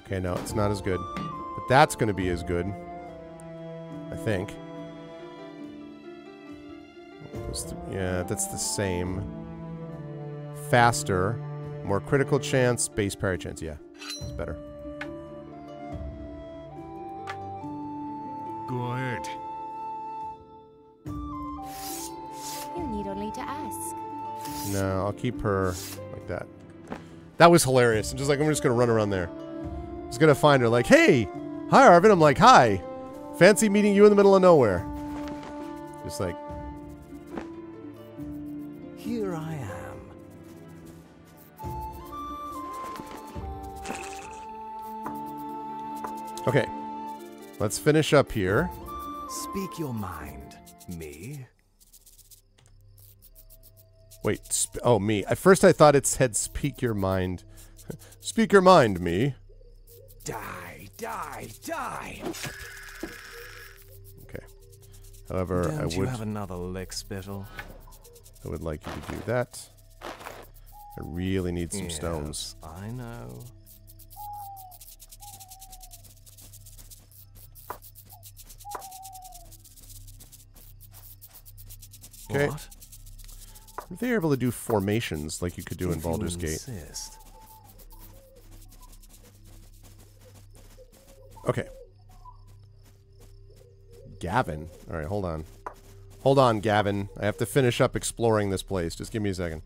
B: Okay, no, it's not as good. But that's going to be as good. I think. Yeah, that's the same. Faster. More critical chance. Base parry chance. Yeah, it's better.
C: Go ahead.
I: You need only to ask.
B: No, I'll keep her like that. That was hilarious. I'm just going to run around there. I'm just going to find her like, hey, hi, Arvin. I'm like, hi. Fancy meeting you in the middle of nowhere. Just like...
D: Here I am.
B: Okay. Let's finish up here.
D: Speak your mind, me.
B: Wait, oh, me. At first I thought it said speak your mind. Speak your mind, me.
D: Die, die, die.
B: Okay. However,
D: Don't
B: I would...
D: you have another lick, Spittle?
B: I would like you to do that. I really need some stones.
D: I know.
B: Okay.
D: What?
B: Were they able to do formations like you could do in Baldur's Gate?
D: Insist.
B: Okay. Gavin. Alright, hold on. Hold on, Gavin. I have to finish up exploring this place. Just give me a second.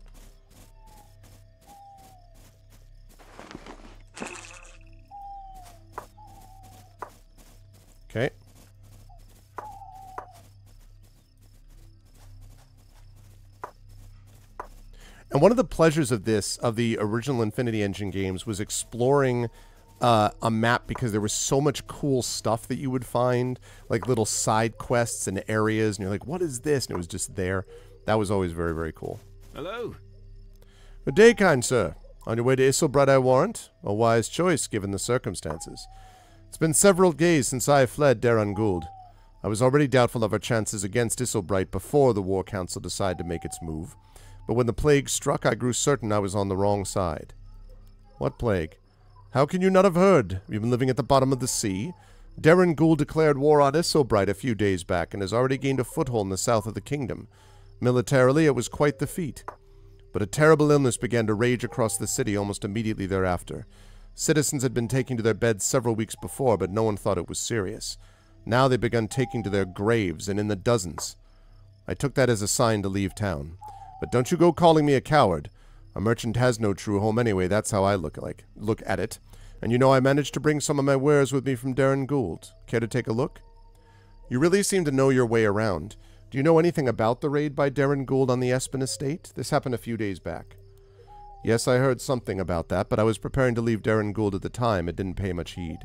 B: Okay. And one of the pleasures of this, of the original Infinity Engine games, was exploring a map because there was so much cool stuff that you would find, like little side quests and areas, and you're like, what is this? And it was just there. That was always very, very cool.
C: Hello?
B: Good day, kind sir. On your way to Isilbrad, I warrant? A wise choice, given the circumstances. It's been several days since I fled Darren Gould. I was already doubtful of our chances against Isilbrad before the War Council decided to make its move. But when the plague struck, I grew certain I was on the wrong side. What plague? How can you not have heard? You've been living at the bottom of the sea. Darren Gould declared war on Isilbright a few days back and has already gained a foothold in the south of the kingdom. Militarily, it was quite the feat. But a terrible illness began to rage across the city almost immediately thereafter. Citizens had been taking to their beds several weeks before, but no one thought it was serious. Now they begun taking to their graves, and in the dozens. I took that as a sign to leave town. But don't you go calling me a coward. A merchant has no true home anyway, that's how I look at it. And you know I managed to bring some of my wares with me from Darren Gould. Care to take a look? You really seem to know your way around. Do you know anything about the raid by Darren Gould on the Espen estate? This happened a few days back. Yes, I heard something about that, but I was preparing to leave Darren Gould at the time and didn't pay much heed.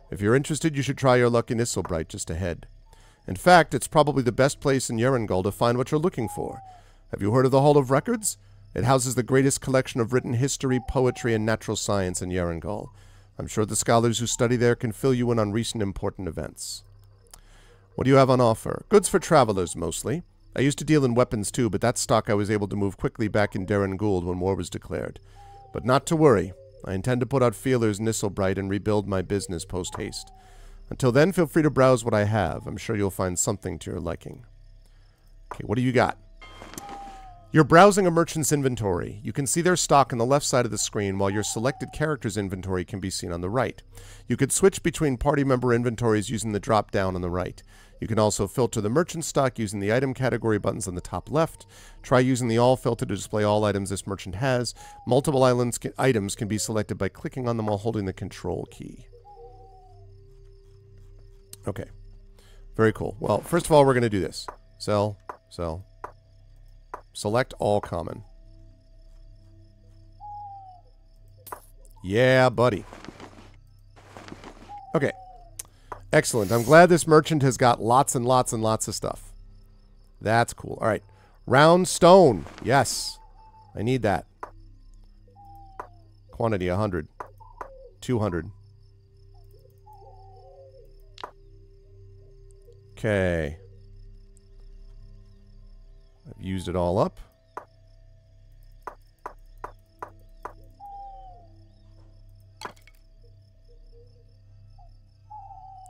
B: If you're interested, you should try your luck in Isilbright just ahead. In fact, it's probably the best place in Yerringol to find what you're looking for. Have you heard of the Hall of Records? It houses the greatest collection of written history, poetry, and natural science in Yerringol. I'm sure the scholars who study there can fill you in on recent important events. What do you have on offer? Goods for travelers, mostly. I used to deal in weapons too, but that stock I was able to move quickly back in Darren Gould when war was declared. But not to worry. I intend to put out feelers in Isilbright and rebuild my business post-haste. Until then, feel free to browse what I have. I'm sure you'll find something to your liking. Okay, what do you got? You're browsing a merchant's inventory. You can see their stock on the left side of the screen, while your selected character's inventory can be seen on the right. You could switch between party member inventories using the drop-down on the right. You can also filter the merchant stock using the item category buttons on the top left. Try using the all filter to display all items this merchant has. Multiple items can be selected by clicking on them while holding the control key. Okay. Very cool. Well, first of all, we're going to do this. Sell, sell. Select all common. Yeah, buddy. Okay. Excellent. I'm glad this merchant has got lots and lots and lots of stuff. That's cool. All right. Round stone. Yes. I need that. Quantity 100. 200. Okay. I've used it all up.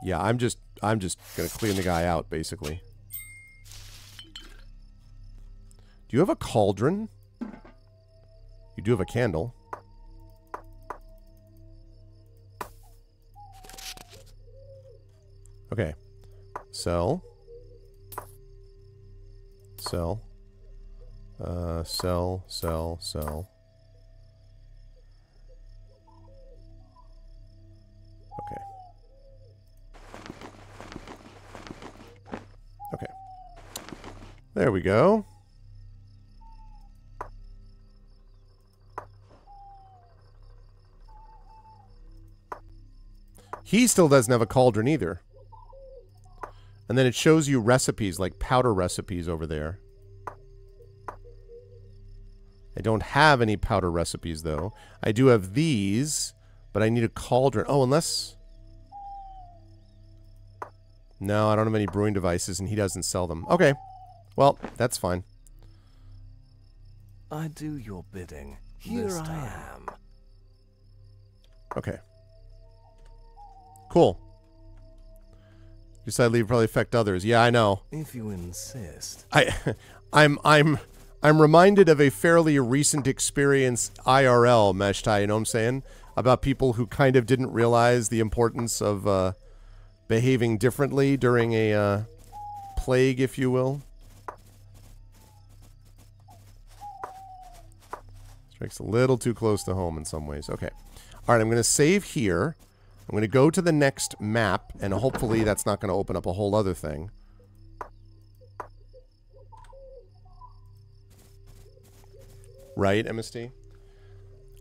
B: Yeah, I'm just gonna clean the guy out, basically. Do you have a cauldron? You do have a candle. Okay. Sell. Sell. Sell, sell, sell. Okay. Okay. There we go. He still doesn't have a cauldron either. And then it shows you recipes, like powder recipes over there. I don't have any powder recipes, though. I do have these, but I need a cauldron. Oh, unless... No, I don't have any brewing devices, and he doesn't sell them. Okay. Well, that's fine.
D: I do your bidding. Here I am.
B: Okay. Cool. You said leave probably affect others. Yeah, I know.
D: If you insist.
B: I'm reminded of a fairly recent experience IRL, Meshtai, you know what I'm saying? About people who kind of didn't realize the importance of behaving differently during a plague, if you will. Strikes a little too close to home in some ways. Okay. All right, I'm going to save here. I'm going to go to the next map, and hopefully that's not going to open up a whole other thing. Right, MST?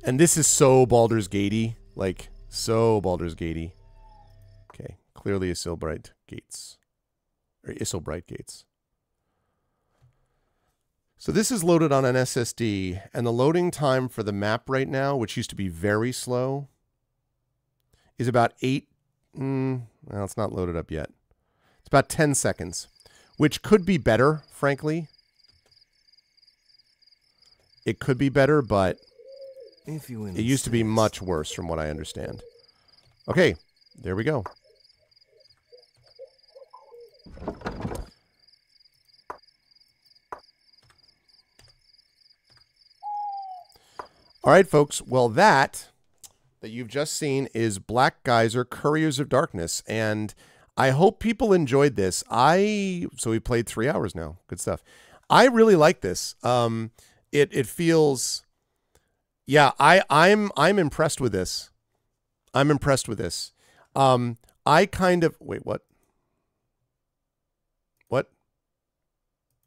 B: And this is so Baldur's Gatey. Like, so Baldur's Gatey. Okay, clearly Isilbright Gates. Or Isilbright Gates. So this is loaded on an SSD, and the loading time for the map right now, which used to be very slow, is about 8... well, it's not loaded up yet. It's about 10 seconds, which could be better, frankly. It could be better, but it used to be much worse from what I understand. Okay, there we go. All right, folks. Well, that you've just seen is Black Geyser, Couriers of Darkness, and I hope people enjoyed this. So we played 3 hours now. Good stuff. I really like this. It feels, yeah. I'm impressed with this. I'm impressed with this. I kind of wait. What?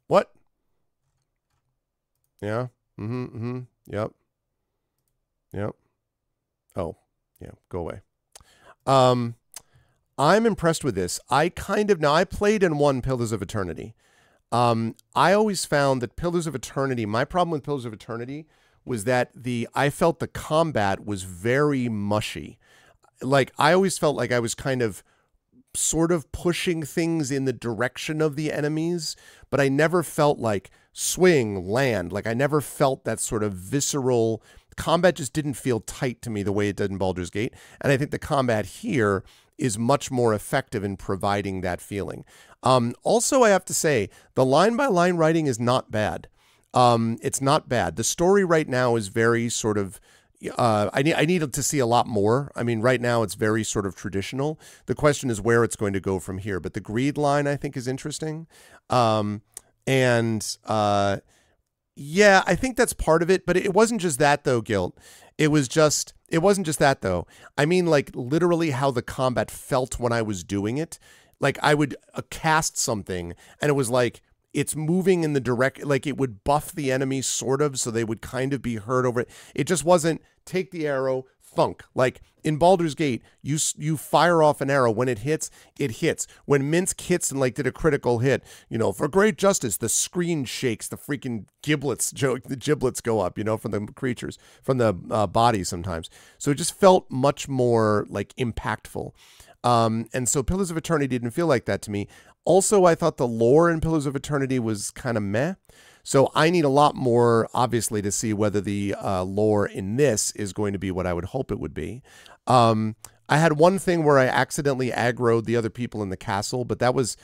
B: What? Yeah. Yep. Yep. Oh, yeah. Go away. I'm impressed with this. I played and won Pillars of Eternity. I always found that Pillars of Eternity, my problem with Pillars of Eternity was that I felt the combat was very mushy. Like, I always felt like I was kind of sort of pushing things in the direction of the enemies, but I never felt like swing, land. Like, I never felt that sort of visceral combat. Just didn't feel tight to me the way it did in Baldur's Gate. And I think the combat here is much more effective in providing that feeling. Also, I have to say, the line-by-line writing is not bad. It's not bad. The story right now is very sort of, I need to see a lot more. I mean, right now it's very sort of traditional. The question is where it's going to go from here. But the greed line, I think, is interesting. Yeah, I think that's part of it. But it wasn't just that, though, Guilt. It wasn't just that, though. I mean, like, literally how the combat felt when I was doing it. Like, I would cast something, and it was like, it's moving in the direct, like it would buff the enemy sort of, so they would kind of be hurt over it. It just wasn't take the arrow, thunk. Like in Baldur's Gate, you fire off an arrow. When it hits, it hits. When Minsk hits and like did a critical hit, you know, for great justice, the screen shakes, the freaking the giblets go up, you know, from the creatures, from the bodies sometimes. So it just felt much more like impactful. And so Pillars of Eternity didn't feel like that to me. Also, I thought the lore in Pillars of Eternity was kind of meh. So I need a lot more, obviously, to see whether the lore in this is going to be what I would hope it would be. I had one thing where I accidentally aggroed the other people in the castle, but that was,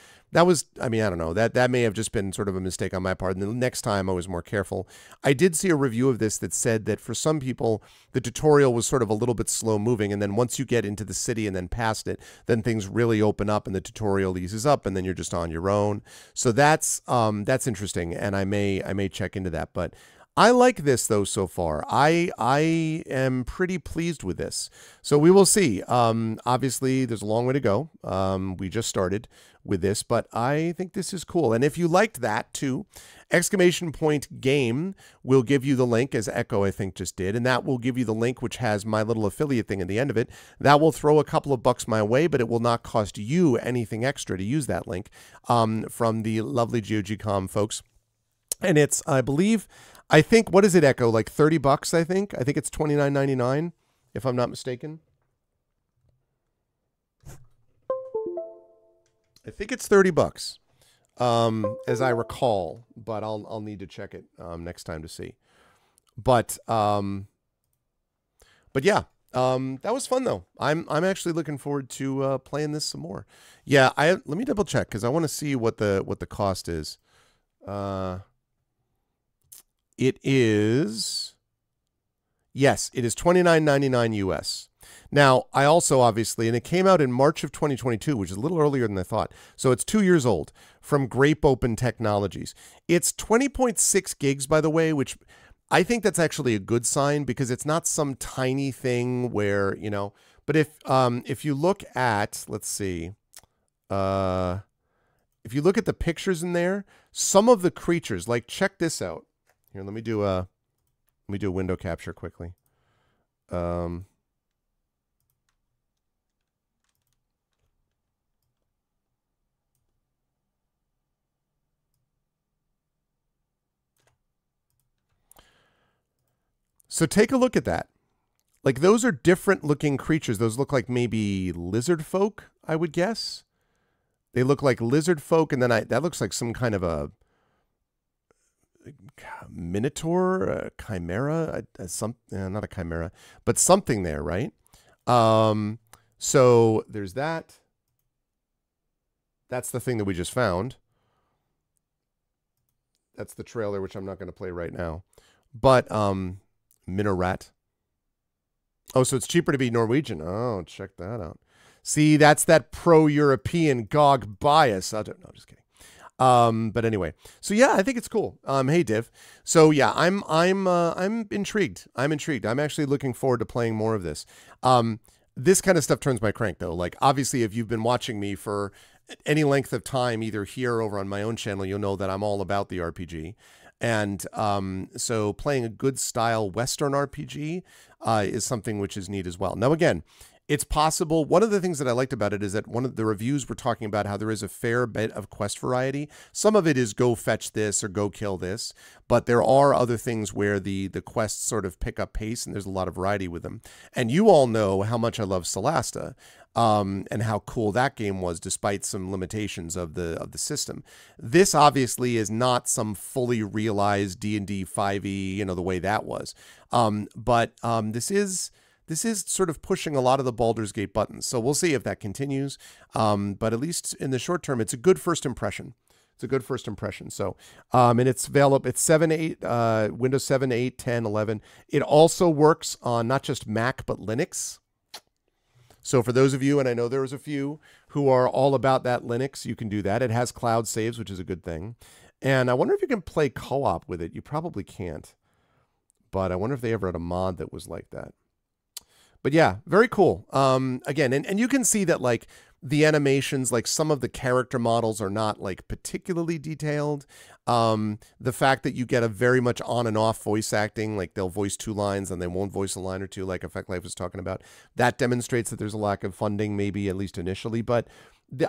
B: I mean, I don't know, that may have just been sort of a mistake on my part. And the next time I was more careful. I did see a review of this that said that for some people, the tutorial was sort of a little bit slow moving. And then once you get into the city and then past it, then things really open up and the tutorial eases up and then you're just on your own. So that's interesting. And I may check into that, but I like this though so far. I am pretty pleased with this. So we will see. Obviously, there's a long way to go. We just started with this, but I think this is cool. And if you liked that too, !game will give you the link, as Echo I think just did, and that will give you the link which has my little affiliate thing at the end of it. That will throw a couple of bucks my way, but it will not cost you anything extra to use that link from the lovely GOGcom folks. And it's, I think, what is it, Echo? Like 30 bucks, I think. I think it's $29.99, if I'm not mistaken. I think it's 30 bucks, as I recall, but I'll need to check it next time to see. But yeah, that was fun though. I'm actually looking forward to playing this some more. Yeah, let me double check because I want to see what the cost is. It is, yes, it is $29.99 US. Now, I also obviously, and it came out in March of 2022, which is a little earlier than I thought. So it's 2 years old, from Grape Open Technologies. It's 20.6 gigs, by the way, which I think that's actually a good sign because it's not some tiny thing where, you know, but if you look at, let's see, if you look at the pictures in there, some of the creatures, like check this out. Here, let me do a window capture quickly. So take a look at that. Like those are different looking creatures. Those look like maybe lizard folk, I would guess. They look like lizard folk, and then that looks like some kind of a minotaur, a chimera, not a chimera, but something there, right? So there's that. That's the thing that we just found. That's the trailer, which I'm not going to play right now. But Minaret. Oh, so it's cheaper to be Norwegian. Oh, check that out. See, that's that pro-European GOG bias. I don't know, just kidding. But anyway, so yeah, I think it's cool. Hey Div. So yeah, I'm intrigued. I'm intrigued. I'm actually looking forward to playing more of this. This kind of stuff turns my crank though. Like obviously if you've been watching me for any length of time, either here or over on my own channel, you'll know that I'm all about the RPG. And so playing a good style Western RPG is something which is neat as well. Now, again, it's possible. One of the things that I liked about it is that one of the reviews were talking about how there is a fair bit of quest variety. Some of it is go fetch this or go kill this, but there are other things where the quests sort of pick up pace and there's a lot of variety with them. And you all know how much I love Solasta. And how cool that game was, despite some limitations of the system. This obviously is not some fully realized D&D 5e, you know, the way that was. But this is sort of pushing a lot of the Baldur's Gate buttons. So we'll see if that continues. But at least in the short term, it's a good first impression. It's a good first impression. So, and it's available. It's 7, 8, Windows 7, 8, 10, 11. It also works on not just Mac but Linux. So for those of you, and I know there was a few who are all about that Linux, you can do that. It has cloud saves, which is a good thing. And I wonder if you can play co-op with it. You probably can't. But I wonder if they ever had a mod that was like that. But yeah, very cool. Again, and you can see that like the animations, like some of the character models are not like particularly detailed. The fact that you get a very much on and off voice acting, like they'll voice 2 lines and they won't voice a line or two, like Effect Life was talking about. That demonstrates that there's a lack of funding, maybe at least initially. But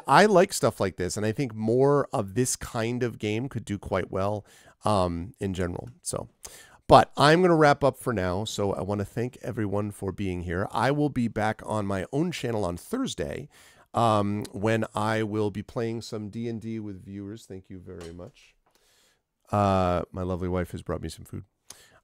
B: I like stuff like this, and I think more of this kind of game could do quite well in general. So. But I'm going to wrap up for now, so I want to thank everyone for being here. I will be back on my own channel on Thursday when I will be playing some D&D with viewers. Thank you very much. My lovely wife has brought me some food.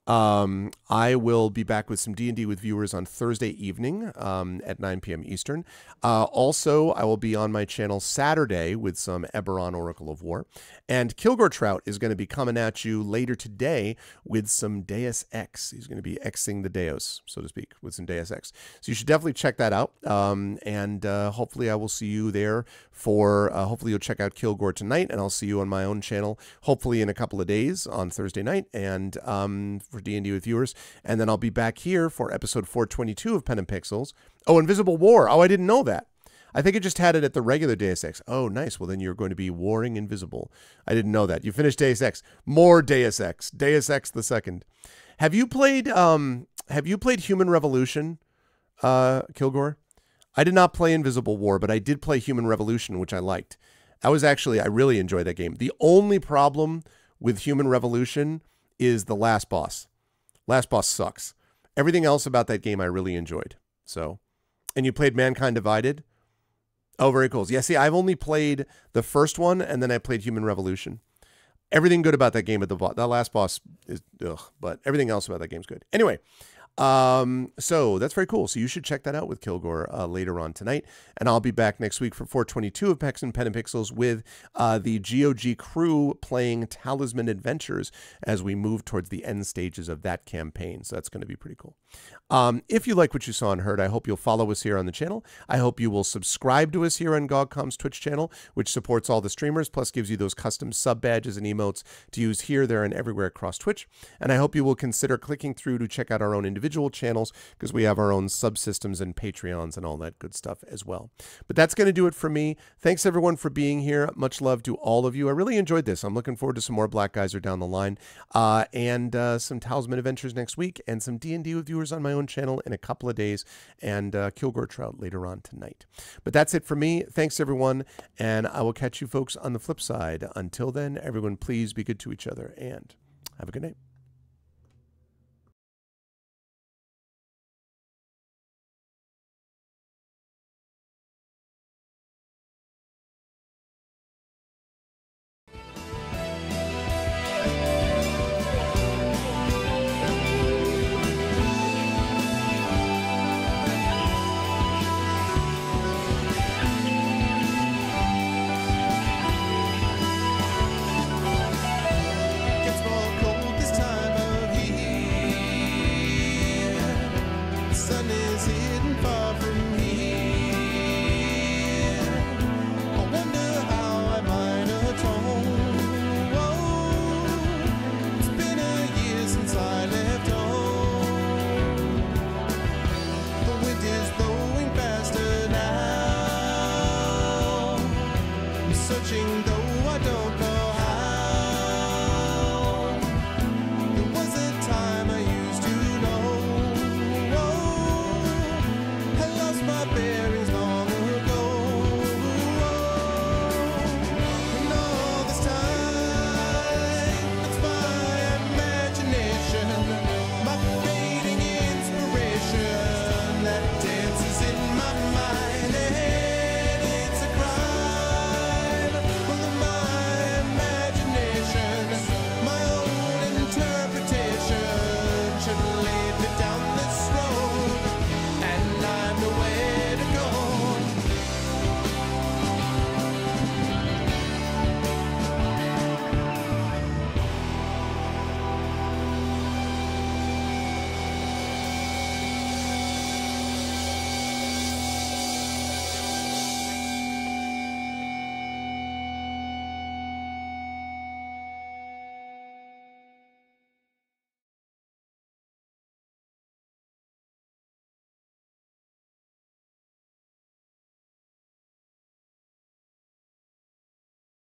B: I will be back with some D&D with viewers on Thursday evening at 9 p.m. Eastern. Also, I will be on my channel Saturday with some Eberron Oracle of War. And Kilgore Trout is going to be coming at you later today with some Deus Ex. He's going to be Xing the Deus, so to speak, with some Deus Ex. So you should definitely check that out. And hopefully I will see you there for, hopefully you'll check out Kilgore tonight, and I'll see you on my own channel, hopefully in a couple of days on Thursday night. And for D&D with viewers, and then I'll be back here for episode 422 of Pen and Pixels. Oh, Invisible War. Oh, I didn't know that. I think I just had it at the regular Deus Ex. Oh, nice. Well, then you're going to be warring invisible. I didn't know that. You finished Deus Ex. More Deus Ex. Deus Ex the second. Have you played Human Revolution, Kilgore? I did not play Invisible War, but I did play Human Revolution, which I liked. I really enjoyed that game. The only problem with Human Revolution is the last boss. Last boss sucks. Everything else about that game I really enjoyed. So, and you played Mankind Divided? Oh, very cool. Yeah, see, I've only played the first one, and then I played Human Revolution. Everything good about that game, but that last boss is ugh, but everything else about that game's good. Anyway, so that's very cool. So you should check that out with Kilgore later on tonight. And I'll be back next week for 422 of Pen and Pixels with the GOG crew playing Talisman Adventures as we move towards the end stages of that campaign. So that's going to be pretty cool. If you like what you saw and heard, I hope you'll follow us here on the channel. I hope you will subscribe to us here on GOGCOM's Twitch channel, which supports all the streamers, plus gives you those custom sub badges and emotes to use here, there, and everywhere across Twitch. And I hope you will consider clicking through to check out our own individual channels, because we have our own subsystems and Patreons and all that good stuff as well. But that's going to do it for me. Thanks everyone for being here. Much love to all of you. I really enjoyed this. I'm looking forward to some more Black Geyser down the line, and some Talisman Adventures next week, and some D&D with viewers on my own channel in a couple of days, and Kilgore Trout later on tonight. But that's it for me. Thanks everyone, and I will catch you folks on the flip side. Until then, everyone, please be good to each other, and have a good night.
A: Gets more cold this time. searching though I don't know.